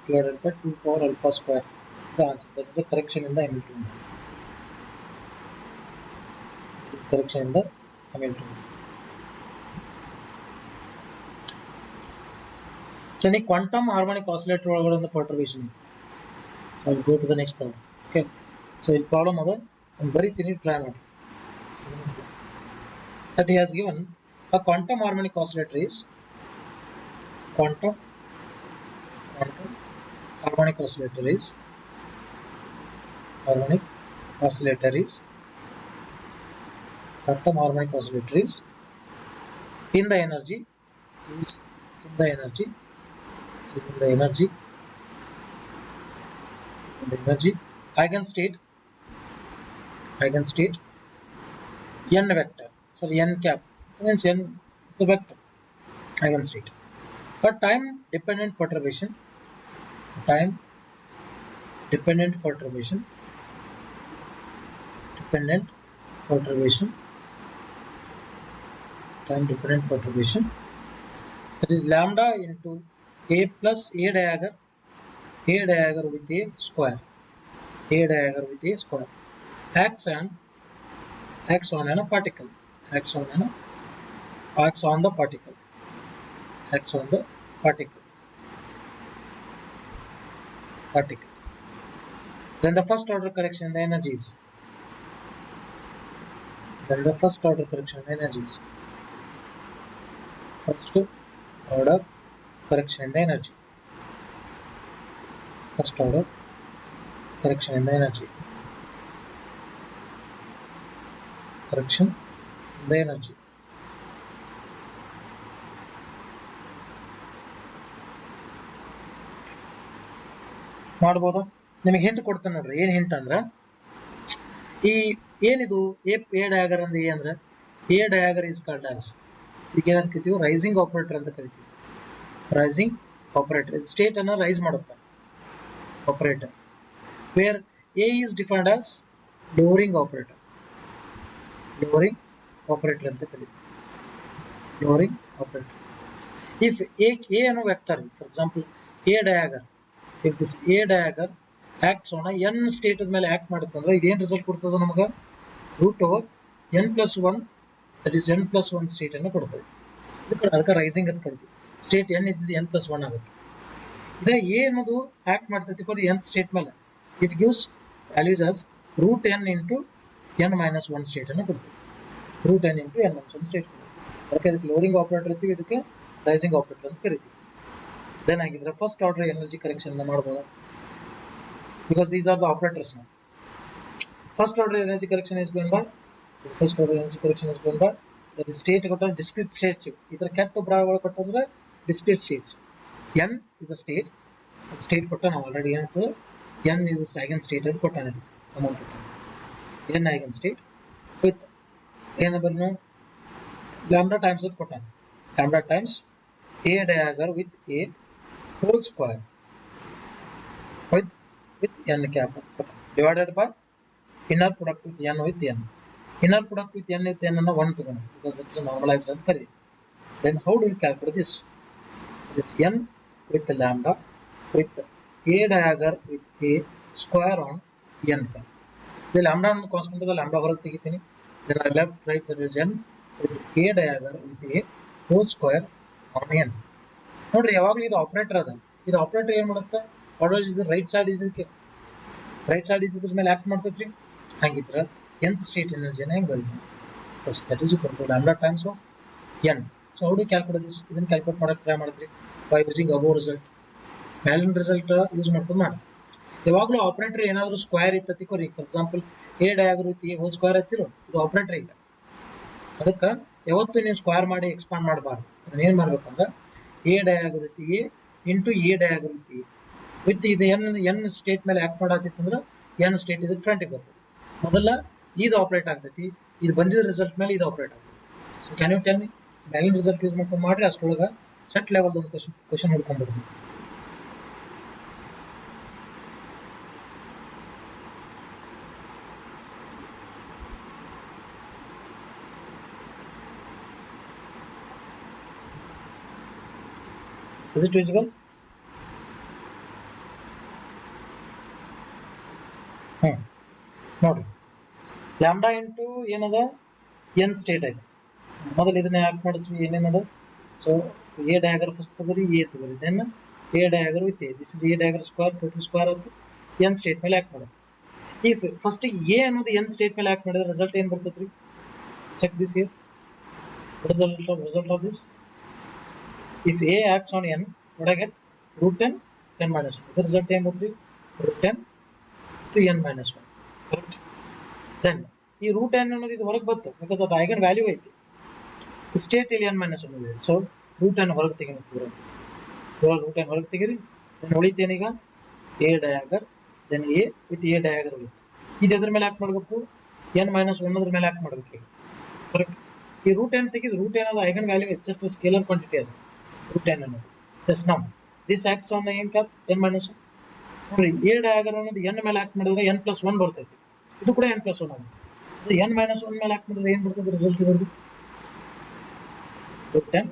divided by 2 power alpha square. The answer, that is the correction in the Hamiltonian. That is correction in the Hamiltonian. Chani quantum harmonic oscillator ಒಳಗಡೆ ಒಂದು perturbation ಇದೆ. So I will go to the next problem. Okay, so ಈ problem ಅದ ನಾನು ಬರೀತೀನಿ, try ಮಾಡಿ. That he has given a quantum harmonic oscillator is quantum harmonic oscillator is quantum harmonic oscillator is in the energy eigenstate n vector, sorry n cap means n is a vector eigenstate, but time dependent perturbation that is lambda into a plus a dagger with a square acts on a particle acts on the particle. Then the first order correction in the energies. First order correction in the energy. First order correction in the energy. Correction in the energy. ಮಾಡಬಹುದು. ನಿಮಗೆ hint ಕೊಡ್ತಾನೆ ನೋಡ್ರಿ, ಏನ್ hint ಅಂದ್ರ ಈ ಏನಿದು A dagger ಅಂದ್ರೆ ಅಂದ್ರೆ a dagger is called as, ಈಗ ಏನಂತ ಕರಿತೀವಿ, ರೈಸಿಂಗ್ ಆಪರೇಟರ್ ಅಂತ ಕರಿತೀವಿ. ರೈಸಿಂಗ್ ಆಪರೇಟರ್ ಸ್ಟೇಟ್ ಅನ್ನ ರೈಸ್ ಮಾಡುತ್ತೆ operator, where a is defined as lowering operator. lowering operator ಅಂತ ಕರೀತೀವಿ. lowering operator. If a ಅನ್ನೋ vector, for example a dagger, if this a dagger acts on a n state ಮೇಲೆ act ಮಾಡುತ್ತೆ ಅಂದ್ರೆ ಇದೇನು result ಕೊಡ್ತದೆ ನಮಗೆ root over n+1, that is n+1 state ಅನ್ನು ಕೊಡ್ತದೆ. ಅದಕ್ಕೆ ರೈಸಿಂಗ್ ಅಂತ ಕರಿತೀವಿ. ಸ್ಟೇಟ್ n ಇದ್ದು n+1 ಆಗುತ್ತೆ. ಇದೇ a ಅನ್ನೋದು ಆಕ್ಟ್ ಮಾಡ್ತೈತಿ ಕೊಡಿ n ಸ್ಟೇಟ್ ಮೇಲೆ, it gives values as root n into n-1 state ಅನ್ನು ಕೊಡ್ತದೆ. Root n into n-1 state ಕೊಡ್ತದೆ. ಅದಕ್ಕೆ ಲೋರಿಂಗ್ ಆಪರೇಟರ್ ಇರ್ತೀವಿ, ಇದಕ್ಕೆ ರೈಸಿಂಗ್ ಆಪರೇಟರ್ ಅಂತ ಕರಿತೀವಿ. ದೆನ್ ಆಗಿದ್ರೆ ಫಸ್ಟ್ ಆರ್ಡರ್ ಎನರ್ಜಿ ಕರೆಕ್ಷನ್ ಮಾಡಬಹುದು, because these are the operators. ನಾವು first order energy correction is going by that is state ಕೊಟ್ಟ discrete states. ಇದರ ಕೆಟ್ಟ ಭಾಗಗಳು ಕೊಟ್ಟಂದ್ರೆ discrete states. n is the state ಕೊಟ್ಟ ನಾವು ಆಲ್ರೆಡಿ ಏನಂತ n is the eigen state ಅಂತ ಕೊಟ್ಟಾನೆ. ಇದಕ್ಕೆ ಸಂಬಂಧಪಟ್ಟ n eigen state with ಏನಬನ್ನು lambda times ಅಂತ ಕೊಟ್ಟಾನೆ. lambda times a dagger with a whole square with n cap ಅಂತ ಕೊಟ್ಟಾನೆ, divided by inner product with n with n. Inner product with n with n ಅನ್ನು 1 ತಗೊಂಡು, because it's normalized ಅಂತ ಕರೀತೀವಿ. Then how do you calculate this? So this n with lambda with a dagger with a square on n cap. The lambda ಅನ್ನು constant ಇದೆ, lambda ಹೊರಗೆ ತೆಗಿತೀನಿ. Then I left right there is n with a dagger with a whole square on n. ನೋಡ್ರಿ ಯಾವಾಗಲೂ ಇದು operator ಅದ. ಇದು operator ಏನು ಮಾಡುತ್ತೆ, ಆಲ್ವೇಸ್ ಇದು ರೈಟ್ ಸೈಡ್ ಇದ್ರ ಮೇಲೆ ಆಕ್ಟ್ ಮಾಡ್ತೈತ್ರಿ. ಹಂಗಿದ್ರೆ nth state energy ಹೆಂಗೆ ಬರೀತೀವಿ? Yes, that is equal to lambda times of n. So how do you calculate this? ಇದನ್ನ ಕ್ಯಾಲ್ಕುಲೇಟ್ ಮಾಡಕ್ಕೆ ಟ್ರೈ ಮಾಡ್ತೀವಿ by using above result. ಮೇಲಿನ ರಿಸಲ್ಟ್ ಯೂಸ್ ಮಾಡ್ಕೊಂಡು ಮಾಡಿ. ಯಾವಾಗಲೂ ಆಪರೇಟರ್ ಏನಾದರೂ ಸ್ಕ್ವೇರ್ ಇತ್ತತಿ ಕೊರಿ, ಫಾರ್ ಎಕ್ಸಾಂಪಲ್ a ಡಯಾಗರ್ ಇತ್ತು ಹೋಲ್ ಸ್ಕ್ವೇರ್ ಇತ್ತಿರೋ, ಇದು ಆಪರೇಟರ್ ಇಲ್ಲ. ಅದಕ್ಕೆ ಯಾವತ್ತು ನೀವು ಸ್ಕ್ವೇರ್ ಮಾಡಿ ಎಕ್ಸ್ಪಾಂಡ್ ಮಾಡಬಾರ್ದು. ಅದನ್ನ ಏನು ಮಾಡ್ಬೇಕಂದ್ರೆ a ಡಯಾಗರ್ ಇತ್ತು a ಇಂಟು a ಡಯಾಗರ್ ಇತ್ತು a ವಿತ್ ಇದು n ಸ್ಟೇಟ್ ಮೇಲೆ ಆಕ್ಟ್ ಮಾಡತ್ತಿತ್ತಂದ್ರೆ n ಸ್ಟೇಟ್ ಇದಕ್ಕೆ ಫ್ರಂಟಿಗೆ ಬರ್ತದೆ. ಮೊದಲ ಇದು ಆಪರೇಟ್ ಆಗ್ತೈತಿ, ಇದು ಬಂದಿದ್ದ ರಿಸಲ್ಟ್ ಮೇಲೆ ಇದು ಆಪರೇಟ್ ಆಗ್ತೈತಿ. So can you tell me, ಮೇಲಿನ ರಿಸಲ್ಟ್ ಯೂಸ್ ಮಾಡ್ಕೊಂಡು ಮಾಡ್ರಿ, ಅಷ್ಟೊಳಗೆ ಸೆಟ್ ಲೆವೆಲ್ ಒಂದು ಕ್ವಶನ್ ಹುಡ್ಕೊಂಡ್ಬಿಡ್ರಿ. Is it visible? ನೋಡ್ರಿ, ಲ್ಯಾಂಬ್ಡಾ ಇಂಟು ಏನದ n ಸ್ಟೇಟ್ ಐತಿ. ಮೊದಲು ಇದನ್ನ ಯಾಕೆ ಮಾಡಿಸ್ವಿ, ಏನೇನದ. ಸೊ ಎ ಡಯಾಗರ್ ಫಸ್ಟ್ ತಗೋರಿ, ಎ ತಗೋರಿ, then a dagger with a, this is a dagger square, total square ಆಯ್ತು, n ಸ್ಟೇಟ್ ಮೇಲೆ ಆಕ್ಟ್ ಮಾಡುತ್ತೆ. ಈ ಫಸ್ಟ್ ಎ ಅನ್ನೋದು n ಸ್ಟೇಟ್ ಮೇಲೆ ಆಕ್ಟ್ ಮಾಡಿದ್ರೆ ರಿಸಲ್ಟ್ ಏನು ಬರ್ತೈತ್ರಿ? Check this here, result of this. If a acts on n, what I get? root 10 n minus 1. The result ಏನು ಬರ್ತೈತ್ರಿ? root 10 to n minus 1. Correct. Then ಈ root n ಅನ್ನೋದು ಇದು ಹೊರಗೆ ಬರ್ತದೆ, ಬಿಕಾಸ್ ಅದು ಐಗನ್ ವ್ಯಾಲ್ಯೂ ಐತಿ. ಸ್ಟೇಟ್ ಇಲ್ಲಿ n-1 ಇದೆ. ಸೊ ರೂಟ್ n ಹೊರಗೆ ತೆಗಿರಿ, ರೂಟ್ n ಹೊರಗೆ ತೆಗಿರಿ. ದೆನ್ ಉಳಿತೇನೀಗ A dagger, then A with A dagger ಉಳಿತು. ಇದು ಎದ್ರ ಮೇಲೆ ಆಕ್ಟ್ ಮಾಡಬೇಕು? n-1 ಮೇಲೆ ಆಕ್ಟ್ ಮಾಡಬೇಕು ಈಗ. ಕರೆಕ್ಟ್. ಈ ರೂಟ್ n ತೆಗೆದು, ರೂಟ್ n ಅದು eigen value just scalar quantity ಅದು ರೂಟ್ n ಅನ್ನೋದು. Just now this acts on ಏನ್ ಕ್ಯಾಪ್ n-1. ನೋಡ್ರಿ, ಎ ಡಯಾಗರ್ ಅನ್ನೋದು n ಮೇಲೆ ಆಕ್ಟ್ ಮಾಡಿದ್ರೆ n+1 ಬರ್ತೈತಿ. ಇದು ಕೂಡ n+1 ಆಗುತ್ತೆ. ಅದು n-1 ಮೇಲೆ ಆಕ್ಟ್ ಮಾಡಿದ್ರೆ ಏನು ಬರ್ತದೆ ರಿಸಲ್ಟ್? ಇರೋದು root 10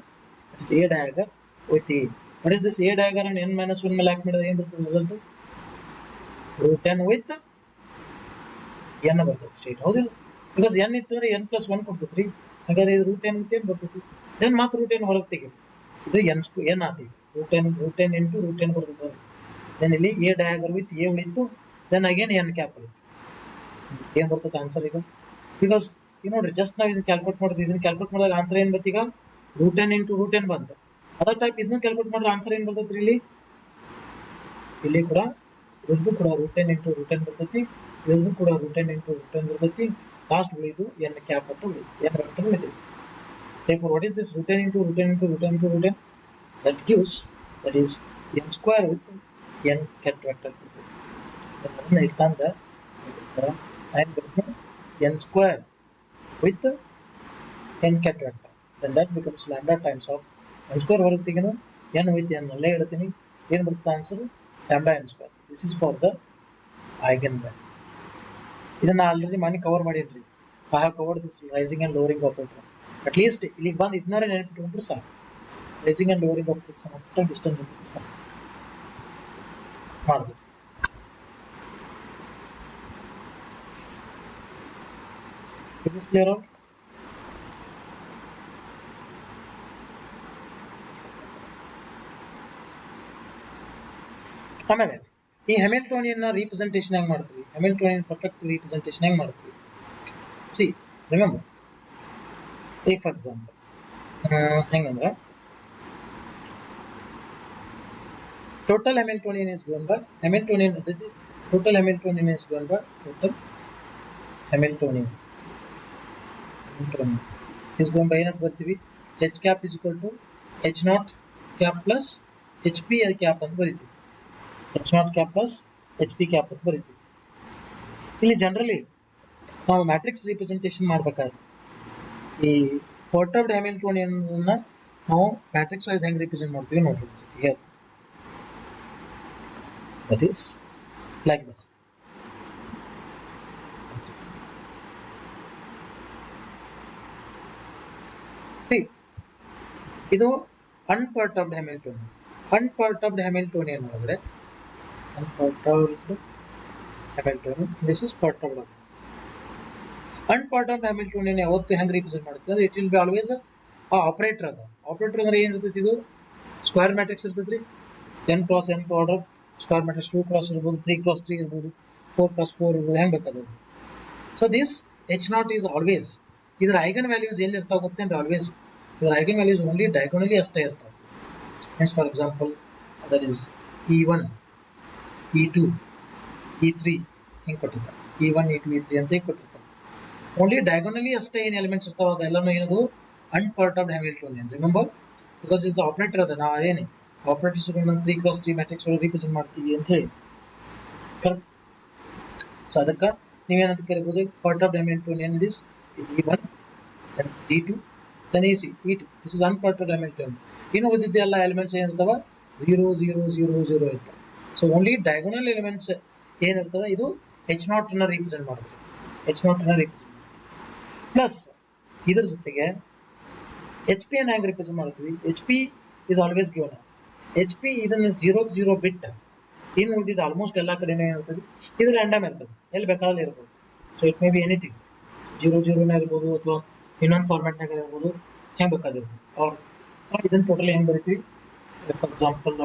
is a dagger with a. What is this a dagger and n-1 ಮೇಲೆ ಆಕ್ಟ್ ಮಾಡಿದ್ರೆ ಏನು ಬರ್ತದೆ ರಿಸಲ್ಟ್? root 10 with n ಬರ್ತದೆ ಸ್ಟೇಟ್, ಹೌದಿಲ್ಲ? ಬಿಕಾಸ್ n ಇತ್ತಂದ್ರೆ n+1 ಕೊಡ್ತೈತ್ರಿ. ಹಾಗಾದ್ರೆ ಇದು ರೂಟ್ 10 ವಿತ್ ಏನು ಬರ್ತೈತಿ? ದೆನ್ ಮತ್ತೆ ರೂಟ್ 10 ಹೊರಗೆ ತೆಗಿ, ಇದು n ಆತಿ. ರೂಟ್ 10 ಇಂಟು ರೂಟ್ 10 ಬರ್ತದೆ. ದೆನ್ ಇಲ್ಲಿ ಎ ಡಯಾಗರ್ ವಿತ್ ಎ ಉಳಿತು, ದೆನ್ ಅಗೇನ್ n ಕ್ಯಾಪ್ ಉಳಿತು. ಏನು ಬರ್ತದೆ ಆನ್ಸರ್ ಈಗ? ಬಿಕಾಸ್ ಈಗ ನೋಡ್ರಿ, ಜಸ್ಟ್ ನಾವು ಇದನ್ನ ಕ್ಯಾಲ್ಕುಲೇಟ್ ಮಾಡಿದ್ವಿ, ಇದನ್ನ ಕ್ಯಾಲ್ಕುಲೇಟ್ ಮಾಡಿದಾಗ ಆನ್ಸರ್ ಏನು ಬರ್ತೀಗ? ರೂಟ್ 10 ಇಂಟು ರೂಟ್ 10 ಬಂತು. ಅದೇ ಟೈಪ್ ಇದನ್ನು ಕ್ಯಾಲ್ಕುಲೇಟ್ ಮಾಡಿದ್ರೆ ಆನ್ಸರ್ ಏನು ಬರ್ತೈತ್ರಿ? ಇಲ್ಲಿ ಕೂಡ ಇದಕ್ಕೂ ಕೂಡ ರೂಟ್ 10 ಇಂಟು ರೂಟ್ 10 ಬರ್ತೈತಿ, ಇದಕ್ಕೂ ಕೂಡ ರೂಟ್ 10 ಇಂಟು ರೂಟ್ 10 ಬರ್ತೈತಿ. ಲಾಸ್ಟ್ ಉಳಿದು n ಕ್ಯಾಪ್ ಅಂತ ಉಳಿದು n ವೆಕ್ಟರ್ ಉಳಿತೈತಿ. Therefore, what is this root 10 into root 10 into root 10 into root 10? That gives, that is n square with n ket vector. Then iltanda I am getting n square with n ket vector. Then that becomes lambda times of n square ಹೊರಗೆ ತೆಗೆನು, n with n ಅಲ್ಲೇ ಇಡ್ತೀನಿ. ಏನು ಬರುತ್ತೆ answer? lambda n square. This is for the eigen value. ಇದನ್ನ already ಮನೆ cover ಮಾಡಿದ್ರಿ. I have covered this rising and lowering operator. At least ಇಲ್ಲಿಗೆ ಬಂದು ಇದನ್ನಾರೆ ನೆನಪಿಟ್ಕೊಂಡ್ರೆ ಸಾಕು. ರೈಸಿಂಗ್ ಅಂಡ್ ಲೋವರಿಂಗ್ ಆಪರೇಟರ್ಸ್ ಅನ್ನು ಡಿಸ್ಟೆನ್ಸ್ ಸಾಕು ಮಾಡಿದೆ. This is clear out? ಆಮೇಲೆ ಈ ಹ್ಯಾಮಿಲ್ಟೋನಿಯನ್ ರೀಪ್ರೆಸೆಂಟೇಷನ್ ಹೆಂಗ್ ಮಾಡ್ತೀವಿ? ಹ್ಯಾಮಿಲ್ಟೋನಿಯನ್ ಪರ್ಫೆಕ್ಟ್ ರೀಪ್ರೆಸೆಂಟೇಷನ್ ಹೆಂಗ್ ಮಾಡ್ತೀವಿ? C remember, take for example ಹೆಂಗಂದ್ರೆ total Hamiltonian is given by Hamiltonian, that is total Hamiltonian is given by total Hamiltonian is given by ಏನಂತ ಬರ್ತೀವಿ? H cap is equal to H naught cap plus HP cap ಅಂತ ಬರೀತೀವಿ. H naught cap plus HP cap ಅಂತ ಬರೀತೀವಿ. ಇಲ್ಲಿ generally ನಾವು matrix representation ಮಾಡಬೇಕಾದ್ರೆ ಈ perturbed Hamiltonian ಅನ್ನ ನಾವು ಮ್ಯಾಟ್ರಿಕ್ಸ್ ವೈಸ್ ಹೆಂಗ್ ರಿಪ್ರೆಸೆಂಟ್ ಮಾಡ್ತೀವಿ ನೋಡ್ರಿ. here that is like this. See, ಇದು unperturbed Hamiltonian. Unperturbed Hamiltonian ಒಳಗಡೆ unperturbed Hamiltonian, this is perturbed. Unperturbed Hamiltonian ಯಾವತ್ತು ಹೆಂಗ್ ರಿಪ್ರೆಸೆಂಟ್ ಮಾಡುತ್ತೆ ಅಂದ್ರೆ ಇಟ್ ವಿಲ್ ಬಿ ಆಲ್ವೇಸ್ ಆ ಆಪರೇಟರ್ ಅದ. ಆಪರೇಟರ್ ಅಂದ್ರೆ ಏನ್ ಇರ್ತೈತಿ? ಇದು ಸ್ಕ್ವೇರ್ ಮ್ಯಾಟ್ರಿಕ್ಸ್ ಇರ್ತೈತ್ರಿ. n cross n order square matrix 2 cross ಇರ್ಬೋದು, 3 ಕ್ರಾಸ್ 3 ಇರ್ಬೋದು, 4 ಕ್ರಾಸ್ 4 ಇರ್ಬೋದು, ಹೆಂಗ್ ಬೇಕಾದ. So this H naught is always, ಇದರ ಐಗನ್ ವ್ಯಾಲ್ಯೂಸ್ ಎಲ್ಲಿ ಇರ್ತಾವ ಗೊತ್ತೇನ್ರಿ? ಆಲ್ವೇಸ್ ಇದರ ಐಗನ್ ವ್ಯಾಲ್ಯೂಸ್ ಓನ್ಲಿ ಡಯಾಗೋನಲಿ ಅಷ್ಟೇ ಇರ್ತಾವ. Means for example that is E1 E2 E3 ಹಿಂಗ್ ಕೊಟ್ಟಿರ್ತಾರೆ. E1 E2 E3 ಅಂತ ಹಿಂಗ್ ಕೊಟ್ಟಿರ್ತಾರೆ. ಓನ್ಲಿ ಡಯಾಗೋನಲಿ ಅಷ್ಟೇ ಏನ್ ಎಲಿಮೆಂಟ್ಸ್ ಇರ್ತಾವ ಅದೆಲ್ಲನೂ ಏನದು unperturbed Hamiltonian. Remember, because is operator ಅದ. ನಾವು ಏನೇ ಆಪರೇಟರ್ಸ್ 3 ಕ್ರಾಸ್ 3 ಮ್ಯಾಟ್ರಿಕ್ಸ್ ಒಳಗೆ ರಿಪ್ರೆಸೆಂಟ್ ಮಾಡ್ತೀವಿ ಅಂತ ಹೇಳಿ. ಸೊ ಅದಕ್ಕೆ ನೀವೇನಂತ ಕರಿಬಹುದು? Perturbed Hamiltonian this E1 that is E2 then E2. this is unperturbed Hamiltonian. ಇನ್ನು ಉಳಿದಿದ್ದ ಎಲ್ಲ ಎಲಿಮೆಂಟ್ಸ್ ಏನಿರ್ತಾವ 0 0 0 0 ಇರ್ತಾವ. ಸೊ ಓನ್ಲಿ ಡಯಾಗೋನಲ್ ಎಲಿಮೆಂಟ್ಸ್ ಏನಿರ್ತದ ಇದು H naught ಅನ್ನ ರಿಪ್ರೆಸೆಂಟ್ ಮಾಡುತ್ತೆ. H naught ಅನ್ನ ರಿಪ್ರೆಸೆಂಟ್ ಪ್ಲಸ್ ಇದರ ಜೊತೆಗೆ HP ಅನ್ನ ಹೆಂಗ್ ರಿಪ್ರೆಸೆಂಟ್ ಮಾಡ್ತೀವಿ? HP is always given as HP ಇದನ್ನ 0 0 ಬಿಟ್ ಇನ್ನು ಉಳಿದಿದ್ದ ಆಲ್ಮೋಸ್ಟ್ ಎಲ್ಲಾ ಕಡೆನೇ ಇರ್ತದೆ. ಇದು ರ್ಯಾಂಡಮ್ ಇರ್ತದೆ, ಎಲ್ಲಿ ಬೇಕಾದ್ರೆ ಇರ್ಬೋದು. So it may be anything 0 0 ನ ಇರ್ಬೋದು ಅಥವಾ ಇನ್ನೊಂದು ಫಾರ್ಮ್ಯಾಟ್ ನಾಗ ಇರ್ಬೋದು, ಹೆಂಗ್ ಬೇಕಾದಿರ್ಬೋದು. ಅವ್ರ ಇದನ್ನ ಟೋಟಲಿ ಹೆಂಗ್ ಬರೀತೀವಿ? ಫಾರ್ ಎಕ್ಸಾಂಪಲ್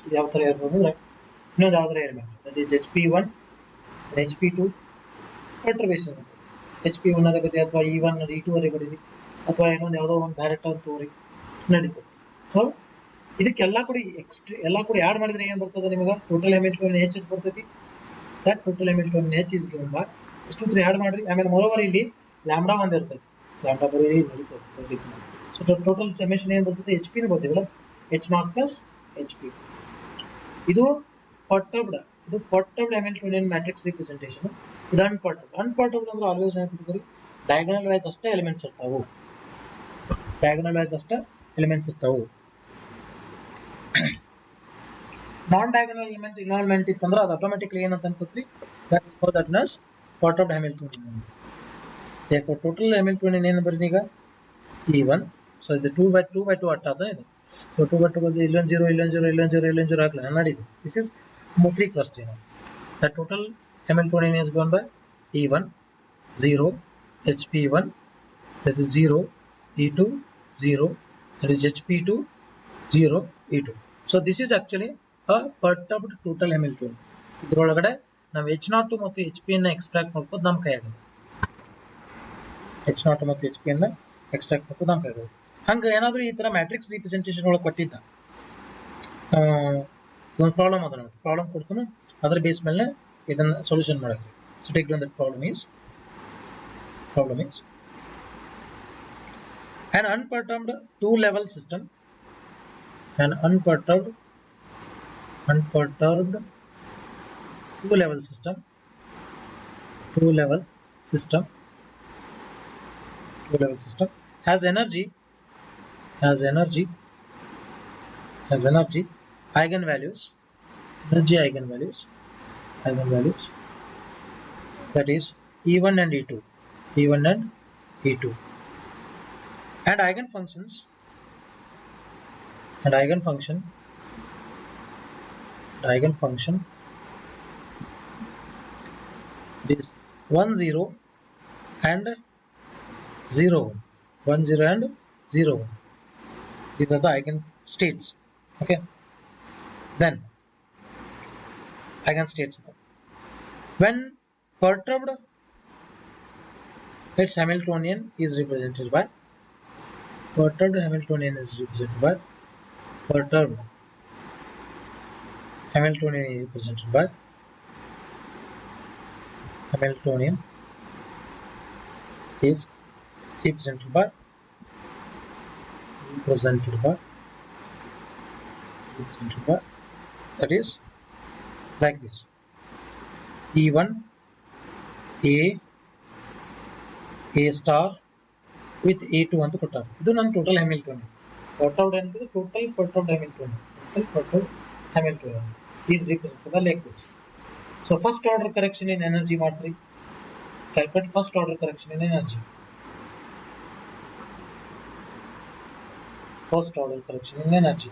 ಇದು ಯಾವ ತರ ಇರ್ಬೋದು ಅಂದ್ರೆ ಇನ್ನೊಂದು ಯಾವ್ದಾರ ಇರಬೇಕು. That is HP1 HP2 ಪರ್ಟರ್ಬೇಷನ್ HP1 ಅರೆ ಬರೀ ಅಥವಾ E1 E2 ಅರೆ ಬರೀರಿ ಅಥವಾ ಇನ್ನೊಂದು ಯಾವುದೋ ಒಂದು ಡೈರೆಕ್ಟ್ ಅಂತ ತೋರಿ ನಡೀತದೆ. ಸೊ ಇದಕ್ಕೆಲ್ಲ ಕೂಡ ಎಲ್ಲ ಕೂಡ ಆಡ್ ಮಾಡಿದ್ರೆ ಏನ್ ಬರ್ತದೆ ನಿಮಗೆ? ಟೋಟಲ್ ಹ್ಯಾಮಿಲ್ಟೋನಿಯನ್ H ಬರ್ತೈತಿ. That total Hamiltonian H is given by ಎಷ್ಟು 3 ಆಡ್ ಮಾಡ್ರಿ. ಆಮೇಲೆ ಮೋರೋವರ್ ಇಲ್ಲಿ ಲ್ಯಾಂಬ್ಡಾ ಒಂದು ಇರ್ತೈತಿ. ಲ್ಯಾಂಬ್ಡಾ ಬರೀ ನಡೀತದೆ. ಸೊ ಟೋಟಲ್ ಸಮೇಷನ್ ಏನ್ ಬರ್ತೈತಿ? HP ನ ಬರ್ತೀವಲ್ಲ, H naught plus HP. ಇದು ಪರ್ಟರ್ಬ್ಡ್, ಇದು ಪರ್ಟರ್ಬ್ಡ್ ಹ್ಯಾಮಿಲ್ಟೋನಿಯನ್ ಮ್ಯಾಟ್ರಿಕ್ಸ್ ರಿಪ್ರೆಸೆಂಟೇಷನ್. ಇದು ಅನ್ಪರ್ಟರ್ಬ್ಡ್. ಅನ್ಪರ್ಟರ್ಬ್ಡ್ ಅಂದ್ರೆ ಆಲ್ವೇಸ್ ನೆನಪಿಟ್ಕೊಳ್ಳಿ ಡಯಾಗೋನಲ್ ವೈಸ್ ಅಷ್ಟೇ ಎಲಿಮೆಂಟ್ಸ್ ಇರ್ತಾವು. ಡಯಾಗೋನಲ್ ವೈಸ್ ಅಷ್ಟೇ ಎಲಿಮೆಂಟ್ಸ್ ಇರ್ತಾವು. ನಾನ್ ಡಯಾಗೋನಲ್ ಎಲಿಮೆಂಟ್ ಇನ್ವಾಲ್ವ್ಮೆಂಟ್ ಇತ್ತಂದ್ರೆ ಅದು ಆಟೋಮೆಟಿಕ್ಲಿ ಏನಂತ ಅನ್ಕೋತ್ರಿ? That is perturbed Hamiltonian. therefore total Hamiltonian ಏನು ಬರೀ ಈಗ E1. ಸೊ ಇದು 2 by 2 ಅಟ್ಟಾದ ಇದೆ. ಸೊ 2 by 2 ಬಂದು ಇಲ್ಲೊಂದು 0 ಇಲ್ಲೊಂದು 0 ಇಲ್ಲೊಂದು 0 ಇಲ್ಲೊಂದು 0 ಹಾಕ್ಲ ನಡೀದೆ. This is 3 cross 3. the total Hamiltonian is given by E1 0 HP1, this is 0 E2 0, that is HP2 0 E2. so this is actually a perturbed total Hamiltonian. ಇದರೊಳಗಡೆ ನಾವು H naught ಮತ್ತು HP ಅನ್ನ ಎಕ್ಸ್ಟ್ರಾಕ್ಟ್ ಮಾಡ್ಕೋದು ನಮ್ಮ ಕೈಯಾಗಿದೆ. H naught ಮತ್ತು HP ಅನ್ನ extract ಮಾಡ್ಕೋದು ನಮ್ಮ ಕೈಯಾಗಿದೆ. ಹಂಗ ಏನಾದರೂ ಈ ತರ ಮ್ಯಾಟ್ರಿಕ್ಸ್ ರಿಪ್ರೆಸೆಂಟೇಷನ್ ಒಳಗೆ ಕೊಟ್ಟಿದ್ದ ಒಂದು ಪ್ರಾಬ್ಲಮ್ ಅದ ನೋಡಿ, ಪ್ರಾಬ್ಲಮ್ ಕೊಡ್ತಾನೆ, ಅದರ ಬೇಸ್ ಮೇಲೆ ಇದನ್ನ ಸೊಲ್ಯೂಷನ್ ಮಾಡಕ್ಕೆ. So take down that problem is an unperturbed two-level system. An unperturbed two-level system has energy eigenvalues that is E1 and E2. E1 and E2. And eigenfunctions and eigenfunction is 1 0 and 0 1 0 and 0. These are the eigenstates. Okay, then eigenstates. When perturbed, its Hamiltonian is represented by perturbed Hamiltonian is represented by perturbed Hamiltonian is represented by Hamiltonian is represented by that is like this. E1 A star with A2 ಅಂತ ಕೊಟ್ಟಾರೆ. ಇದು ನನ್ನ total Hamiltonian. perturbed and total perturbed Hamiltonian is represented by like this. So first order correction in energy ಮಾಡ್ತೀರಿ. Calculate first order correction in energy. First order correction in energy.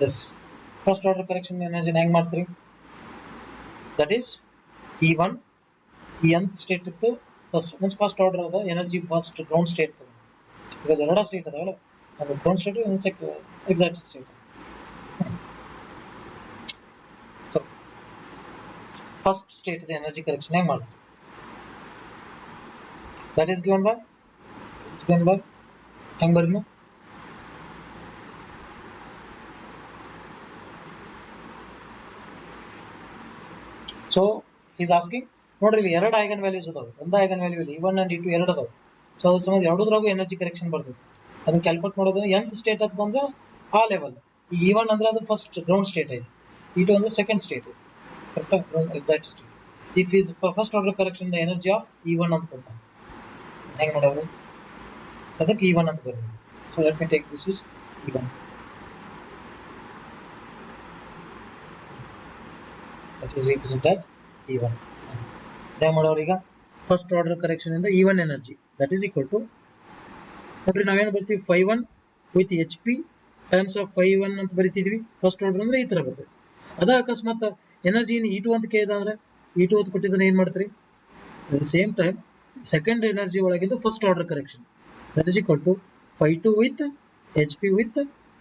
Yes, first order correction in energy ಹೆಂಗ್ ಮಾಡ್ತೀರಿ? That is E1 nth state ಇತ್ತು first order of the energy first ground state because ಎರಡು state ಅದಾವಲ್ಲ, ಅದು ground state ಒಂದು exact state. So first state the energy correction ಹೆಂಗ್ ಮಾಡ್ತೀರಿ? That is given by ಹೆಂಗ್ ಬರೀನು? So he's asking, ನೋಡ್ರಿ ಇಲ್ಲಿ ಎರಡು ಐಗನ್ ವ್ಯಾಲ್ಯೂಸ್ ಅದಾವೆ, ಒಂದು ಐಗನ್ ವ್ಯಾಲ್ಯೂ ಇಲ್ಲಿ E1 and E2 ಎರಡು ಅದಾವೆ. ಸೊ ಅದು ಸಮಯ ಎರಡೂದ್ರಾಗೂ ಎನರ್ಜಿ ಕರೆಕ್ಷನ್ ಬರ್ತೈತಿ. ಅದನ್ನ ಕ್ಯಾಲ್ಕುಲೇಟ್ ಮಾಡೋದು nth ಸ್ಟೇಟ್ ಅಂತ ಬಂದ್ರೆ ಆ ಲೆವೆಲ್. ಈ E1 ಅಂದ್ರೆ ಅದು ಫಸ್ಟ್ ಗ್ರೌಂಡ್ ಸ್ಟೇಟ್ ಐತಿ, E2 ಅಂದ್ರೆ ಸೆಕೆಂಡ್ ಸ್ಟೇಟ್ ಐತಿ. ಕರೆಕ್ಟಾ? Exact state. If is first order correction the energy of E1 ಅಂತ ಕೊಡ್ತಾನೆ. ಹೆಂಗ್ ಮಾಡೋದು? ಅದಕ್ಕೆ E1 ಅಂತ ಬರೋದು. So let me take this is E1. That is represented as E1. ಅದೇ ಮಾಡೋರು ಈಗ ಫಸ್ಟ್ ಆರ್ಡರ್ ಕರೆಕ್ಷನ್ ಇಂದ E1 energy that is equal to, ನೋಡ್ರಿ ನಾವೇನು ಬರ್ತೀವಿ, 5 ವಿತ್ HP ಟೈಮ್ಸ್ ಆಫ್ 5 ಅಂತ ಬರಿತಿದ್ವಿ. ಫಸ್ಟ್ ಆರ್ಡರ್ ಅಂದ್ರೆ ಈ ತರ ಬರ್ತದೆ. ಅದ ಅಕಸ್ಮಾತ್ ಎನರ್ಜಿ E2 ಅಂತ ಕೇಳಿದ ಅಂದ್ರೆ E2 ಅಂತ ಕೊಟ್ಟಿದ್ರೆ ಏನ್ ಮಾಡ್ತೀರಿ? ಸೇಮ್ ಟೈಮ್ ಸೆಕೆಂಡ್ ಎನರ್ಜಿ ಒಳಗಿಂದ first order correction that is equal to 5 with HP with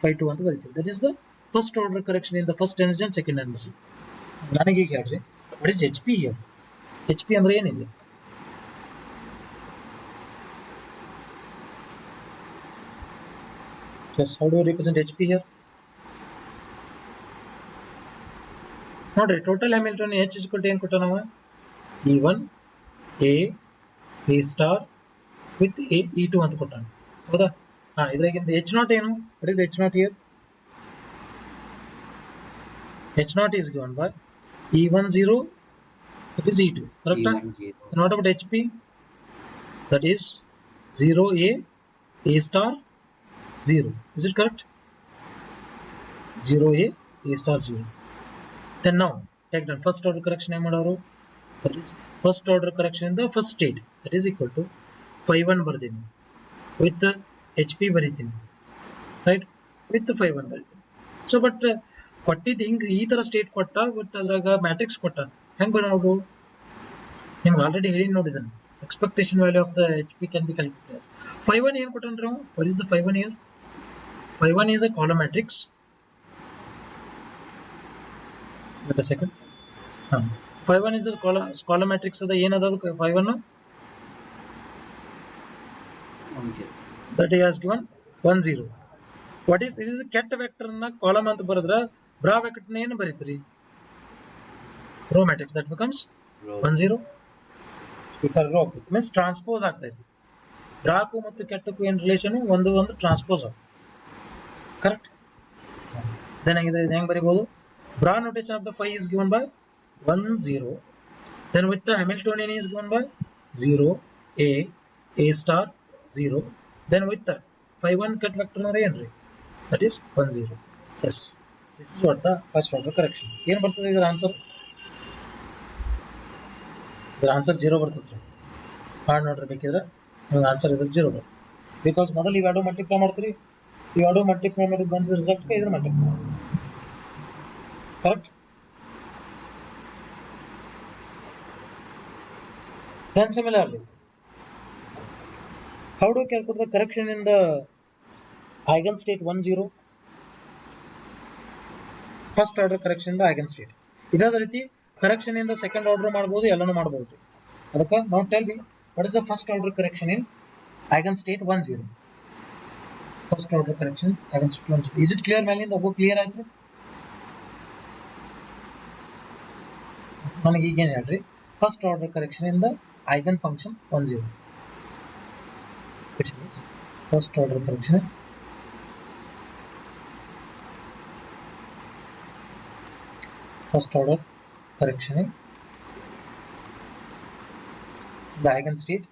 5 ಅಂತ ಬರಿತೀವಿ. That is the first order correction in the first energy and second energy. ನನಗೆ ಈಗ ಹೇಳ್ರಿ, what is HP here? HP ಅಂದ್ರೆ ಏನಿಲ್ಲ. Yes, how do you represent HP here? ನೋಡ್ರಿ total Hamiltonian H is equal to ಏನು ಕೊಟ್ಟ ನಾವು? E1 A star with E2 ಅಂತ ಕೊಟ್ಟಾನ, ಹೌದಾ? ಇದ್ರಾಗಿಂದ H0 ಏನು? What is H0 here? H0 is given by E1 0, it is E2, correct? And what about HP? That is 0 A star 0. Is it correct? 0 A star 0. Then now take down first order correction. That is first order correction in the first state. That is equal to 5 ಬರ್ತೀನಿ with HP ಬರೀತೀನಿ, right? With 5 ಬರೀತೀನಿ. So but ಕೊಟ್ಟಿದ್ದು ಹಿಂಗೆ ಈ ತರ state ಕೊಟ್ಟ, but ಅದ್ರಾಗ matrix ಕೊಟ್ಟ. ಹೆಂಗ್ ಬರೋದು? ನಿಮ್ಗೆ ಆಲ್ರೆಡಿ ಹೇಳಿ ನೋಡಿದನು. Expectation value of the HP can be calculated. 5 ಏನು ಕೊಟ್ಟನ್ರಿ ನಾವು? What is the 5 here? 5 is a column matrix. Wait a second. 5 is a column matrix. ಅದ ಏನದು 5 that he has given 1 0. What is this? Is ket vector ನ column ಅಂತ ಬರೆದ್ರ bra vector ನ ಏನು ಬರೀತೀರಿ? Row matrix that becomes 1 0. ಈ ತರ ರೋ ಆಗ್ತೈತಿ, ಮೀನ್ಸ್ ಟ್ರಾನ್ಸ್ಪೋಸ್ ಆಗ್ತೈತಿ. ಬ್ರಾಕು ಮತ್ತು ಕೆಟ್ಟಕ್ಕೂ ಏನು ರಿಲೇಷನ್? ಒಂದು ಟ್ರಾನ್ಸ್ಪೋಸ್ ಆಗ, ಕರೆಕ್ಟ್? ದೆನ್ ಹೆಂಗ್ ಬರೀಬಹುದು? Bra notation of the 5 is given by 1 0. then with the Hamiltonian is given by 0 A star 0. then with the phi1 cut vector ಅಂದ್ರೆ ಏನ್ರಿ? That is 1 0. Yes, this is what the first order correction. ಏನು ಬರ್ತದೆ ಇದರ answer? ಇದರ answer 0 ಬರ್ತದೆ. ಮಾಡಿ ನೋಡ್ರಿ ಬೇಕಿದ್ರೆ ನಿಮ್ಗೆ ಆನ್ಸರ್ ಇದ್ರ 0 ಬರ್ತದೆ. ಬಿಕಾಸ್ ಮೊದಲು ಇವೆರಡು ಮಲ್ಟಿಪ್ಲೈ ಮಾಡ್ತೀರಿ, ಇವೆರಡು ಮಲ್ಟಿಪ್ಲೈ ಮಾಡಿದ ಬಂದ ರಿಸಲ್ಟ್ಗೆ ಇದ್ರ multiply. Correct? Then similarly, how do you calculate the correction in the eigenstate 1 0? First order correction in the eigenstate. ಇದಾದ ರೀತಿ ಕರೆಕ್ಷನ್ ಇಂದ ಸೆಕೆಂಡ್ ಆರ್ಡರ್ ಮಾಡಬಹುದು, ಎಲ್ಲಾನು ಮಾಡಬಹುದು. ಅದಕ್ಕೆ now tell me what is the first order correction in eigenstate 1 0? First order correction eigenstate 1 0. Is it clear ಮೇಲಿಂದ ಒಬ್ಬ clear ಆಯ್ತು? ನನಗೆ ಈಗೇನು ಹೇಳ್ರಿ, first order correction in the eigen function 1 0, which is first order correction in the eigenstate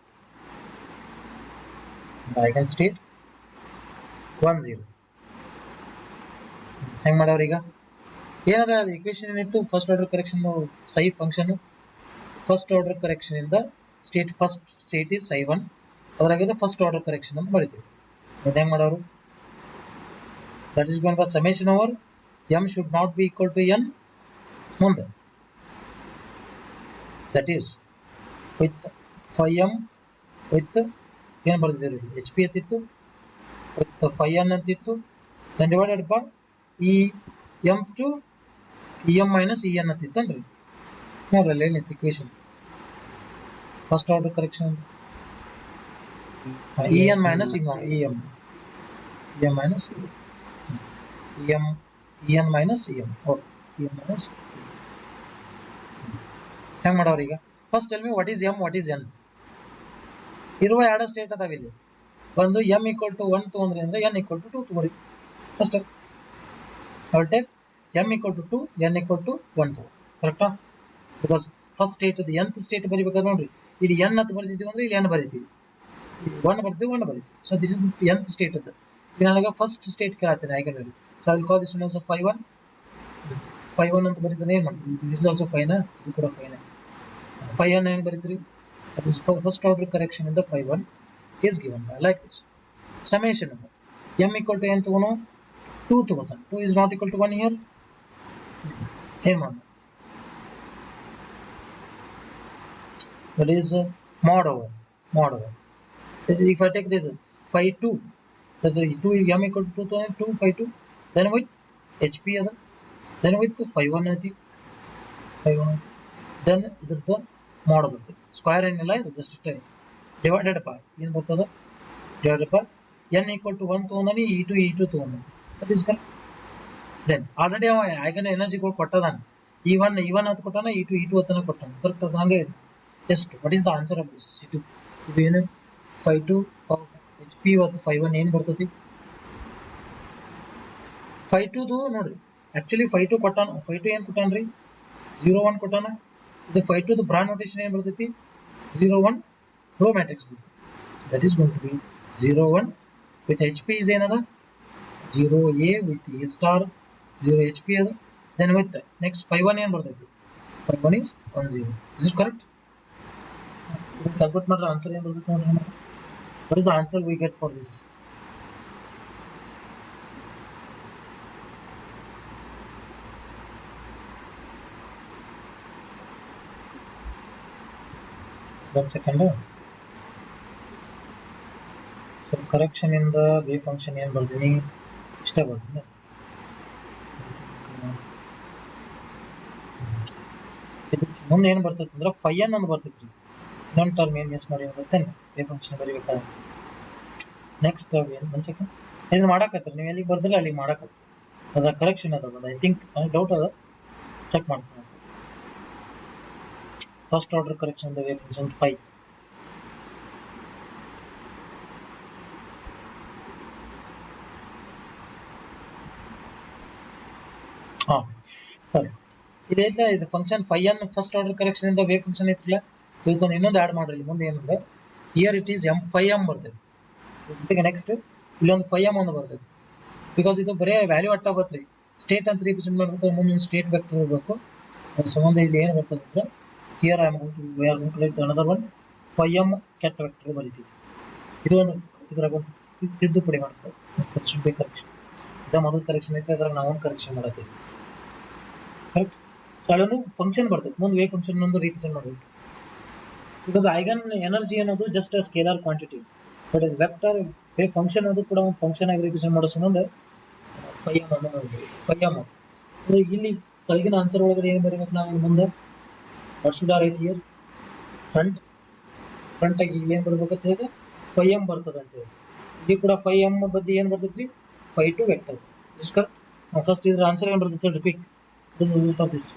1 0. ಹೆಂಗ್ ಮಾಡೋರು ಈಗ? ಏನದ ಇಕ್ವೇಶನ್ ಏನಿತ್ತು? First order correction psi function, first order correction ಇಂದ state, first state is psi1, ಅದರಾಗಿದೆ ಫಸ್ಟ್ ಆರ್ಡರ್ ಕರೆಕ್ಷನ್ ಅಂತ ಬರೀತೀವಿ. ಅದು ಹೆಂಗ್ ಮಾಡೋರು? That is given by summation over m should not be equal to n ಮುಂದೆ, that is with phi m with ಏನು ಬರ್ತಿದ್ದೀವಿ, ಎಚ್ ಪಿ ಅಂತಿತ್ತು, ವಿತ್ phi n ಅಂತಿತ್ತು, then divided by E m to em minus en ಅಂತಿತ್ತನ್ರಿ. ನೋಡ್ರಲ್ಲ ಏನಿತ್ತು equation? First order correction en minus em minus en minus em. Okay, en minus ಹೆಂಗ್ ಮಾಡೋರು ಈಗ? First tell me what is m, what is n. ಇರುವ ಎರಡು state ಅದಾವ ಇಲ್ಲಿ. ಒಂದು m equal to 1 ತಗೊಂಡ್ರಿ ಅಂದ್ರೆ n equal to 2 ತಗೋರಿ. First I will take m equal to 2, n equal to 1 ತಗೋ. ಕರೆಕ್ಟಾ? ಬಿಕಾಸ್ ಫಸ್ಟ್ ಸ್ಟೇಟ್ ಅದು nth ಸ್ಟೇಟ್ ಬರಿಬೇಕಾದ್ರೆ ನೋಡ್ರಿ, ಇಲ್ಲಿ n ಅಂತ ಬರೀತೀವಿ ಅಂದ್ರೆ ಇಲ್ಲಿ n ಬರೀತೀವಿ, ಇಲ್ಲಿ 1 ಬರ್ತೀವಿ 1 ಬರೀತೀವಿ. So this is nth state ಅದು. ಈಗ ನನಗೆ ಫಸ್ಟ್ ಸ್ಟೇಟ್ ಕೇಳತ್ತೀನಿ eigen value. So I will call this one also phi1 ಅಂತ ಬರೀತಾನೆ. ಏನು ಮಾಡ್ತೀವಿ? ದಿಸ್ ಇಸ್ ಆಲ್ಸೋ phi ನ, ಇದು ಕೂಡ phi ನ. phi n ಹೆಂಗ್ ಬರೀತೀರಿ? That is first order correction ಇಂದ phi1 is given by like this. Summation of m equal to n ತಗೋನು 2 ತಗೋತಾನೆ. 2 is not equal to 1 here. ಏನು ಮಾಡೋಣ? That is mod over. That is, if I take this phi 2, that is 2 m equal to 2 phi 2, then with hp other, then with phi 1 ಐತಿ, then ಇದ್ರದ್ದು mod ಬರ್ತದೆ. Square ಏನಿಲ್ಲ, ಇದು just ಇಷ್ಟ ಐತಿ. Divided by ಏನು ಬರ್ತದೆ? Divided by n equal to 1 ತಗೊಂಡಾನಿ, e2 ತಗೊಂಡಾನಿ. That is correct. Then already ಅವ ಐಗನ್ ಎನರ್ಜಿಗಳು ಕೊಟ್ಟದಾನ. e1 ಅಂತ ಕೊಟ್ಟಾನ, e2 ಅಂತನ ಕೊಟ್ಟಾನ. ಕರೆಕ್ಟ್ ಅದು ಹಂಗೆ ಹೇಳಿ. Just what is the answer of this? ಇದು ಏನು? phi 2 hp ಮತ್ತು phi 1 ಏನು ಬರ್ತೈತಿ? phi 2 ನೋಡ್ರಿ, ಆಕ್ಚುಲಿ phi 2 ಕೊಟ್ಟಾನ. phi 2 ಏನು ಕೊಟ್ಟಾನ್ರಿ? 0 1 ಕೊಟ್ಟಾನ. ಇದು phi 2 ಬ್ರಾ ನೋಟೇಷನ್ ಏನು ಬರ್ತೈತಿ? 0 1 ರೋ ಮ್ಯಾಟ್ರಿಕ್ಸ್ ಬರ್ತೈತಿ. That is going to be 0 1 with hp is ಏನದ? 0a with a star 0 hp ಅದ. then with next phi 1 ಏನು ಬರ್ತೈತಿ? phi 1 is 1 0. is it correct? Calculate ಮಾಡಿದ್ರೆ ಆನ್ಸರ್ ಏನು ಬರ್ತೈತಿ ನೋಡ್ರಿ. what is the answer we get for this? one second. So correction in the wave function ಏನು ಬರ್ತೀನಿ? ಇಷ್ಟ ಬರ್ತೀನಿ. ಇದಕ್ಕೆ ಮುಂದೆ ಏನು ಬರ್ತೈತಿ ಅಂದ್ರೆ phi n ಅಂತ ಬರ್ತೈತ್ರಿ. ಇನ್ನೊಂದು ಟರ್ಮ್ ಏನು ಮಿಸ್ ಮಾಡಿ ಗೊತ್ತೇನು? ವೇವ್ ಫಂಕ್ಷನ್ ಬರೀಬೇಕಾದ್ರೆ ನೆಕ್ಸ್ಟ್ ಒಂದು ಸೆಕೆಂಡ್ ಇದನ್ನ ಮಾಡಾಕತ್ರಿ. ನೀವು ಎಲ್ಲಿಗೆ ಬರ್ದಿಲ್ಲ ಅಲ್ಲಿಗೆ ಮಾಡಾಕತ್ರಿ. ಅದ ಕರೆಕ್ಷನ್ ಅದ ಬಂದ. ಐ ಥಿಂಕ್ ನನಗೆ ಡೌಟ್ ಅದ, ಚೆಕ್ ಮಾಡ್ತೀನಿ ಅನ್ಸುತ್ತೆ. First order correction the wave function phi. ಸರಿ, ಇದೈತ ಇದು function phi n first order correction ಇಂದ ವೇವ್ ಫಂಕ್ಷನ್ ಐತಿಲ್ಲ, ಇದಕ್ಕೊಂದು ಇನ್ನೊಂದು ಆ್ಯಡ್ ಮಾಡ್ರಿ. ಮುಂದೆ ಏನಂದ್ರೆ here it is m phi m ಬರ್ತದೆ. ಜೊತೆಗೆ ನೆಕ್ಸ್ಟ್ ಇಲ್ಲೊಂದು ಫೈ ಎಮ್ ಒಂದು ಬರ್ತೈತಿ ಬಿಕಾಸ್ ಇದು ಬರೇ ವ್ಯಾಲ್ಯೂ ಅಟ್ಟ ಬತ್ರಿ ಸ್ಟೇಟ್ ಅಂತ ರಿಪ್ರೆಸೆಂಟ್ ಮಾಡ್ಬೇಕಾದ್ರೆ ಮುಂದೆ ಸ್ಟೇಟ್ ವೆಕ್ಟರ್ ಇರಬೇಕು ಅದ್ರ ಸಂಬಂಧ ಇಲ್ಲಿ ಏನು ಬರ್ತದೆ ಅಂದ್ರೆ here I am going to another one phi m ket vector ಬರಿತೀವಿ ಇದು ಒಂದು ಇದ್ರಾಗ ಒಂದು ತಿದ್ದುಪಡಿ ಮಾಡ್ತಾರೆ ಶುಡ್ ಬಿ ಕರೆಕ್ಷನ್ ಇದ ಮೊದಲು ಕರೆಕ್ಷನ್ ಐತೆ ಅದ್ರಾಗ ನಾವೊಂದು ಕರೆಕ್ಷನ್ ಮಾಡತ್ತೀವಿ ಕರೆಕ್ಟ್ ಸೊ ಅಲ್ಲೊಂದು ಫಂಕ್ಷನ್ ಬರ್ತೈತೆ ಮುಂದೆ ವೇವ್ ಫಂಕ್ಷನ್ ಒಂದು ರಿಪ್ರೆಸೆಂಟ್ ಮಾಡಬೇಕು ಬಿಕಾಸ್ ಐಗನ್ ಎನರ್ಜಿ ಅನ್ನೋದು just a scalar quantity but ಇದು ವೆಕ್ಟರ್ ವೇವ್ ಫಂಕ್ಷನ್ ಅದು ಕೂಡ ಒಂದು ಫಂಕ್ಷನ್ ಆಗಿ ರಿಪ್ರೆಸೆಂಟ್ ಮಾಡೋ ಸಂಬಂಧ ಫೈ ಎಮ್ ಅನ್ನು ನೋಡ್ತೀವಿ ಫೈ ಎಮ್ ಇಲ್ಲಿ ಕೆಳಗಿನ ಆನ್ಸರ್ ಒಳಗಡೆ ಏನು ಬರೀಬೇಕು ನಾವು ಮುಂದೆ what should are write here front ಆಗಿ ಇಲ್ಲಿ ಏನು ಬರ್ಬೇಕಂತ ಹೇಳಿದ್ರೆ ಫೈ ಎಮ್ ಬರ್ತದೆ ಅಂತ ಹೇಳಿ ಇಲ್ಲಿ ಕೂಡ ಫೈ ಎಮ್ ಬದಲಿ ಏನು ಬರ್ತೈತ್ರಿ phi two vector is correct first ಇದ್ರ ಆನ್ಸರ್ ಏನು ಬರ್ತೈತೆ ಹೇಳ್ರಿ quick this result of this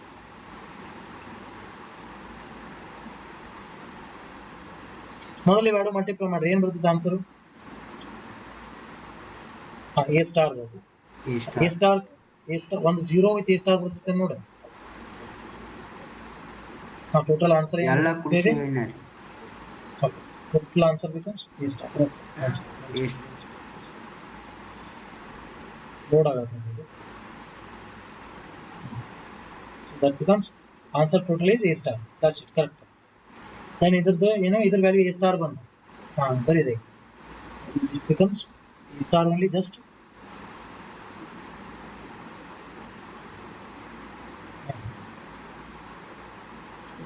ಮೊದಲು ಇವೆರಡು ಮಲ್ಟಿಪ್ಲೈ ಮಾಡ್ರಿ ಏನು ಬರ್ತೈತೆ ಆನ್ಸರ್ ಎ ಸ್ಟಾರ್ ಬರ್ತೈತೆ ಎ ಸ್ಟಾರ್ ಒಂದು ಜೀರೋ ವಿತ್ ಎ ಸ್ಟಾರ್ ಬರ್ತೈತೆ ನೋಡಿ ಟೋಟಲ್ ಆನ್ಸರ್ ಏನು total answer becomes a star load ಆಗುತ್ತೆ that becomes answer total is a star that's it correct then ಇದ್ರದ್ದು ಏನೋ ಇದ್ರ ವ್ಯಾಲ್ಯೂ a star ಬಂತು ಬರೀರಿ it becomes a star only just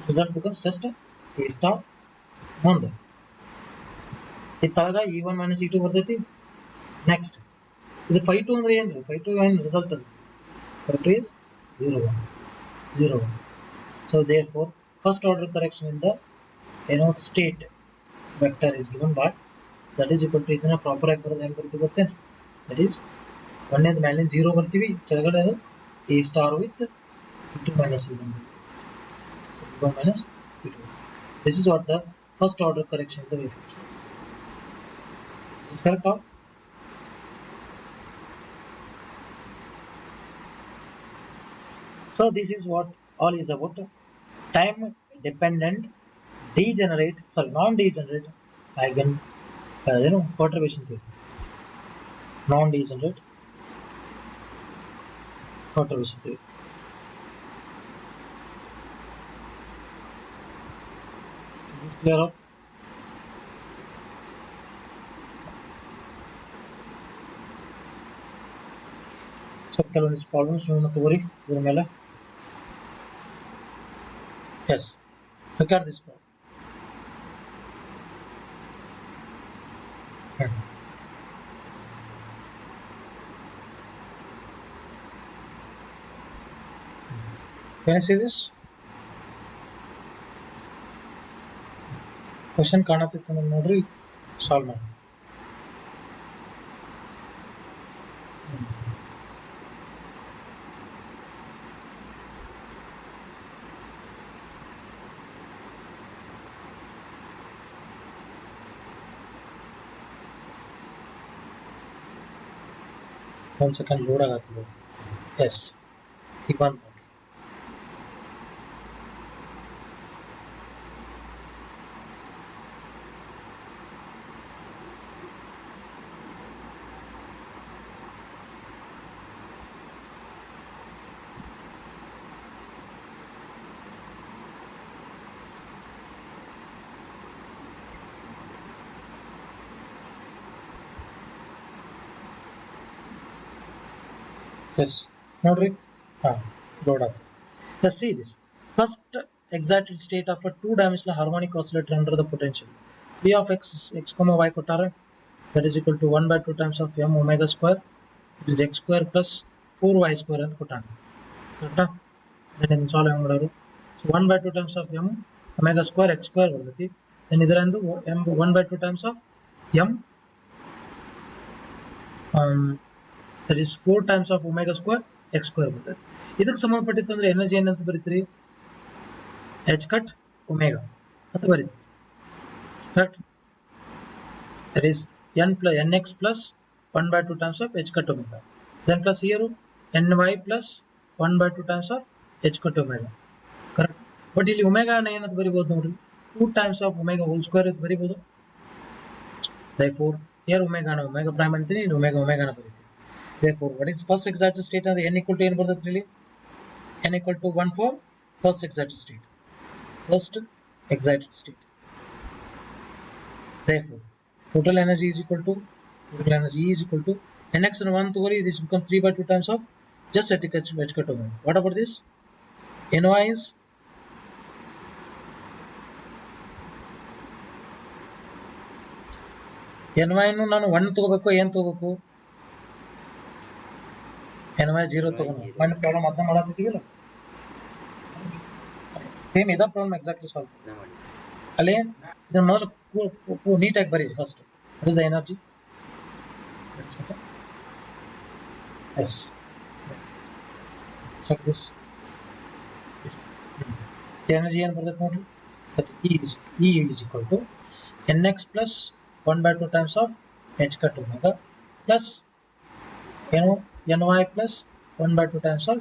result becomes just a star ಮುಂದೆ ಇತ್ತಾಗ e1 minus e2 ಬರ್ತೈತಿ next ಇದು 5 2 ಅಂದ್ರೆ ಏನ್ರಿ 5 2 ಏನು ರಿಸಲ್ಟ್ ಅದು 5 2 is 0 1 0 1 so therefore first order correction in the state vector is given by that is equal to ಇದನ್ನ proper ಆಗಿ ಬರೋದು ಹೆಂಗೆ ಬರ್ತೀವಿ ಗೊತ್ತೇನು that is ಒಂದೇದು ಮೇಲೆ 0 ಬರ್ತೀವಿ ಕೆಳಗಡೆ ಅದು a star with e2 minus e1 so e1 minus e2 this is what the first order correction in the wave function is it correct now so this is what all is about time dependent non degenerate eigen perturbation theory non degenerate perturbation theory is this clear out so ಕೆಲವೊಂದಿಷ್ಟು problems ತಗೋರಿ ಇದ್ರ ಮೇಲೆ yes regard this problem can you see this question ಕಾಣುತ್ತಿತ್ತು ನೋಡ್ರಿ solve ಮಾಡಿ one second load ಆಗುತ್ತದೆ yes ಈಗ ಬಂತು yes ನೋಡ್ರಿ load ಆಗುತ್ತೆ let's see this first excited state of a two dimensional harmonic oscillator under the potential v of x comma y ಕೊಟ್ಟಾರೆ that is equal to 1 by 2 times of m omega square it is x square plus 4y square ಅಂತ ಕೊಟ್ಟಾನೆ ಕರೆಕ್ಟಾ then solve ಹೆಂಗ್ ಮಾಡೋರು so 1 by 2 times of m omega square x square ಬರ್ತೈತಿ then ಇದರಂದು m 1 by 2 times of m that is 4 times of omega square x square ಬರ್ತೈತಿ ಇದಕ್ಕೆ ಸಂಬಂಧಪಟ್ಟಿತ್ತಂದ್ರೆ energy ಏನಂತ ಬರೀತೀರಿ h cut omega ಅಂತ ಬರೀತೀರಿ correct that is nx plus 1 by 2 times of h cut omega then plus here ny plus 1 by 2 times of h cut omega correct but ಇಲ್ಲಿ omega ನ ಏನಂತ ಬರಿಬಹುದು ನೋಡ್ರಿ 2 times of omega whole square ಅಂತ ಬರಿಬಹುದು therefore here omega prime ಅಂತೀನಿ, ಇಲ್ಲಿ omega ಬರೀತೀನಿ. Therefore, what is first excited state ಅಂದ್ರೆ n equal to ಏನು ಬರ್ತೈತೆ ಇಲ್ಲಿ? n equal to 1 for first excited state. First excited state. Therefore, total energy is equal to nx and 1 togori, this becomes 3 by 2 times of just static h cut omega. What about this? Ny is ny ನು ನಾನು 1 ತಗೋಬೇಕು, ಏನು ತಗೋಬೇಕು? ny 0 ತಗೋಣ. ಒಂದು problem ಅದನ್ನ ಮಾಡತ್ತಿದ್ದೀವಲ್ಲ, same ಇದ ಪ್ರಾಬ್ಲಮ್ ಎಕ್ಸಾಕ್ಟ್ಲಿ ಸಾಲ್ವ್ ಮಾಡಿ. ಅಲ್ಲಿ ಇದನ್ನ ಮೊದಲು ನೀಟಾಗಿ ಬರೀ first. What is the energy? Yes, check this. Energy ಏನು ಬರ್ತೈತೆ ನೋಡ್ರಿ, that E is equal to nx plus 1 by 2 times of h cut omega plus ny plus 1 by 2 times of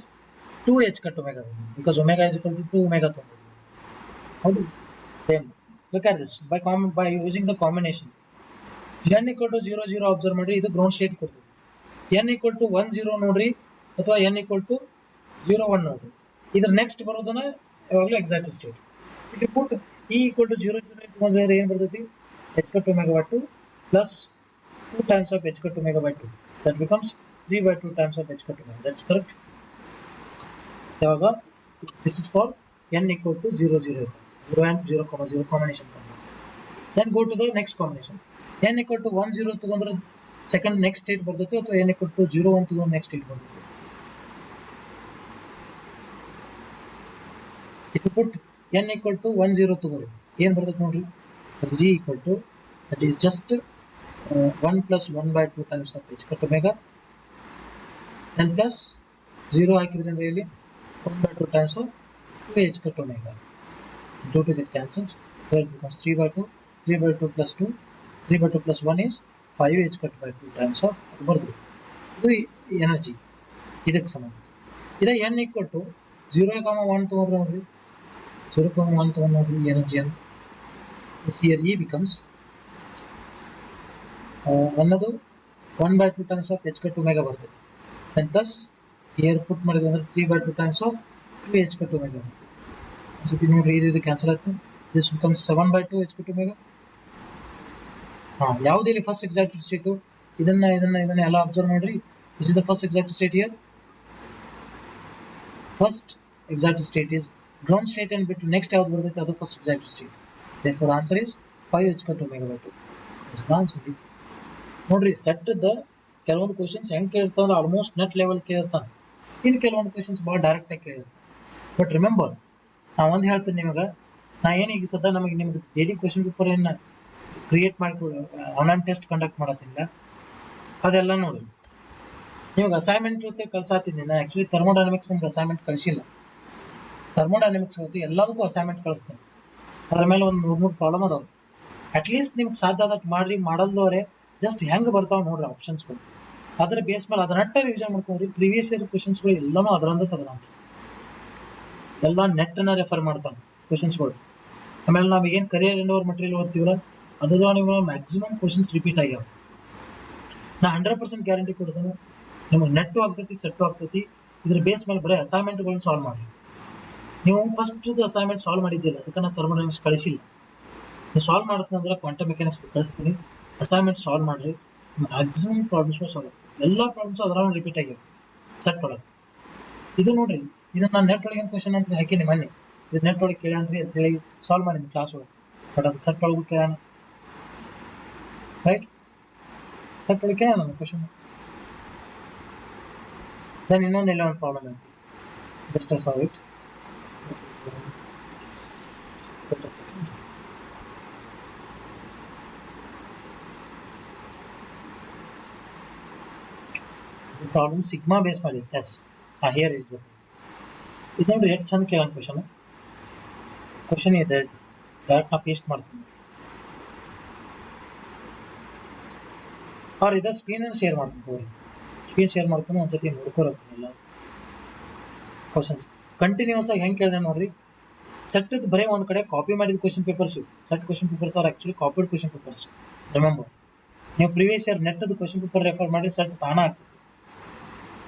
2 h cut omega, because omega is equal to 2 omega. Then look at this, by using the combination n equal to 0 0 observe ಮಾಡ್ರಿ, ಇದು ground state ಕೊಡ್ತದೆ. n equal to 1 0 ನೋಡ್ರಿ, ಅಥವಾ n equal to 0 1 ನೋಡ್ರಿ, ಇದ್ರ next ಬರೋದನ್ನ ಯಾವಾಗಲೂ exact state. if you put E equal to 0 0 ಇಟ್ಕೊಂಡ್ರೆ ಏನು ಬರ್ತೈತಿ? h cut omega by 2 plus 2 times of h cut omega by 2, that becomes 3 by 2 times of h cut omega. That's correct. ಯಾವಾಗ this is for n equal to 0 0 and 0 0 combination. Then go to the next combination. n equal to 1 0 ತಗೊಂಡ್ರೆ second next state ಬರ್ತೈತೆ, ಅಥವಾ n equal to 0 1 ತಗೊಂಡ್ರೆ next state ಬರ್ತೈತೆ. if you put n equal to 1 0 ತಗೋರಿ, ಏನು ಬರ್ತೈತೆ ನೋಡ್ರಿ, g equal to, that is just 1 plus 1 by 2 times of h cut omega, and plus 0 ಹಾಕಿದ್ರೆ ಅಂದ್ರೆ ಇಲ್ಲಿ 1 by 2 times of 2 h cut omega. 2 to get cancels, here becomes 3 by 2, 3 by 2 plus 2, 3 by 2 plus 1 is 5 h cut by 2 times of ಬರ್ದು. ಇದು energy ಇದಕ್ಕೆ ಸಮ. ಇದೇ n equal to 0, 1 ತಗೊಂಡ್ರೆ ನೋಡ್ರಿ, 0, 1 ತಗೊಂಡು ನೋಡ್ರಿ ಎನರ್ಜಿ ಅಂತ. here E becomes ಅನ್ನೋದು 1 by 2 times of h cut omega ಬರ್ತದೆ. then plus here put ಮಾಡಿದ್ರೆ ಅಂದ್ರೆ 3 by 2 times of 2 h cut omega ಬರ್ತದೆ. ಅನ್ಸುತ್ತೆ ನೋಡ್ರಿ, ಇದು ಕ್ಯಾನ್ಸಲ್ ಆಯ್ತು. this becomes 7 by 2 h cut omega. ಯಾವ್ದು ಇಲ್ಲಿ ಫಸ್ಟ್ ಎಕ್ಸಾಕ್ಟ್ ಸ್ಟೇಟ್? ಇದನ್ನ ಎಲ್ಲ ಅಬ್ಸರ್ವ್ ಮಾಡ್ರಿ. which is the first exact state here? first exact state is ground state, and ಬಿಟ್ಟು ನೆಕ್ಸ್ಟ್ ಯಾವ್ದು ಬರ್ತೈತೆ ಅದು first exact state. therefore answer is 5 h cut omega by 2. that's the answer. ನೋಡ್ರಿ, set the ಕೆಲವೊಂದು questions ಹೆಂಗ್ ಕೇಳ್ತಾನೆ, almost net level ಕೇಳ್ತಾನೆ. ಇನ್ನು ಕೆಲವೊಂದು ಕ್ವಶನ್ಸ್ ಭಾಳ ಡೈರೆಕ್ಟ್ ಆಗಿ ಕೇಳಿರ್ತಾನೆ. ಬಟ್ ರಿಮೆಂಬರ್, ನಾ ಒಂದು ಹೇಳ್ತೀನಿ ನಿಮಗೆ, ನಾ ಏನೀಗ ಸದ್ಯ ನಿಮಗೆ ಡೈಲಿ ಕ್ವಶನ್ ಪೇಪರ್ ಏನು ಕ್ರಿಯೇಟ್ ಮಾಡಿ ಆನ್ಲೈನ್ ಟೆಸ್ಟ್ ಕಂಡಕ್ಟ್ ಮಾಡತ್ತಿಲ್ಲ, ಅದೆಲ್ಲ ನೋಡ್ರಿ. ನಿಮಗೆ ಅಸೈನ್ಮೆಂಟ್ ಜೊತೆ ಕಳ್ಸಾತೀನಿ. ನಾನು ಆ್ಯಕ್ಚುಲಿ ಥರ್ಮೋಡೈನಮಿಕ್ಸ್ ನಿಮ್ಗೆ ಅಸೈನ್ಮೆಂಟ್ ಕಳಿಸಿಲ್ಲ. ಥರ್ಮೋಡೈನಮಿಕ್ಸ್ ಜೊತೆ ಎಲ್ಲದಕ್ಕೂ ಅಸೈನ್ಮೆಂಟ್ ಕಳಿಸ್ತೇನೆ. ಅದ್ರ ಮೇಲೆ ಒಂದು 3 ಪ್ರಾಬ್ಲಮ್ ಅದಾವೆ. ಅಟ್ಲೀಸ್ಟ್ ನಿಮ್ಗೆ ಸಾಧ್ಯ ಆದಷ್ಟು ಮಾಡ್ರಿ. ಮಾಡಲ್ದವ್ರೆ ಜಸ್ಟ್ ಹೆಂಗೆ ಬರ್ತಾವೆ ನೋಡ್ರಿ ಆಪ್ಷನ್ಸ್ಗಳು, ಅದ್ರ ಬೇಸ್ ಮೇಲೆ ಅದನ್ನಟ್ಟ ರಿವಿಷನ್ ಮಾಡ್ಕೊಂಡ್ರಿ. ಪ್ರೀವಿಯಸ್ ಇಯರ್ ಕ್ವಶನ್ಸ್ಗಳು ಎಲ್ಲನೂ ಅದರಂದ ತೆಗೆದಾನ್ರಿ. ಎಲ್ಲ ನೆಟ್ಟನ್ನ ರೆಫರ್ ಮಾಡ್ತಾನೆ ಕ್ವಶನ್ಸ್ಗಳು. ಆಮೇಲೆ ನಾವೀಗೇನು ಕರಿಯರ್ ಎಂಡೋರ್ ಮಟೀರಿಯಲ್ ಓದ್ತೀವಲ್ಲ, ಅದ್ರ ನೀವು ಮ್ಯಾಕ್ಸಿಮಮ್ ಕ್ವಶನ್ಸ್ ರಿಪೀಟ್ ಆಗ್ಯಾವ. ನಾ 100% ಗ್ಯಾರಂಟಿ ಕೊಡ್ತೇನೆ, ನಿಮಗೆ ನೆಟ್ಟು ಆಗ್ತೈತಿ, ಸೆಟ್ಟು ಆಗ್ತೈತಿ. ಇದ್ರ ಬೇಸ್ ಮೇಲೆ ಬರೀ ಅಸೈನ್ಮೆಂಟ್ಗಳನ್ನ ಸಾಲ್ವ್ ಮಾಡಿ. ನೀವು ಫಸ್ಟ್ ಅಸೈನ್ಮೆಂಟ್ ಸಾಲ್ವ್ ಮಾಡಿದ್ದಿಲ್ಲ, ಅದಕ್ಕೆ ನಾನು ಥರ್ಮೋಡೈನಮಿಕ್ಸ್ ಕಳಿಸಿಲ್ಲ. ನೀವು ಸಾಲ್ವ್ ಮಾಡ್ತೀನಿ ಅಂದ್ರೆ ಕ್ವಾಂಟಮ್ ಮೆಕ್ಯಾನಿಕ್ಸ್ ಕಳಿಸ್ತೀನಿ. ಅಸೈನ್ಮೆಂಟ್ ಸಾಲ್ವ್ ಮಾಡ್ರಿ, ಮ್ಯಾಕ್ಸಿಮಮ್ ಪ್ರಾಬ್ಲಮ್ಸ್ ಸಾಲ್ವ್ ಆಗ್ತದೆ. ಎಲ್ಲ ಪ್ರಾಬ್ಲಮ್ಸ್ ಅದರಲ್ಲಿ ರಿಪೀಟ್ ಆಗ್ಯಾವ ಸೆಟ್ ಒಳಗೆ. ಇದು ನೋಡ್ರಿ, ಇದನ್ನ ನಾನು ನೆಟ್ ಒಳಗೆ ಕ್ವಶನ್ ಅಂತ ಹಾಕಿನಿ ಮೊನ್ನೆ. ಇದು ನೆಟ್ ಒಳಗೆ ಕೇಳ್ರಿ ಅಂತ ಹೇಳಿ ಸಾಲ್ವ್ ಮಾಡಿದ್ನಿ ಕ್ಲಾಸ್ ಒಳಗೆ. ಬಟ್ ಅದು ಸೆಟ್ ಒಳಗೂ ಕೇಳೋಣ, ರೈಟ್? ಸೆಟ್ ಒಳಗೆ ಕೇಳೋಣ ಕ್ವಶನ್. ದೆನ್ ಇನ್ನೊಂದೆಲ್ಲ ಒಂದು ಪ್ರಾಬ್ಲಮ್ ಐತಿ, just solve it. Problem sigma base ಮೇಲೆ ಎಸ್. ಹಿಯರ್ ಇಸ್ ಇದು ನೋಡ್ರಿ, ಎಷ್ಟು ಚಂದ ಕೇಳೋಣ ಕ್ವಶನ್ ಇದೆ. ಡೈರೆಕ್ಟ್ ನಾ ಪೇಸ್ಟ್ ಮಾಡ್ತೀನಿ, ಅವ್ರು ಇದ ಸ್ಕ್ರೀನ್ ಶೇರ್ ಮಾಡ್ತೀನಿ ತೋರಿ. ಸ್ಕ್ರೀನ್ ಶೇರ್ ಮಾಡ್ತೀನಿ, ಒಂದ್ಸತಿ ನೋಡ್ಕೊರತ್ತೀನಿ ಎಲ್ಲ ಕ್ವಶನ್ಸ್. ಕಂಟಿನ್ಯೂಸ್ ಆಗಿ ಹೆಂಗೆ ಕೇಳಿದೆ ನೋಡ್ರಿ. ಸೆಟ್ ಬರೀ ಒಂದು ಕಡೆ ಕಾಪಿ ಮಾಡಿದ question papers. Set question papers are actually copied question papers. Remember, ನೀವು ಪ್ರಿವಿಯಸ್ ಇಯರ್ ನೆಟ್ ಅದು ಕ್ವಶನ್ ಪೇಪರ್ ರೆಫರ್ ಮಾಡಿ ಸೆಟ್ ತಾನ ಆಗ್ತದೆ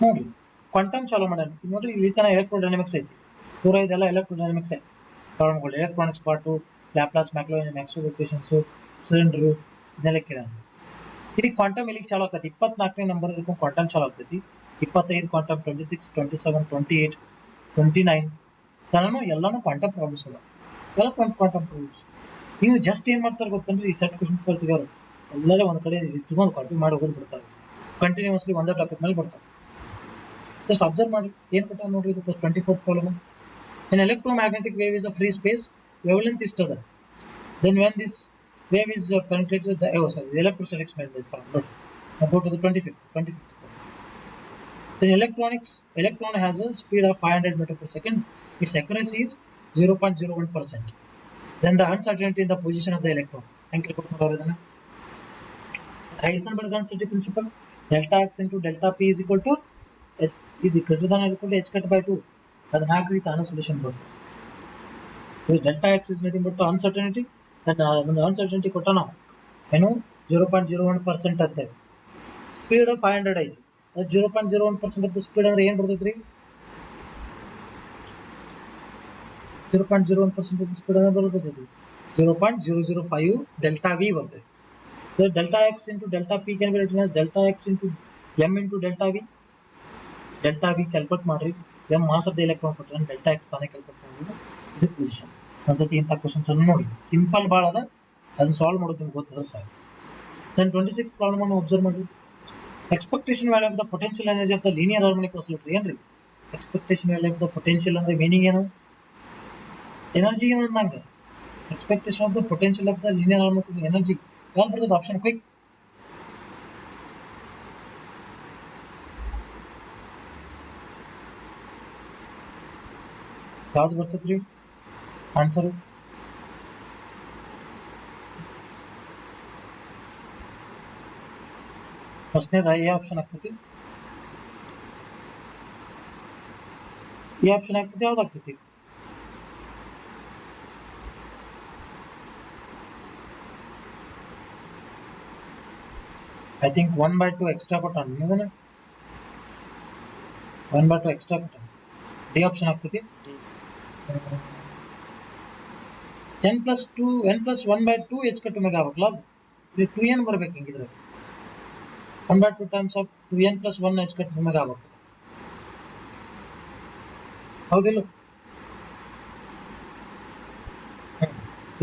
ನೋಡ್ರಿ. ಕ್ವಾಂಟಮ್ ಚಾಲೂ ಮಾಡ್ಯಾನ ನೋಡ್ರಿ, ಇಲ್ಲಿ ತನ ಎಲೆಕ್ಟ್ರೋಡೈನಮಿಕ್ಸ್ ಐತಿ, ಪೂರ ಇದೆಲ್ಲ ಎಲೆಕ್ಟ್ರೋಡೈನಮಿಕ್ಸ್ ಐತಿ ಪ್ರಾಬ್ಲಮ್ಗಳು. Electronics part, Laplace, Maxwell equations, cylinder ಇದೆಲ್ಲ ಕೇಳ್ಯಾನ. ಇಲ್ಲಿ ಕ್ವಾಂಟಮ್ ಎಲ್ಲಿಗೆ ಚಾಲೂ ಆಗ್ತೈತಿ? 24ನೇ ನಂಬರ್ ಕ್ವಾಂಟಮ್ ಚಾಲೂ ಆಗ್ತೈತಿ. 25 ಕ್ವಾಂಟಮ್, 26, 27, 28, 29 ತನನು ಎಲ್ಲಾನು ಕ್ವಾಂಟಮ್ ಪ್ರಾಬ್ಲಮ್ಸ್ ಅದ. ಎಲ್ಲ ಕ್ವಾಂಟಮ್ ಪ್ರಾಬ್ಲಮ್ಸ್. ನೀವು ಜಸ್ಟ್ ಏನ್ ಮಾಡ್ತಾರೆ ಗೊತ್ತಂದ್ರೆ, ಈ ಸೆಟ್ ಕ್ವಶನ್ ಪೇಪರ್ ತೆಗೋರು ಎಲ್ಲರೂ ಒಂದ್ ಕಡೆ ಇಟ್ಕೊಂಡು ಕಾಪಿ ಮಾಡಿ ಹೋಗೋದು ಬಿಡ್ತಾರೆ. ಕಂಟಿನ್ಯೂಸ್ಲಿ ಒಂದೇ ಟಾಪಿಕ್ ಮೇಲೆ ಬರ್ತಾರೆ. ಜಸ್ಟ್ ಅಬ್ಸರ್ವ್ ಮಾಡಿ ಏನ್ ಕೊಟ್ಟ ನೋಡ್ರಿ. ಇದು 24th problem. An electromagnetic wave is a free space, wavelength ಇಷ್ಟದ. Then when this wave is penetrated the electrostatics ಮೇಲೆ ಇದೆ problem. Now go to the 25th problem. Then electron has a speed of 500 meter per second. Its accuracy is 0.01%. Then the uncertainty in the position of the electron. ಹೆಂಗೆ report ಮಾಡೋರು ಇದನ್ನ? Heisenberg uncertainty principle, delta x into delta p is equal to h is greater than or equal to h cut by 2. ಅದನ್ನ ಹಾಕಿ ತಾನ solution ಬರ್ತದೆ. Because delta x is nothing but uncertainty. That ಒಂದು uncertainty ಕೊಟ್ಟ ನಾವು ಏನು 0.01% ಅಂತೇಳಿ. Speed 500 ಐತಿ. 0.01% of the speed ಅಂದ್ರೆ ಏನ್ ಬರ್ತೈತ್ರಿ? 0.01% ಆಫ್ ದ ಸ್ಪೀಡ್ ಅಂದ್ರೆ ಬರ್ತೈತಿ 0.005 ಡೆಲ್ಟಾ ವಿ ಬರ್ತೈತಿ. So delta x into delta p can be written as delta x into m into delta v. Delta v calculate ಮಾಡ್ರಿ. m mass of the electron ಕೊಟ್ಟರೆ delta x ತಾನೇ calculate ಮಾಡೋದು. ಇದು position. ಒಂದ್ಸತಿ ಇಂಥ questions ಅನ್ನು ನೋಡಿ, ಸಿಂಪಲ್ ಭಾಳ ಅದ, ಅದನ್ನ ಸಾಲ್ವ್ ಮಾಡೋದು ನಿಮ್ಗೆ ಗೊತ್ತದ ಸಾಕು. ದೆನ್ 26 ಪ್ರಾಬ್ಲಮ್ ಅನ್ನು ಅಬ್ಸರ್ವ್ ಮಾಡಿ. Expectation value of the potential energy of the linear harmonic oscillator. ಏನ್ರಿ expectation value of the potential ಅಂದ್ರೆ ಮೀನಿಂಗ್ ಏನು? ಎನರ್ಜಿ ಏನಂದಂಗ. Expectation of the potential of the linear harmonic energy ಯಾವ್ದು ಬರ್ತದೆ? Option quick. ಯಾವ್ದು ಬರ್ತದ್ರಿ ಆನ್ಸರ್? ಫಸ್ಟ್ನೇದ ಎ ಆಪ್ಷನ್ ಆಗ್ತೈತಿ. ಎ ಆಪ್ಷನ್ ಆಗ್ತೈತಿ. ಯಾವ್ದು ಆಗ್ತೈತಿ? ಐ ಥಿಂಕ್ 1/2 ಎಕ್ಸ್ಟ್ರಾ ಕೊಟ್ಟಾನ. ಇದನ್ನ 1/2 ಎಕ್ಸ್ಟ್ರಾ ಕೊಟ್ಟಾನ. ಡಿ ಆಪ್ಷನ್ ಆಗ್ತೈತಿ. n plus 1/2 h cut omega ಆಗ್ಬೇಕಲ್ಲ, ಅದು ಇದು 2n ಬರ್ಬೇಕು. ಹಿಂಗಿದ್ರೆ 1/2 times of 2n plus 1 h cut omega ಆಗ್ಬೇಕು. ಹೌದಿಲ್ಲ?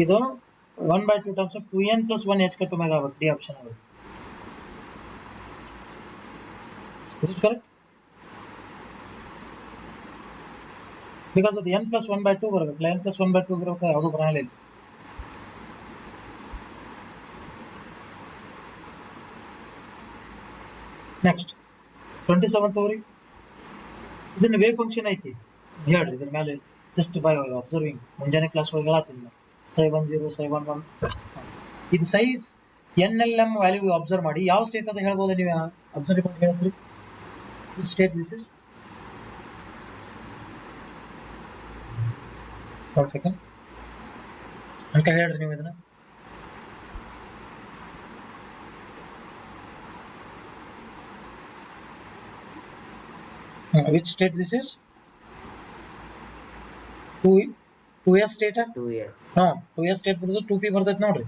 ಇದು 1/2 times of 2n plus 1 h cut omega ಆಗ್ಬೇಕು. ಡಿ ಆಪ್ಷನ್ ಆಗುತ್ತೆ. Is it correct? Because of the n plus 1/2 ಬರಬೇಕಲ್ಲ, n plus 1/2 ಬರಬೇಕು, ಯಾವುದು ಬರಲ್ಲ ಇಲ್ಲಿ. ನೆಕ್ಸ್ಟ್ 27th ಅವ್ರಿ. ಇದನ್ನ ವೇವ್ ಫಂಕ್ಷನ್ ಐತಿ ಹೇಳ್ರಿ. ಇದ್ರ ಮೇಲೆ ಜಸ್ಟ್ ಬೈ ಅಬ್ಸರ್ವಿಂಗ್ ಮುಂಜಾನೆ ಕ್ಲಾಸ್ ಒಳಗೆ ಹೇಳತ್ತೀನಿ. ψ10, ψ11 ಇದು ಸೈಜ್ NLM ವ್ಯಾಲ್ಯೂ ಅಬ್ಸರ್ವ್ ಮಾಡಿ. ಯಾವ ಸ್ಟೇಟ್ ಅಂತ ಹೇಳ್ಬೋದು ನೀವು? ಅಬ್ಸರ್ವ್ ಮಾಡಿ ಹೇಳಿದ್ರಿ. ಸ್ಟೇಟ್ ದಿಸ್ ಇಸ್ 1 ಸೆಕೆಂಡ್ ಅಂತ ಹೇಳ್ರಿ ನೀವು ಇದನ್ನ. Which state this is? 2s state. 2s. 2s state ಬರ್ತದೆ. 2p ಬರ್ತೈತೆ ನೋಡ್ರಿ.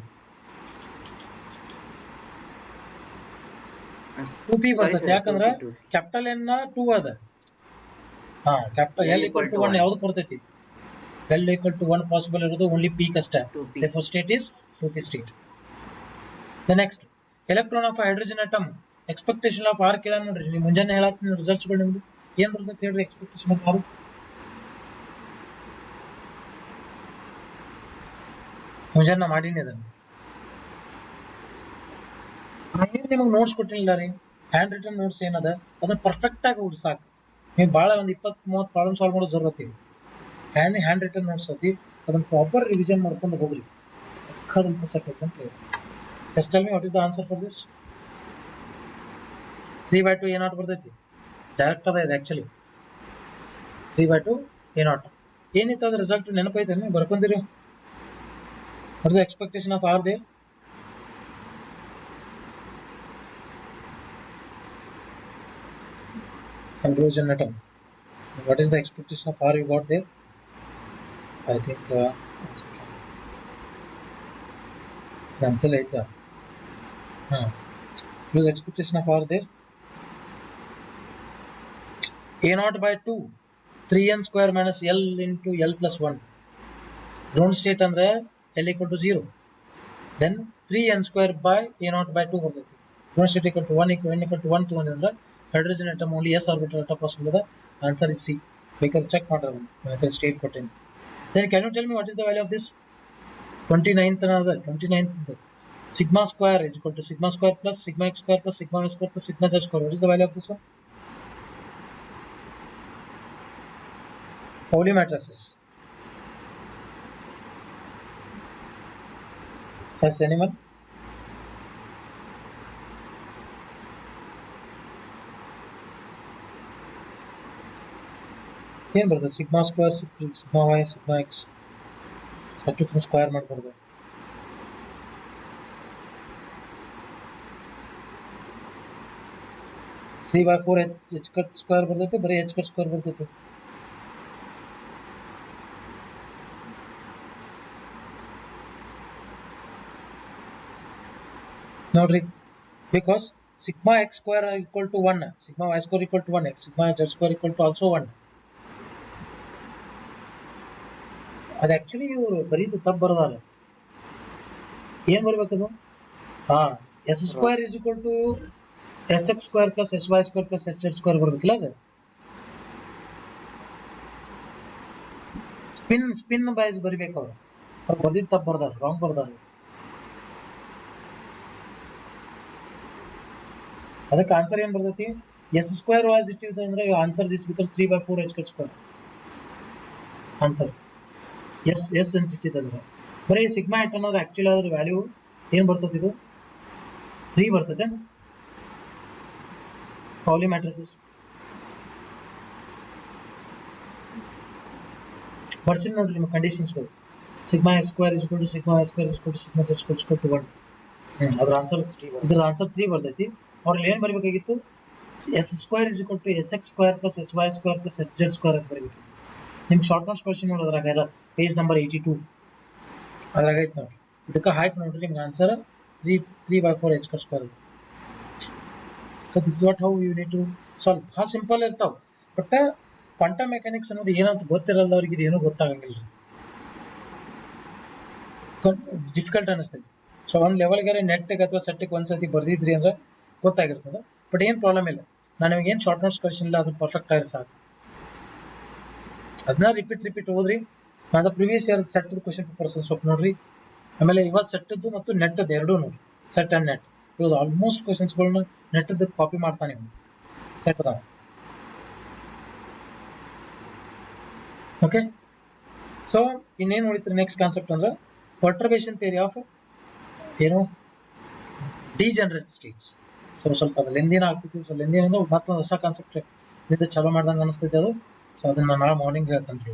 2p ಬರ್ತೈತೆ ಯಾಕಂದ್ರೆ ಕ್ಯಾಪಿಟಲ್ N 2 ಅದ. ಕ್ಯಾಪಿಟಲ್ L = 1 ಯಾವ್ದು ಬರ್ತೈತಿ? L = 1 ಪಾಸಿಬಲ್ ಇರೋದು ಓನ್ಲಿ p ಕಷ್ಟ. Therefore state is 2p state. The next electron of a hydrogen atom expectation of r ಕೇಳ ನೋಡ್ರಿ. ನೀವು ಮುಂಜಾನೆ ಹೇಳತ್ತೀನಿ ರಿಸಲ್ಟ್ಸ್ ಗಳು ನಿಮ್ದು ಏನ್ ಬರ್ತೈತೆ ಹೇಳ್ರಿ? ಎಕ್ಸ್ಪೆಕ್ಟೇಷನ್ ಆಫ್ r ಮುಂಜಾನೆ ಮಾಡೀನಿ. ಅದನ್ನು ಏನು ನಿಮಗೆ ನೋಟ್ಸ್ ಕೊಟ್ಟಿಲ್ಲ ರೀ. ಹ್ಯಾಂಡ್ ರಿಟನ್ ನೋಟ್ಸ್ ಏನದ ಅದನ್ನ ಪರ್ಫೆಕ್ಟ್ ಆಗಿ ಓದಿ ಸಾಕು. ನೀವು ಭಾಳ ಒಂದು 20-30 ಪ್ರಾಬ್ಲಮ್ ಸಾಲ್ವ್ ಮಾಡೋ ಜರೂರತಿ. ಹ್ಯಾಂಡ್ ರಿಟನ್ ನೋಟ್ಸ್ ಐತಿ, ಅದನ್ನ ಪ್ರಾಪರ್ ರಿವಿಷನ್ ಮಾಡ್ಕೊಂಡು ಹೋಗ್ರಿ. ಅಕ್ಕದಂತ ಸೆಟ್ ಐತಿ ಅಂತ ಹೇಳಿ. Just tell me what is the answer for this? 3/2 A0 ಬರ್ತೈತಿ. ಡೈರೆಕ್ಟ್ ಅದ ಇದು ಆಕ್ಚುಲಿ. 3/2 A0 ಏನಿತ್ತು ಅದ್ರ ರಿಸಲ್ಟ್ ನೆನಪೈತೆ? ನೀವು ಬರ್ಕೊಂಡಿರಿ. What is the expectation of r there? hydrogen atom. What is the expectation of R you got there? I think one second. Until later. Use expectation of R there. A naught by 2. 3n square minus L into L plus 1. Ground state andre L equal to 0. Then 3n square by A naught by 2 ಬರ್ತೈತಿ. Ground state equal to 1 equal to 1 to 1 ಅಂದ್ರೆ hydrogen atom only S orbital atom possible ಇದೆ. Answer is C. ಬೇಕಾದ್ರೆ check ಮಾಡೋದು. ಮತ್ತೆ state ಕೊಟ್ಟೇನೆ. Then can you tell me what is the value of this? 29th another 29th sigma square is equal to sigma square plus sigma x square plus sigma y square plus sigma z square. What is the value of this one? Pauli matrices. First anyone? ಏನು ಬರ್ತದೆ sigma square sigma Y sigma X ಅಚ್ಚುತ್ರ square ಮಾಡ್ಬಾರ್ದು. C by 4 H cut square ಬರ್ತೈತೆ, ಬರೀ H cut square ಬರ್ತೈತೆ. ನೋಡ್ರಿ, because sigma X square equal to 1, sigma Y square equal to 1, sigma Z square equal to also 1. ಅದು actually ಇವರು ಬರೀದು ತಪ್ಪು ಬರೋದಲ್ಲ. ಏನ್ ಬರ್ಬೇಕದು? S square is equal to S X square plus S Y square plus S Z square ಬರ್ಬೇಕಿಲ್ಲ. ಅದು spin byes ಬರಿಬೇಕು. ಅವ್ರು ಬರ್ದಿದ್ದು ತಪ್ಪು ಬರ್ದಾರ, ರಾಂಗ್ ಬರ್ದಾರ. ಅದಕ್ಕೆ ಆನ್ಸರ್ ಏನ್ ಬರ್ತೈತಿ? ಎಸ್ ಸ್ಕ್ವೇರ್ ವಾಸ್ ಇಟ್ ಇದೆ ಅಂದ್ರೆ answer this becomes 3 by 4 H cut square. Answer S ಅಂತ ಇಟ್ಟಿದ್ರೆ ಬರೀ ಸಿಗ್ಮಾ ಎಟ್ ಅನ್ನೋದು ಆಕ್ಚುಲಿ ಅದ್ರ ವ್ಯಾಲ್ಯೂ ಏನ್ ಬರ್ತದೆ? ಇದು 3 ಬರ್ತದೆ. ಪೌಲಿ ಮ್ಯಾಟ್ರಿಸಸ್ ಬರ್ಸಿನ್ ನೋಡ್ರಿ ನಿಮ್ಮ ಕಂಡೀಷನ್ಸ್ಗಳು. Sigma X square is equal to sigma Y square is equal to sigma Z square is equal to 1. ಅದ್ರ ಆನ್ಸರ್ ಇದ್ರ ಆನ್ಸರ್ 3 ಬರ್ತೈತಿ. ಅವ್ರಲ್ಲಿ ಏನ್ ಬರಬೇಕಾಗಿತ್ತು? S square is equal to S X square plus S Y square plus S Z square ಅಂತ ಬರಬೇಕಿತ್ತು. ನಿಮ್ಗೆ short notes question ನೋಡೋದ್ರಾಗ ಎಲ್ಲ ಪೇಜ್ ನಂಬರ್ 82 ಅದ್ರಾಗ ಐತೆ ನೋಡ್ರಿ. ಇದಕ್ಕೆ ಹಾಕಿ ನೋಡ್ರಿ, ನಿಮ್ಗೆ answer 3 by 4 H cut square. So this is what how you need to solve. ಭಾಳ ಸಿಂಪಲ್ ಇರ್ತಾವ. ಬಟ್ ಕ್ವಾಂಟಮ್ ಮೆಕ್ಯಾನಿಕ್ಸ್ ಅನ್ನೋದು ಏನಂತ ಗೊತ್ತಿರಲ್ಲವ್ರಿಗೆ ಇದು ಏನೂ ಗೊತ್ತಾಗಂಗಿಲ್ಲ, ಡಿಫಿಕಲ್ಟ್ ಅನಿಸ್ತೈತಿ. ಸೊ ಒಂದು ಲೆವೆಲ್ಗಾರೆ ನೆಟ್ಗೆ ಅಥವಾ ಸೆಟ್ಟಿಗೆ ಒಂದ್ಸತಿ ಬರ್ದಿದ್ರಿ ಅಂದ್ರೆ ಗೊತ್ತಾಗಿರ್ತದೆ. ಬಟ್ ಏನು ಪ್ರಾಬ್ಲಮ್ ಇಲ್ಲ. ನಾನು ನಿಮಗೆ ಏನು ಶಾರ್ಟ್ ನೋಟ್ಸ್ ಕ್ವಶನ್ ಇಲ್ಲ, ಅದು ಪರ್ಫೆಕ್ಟ್ ಆಗಿ ಸಾಕು. ಅದನ್ನ ರಿಪೀಟ್ ಓದ್ರಿ. ನಾನು previous year set question papers ಸ್ವಲ್ಪ ನೋಡ್ರಿ. ಆಮೇಲೆ ಇವತ್ತು ಸೆಟ್ಟದ್ದು ಮತ್ತು ನೆಟ್ಟದ್ದು ಎರಡೂ ನೋಡಿ. ಸೆಟ್ ಅಂಡ್ ನೆಟ್ ಇವಾಗ ಆಲ್ಮೋಸ್ಟ್ ಕ್ವಶನ್ಸ್ಗಳನ್ನ ನೆಟ್ಟದ್ದು ಕಾಪಿ ಮಾಡ್ತಾನೆ ಸೆಟ್ ಅದಾವ. ಓಕೆ, ಸೊ ಇನ್ನೇನು ಉಳಿತಾರೆ ನೆಕ್ಸ್ಟ್ ಕಾನ್ಸೆಪ್ಟ್ ಅಂದ್ರೆ ಪರ್ಟರ್ಬೇಷನ್ ಥಿಯರಿ ಆಫ್ ಏನು ಡಿಜನರೇಟ್ ಸ್ಟೇಟ್ಸ್. ಸೊ ಸ್ವಲ್ಪ ಅದು ಲೆಂದಿನ ಆಗ್ತೈತಿ. ಸೊ ಲೆಂದಿನ ಅಂದ್ರೆ ಮತ್ತೊಂದು ಹೊಸ ಕಾನ್ಸೆಪ್ಟ್ ಇದು ಚಲೋ ಮಾಡ್ದಂಗೆ ಅನಿಸ್ತೈತೆ ಅದು. ಸೊ ಅದನ್ನ ನಾಳೆ ಮಾರ್ನಿಂಗ್ ಹೇಳ್ತಾನೆ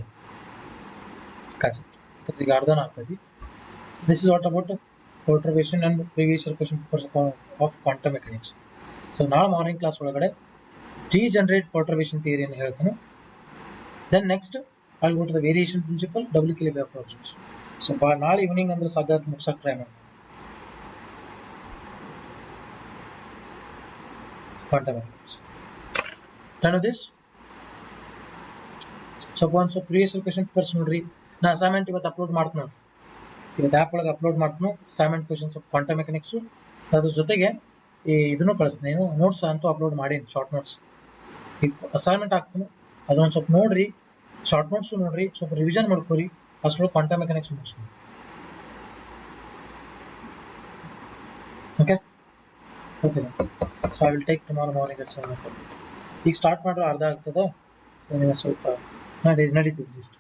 ಕಾನ್ಸೆಪ್ಟ್, ಬಿಕಾಸ್ ಈಗ ಅರ್ಧನ ಆಗ್ತೈತಿ. This is what about perturbation and previous year question papers of quantum mechanics. So ನಾಳೆ ಮಾರ್ನಿಂಗ್ ಕ್ಲಾಸ್ ಒಳಗಡೆ ಡಿಜನರೇಟ್ ಪರ್ಟರ್ಬೇಷನ್ ಥಿಯರಿಯನ್ನು ಹೇಳ್ತಾನೆ. Then next I'll go to the variation principle, double Kilby approaches. So ನಾಳೆ evening ಅಂದ್ರೆ ಸಾಧ್ಯ ಮುಗಿಸಕ್ಕೆ try ಮಾಡಿ. Quantum mechanics. Done with this? So once previous question papers ನೋಡ್ರಿ. ನಾ ಅಸೈನ್ಮೆಂಟ್ ಇವತ್ತು ಅಪ್ಲೋಡ್ ಮಾಡ್ತೀನಿ ನೋಡ್ರಿ. ಇವತ್ತು ಆ್ಯಪ್ ಒಳಗೆ ಅಪ್ಲೋಡ್ ಮಾಡ್ತೀನಿ assignment questions of quantum mechanics. ಅದ್ರ ಜೊತೆಗೆ ಈ ಇದನ್ನು ಕಳಿಸ್ತೀನಿ, ನೋಟ್ಸ್ ಅಂತೂ ಅಪ್ಲೋಡ್ ಮಾಡೀನಿ, ಶಾರ್ಟ್ ನೋಟ್ಸ್. ಈಗ ಅಸೈನ್ಮೆಂಟ್ ಹಾಕ್ತೀನಿ, ಅದೊಂದು ಸ್ವಲ್ಪ ನೋಡ್ರಿ, ಶಾರ್ಟ್ ನೋಟ್ಸ್ ನೋಡ್ರಿ, ಸ್ವಲ್ಪ ರಿವಿಷನ್ ಮಾಡ್ಕೋರಿ. ಅಷ್ಟೊಳಗೆ ಕ್ವಾಂಟಮ್ ಮೆಕ್ಯಾನಿಕ್ಸ್ ಮುಗಿಸ್ತೀನಿ. Okay okay so I will take tomorrow morning at 7 o'clock. ಈಗ ಸ್ಟಾರ್ಟ್ ಮಾಡ್ರೆ ಅರ್ಧ ಆಗ್ತದೆ, ಸ್ವಲ್ಪ ನಡೀತಿದ್ರಿ ಇಷ್ಟು.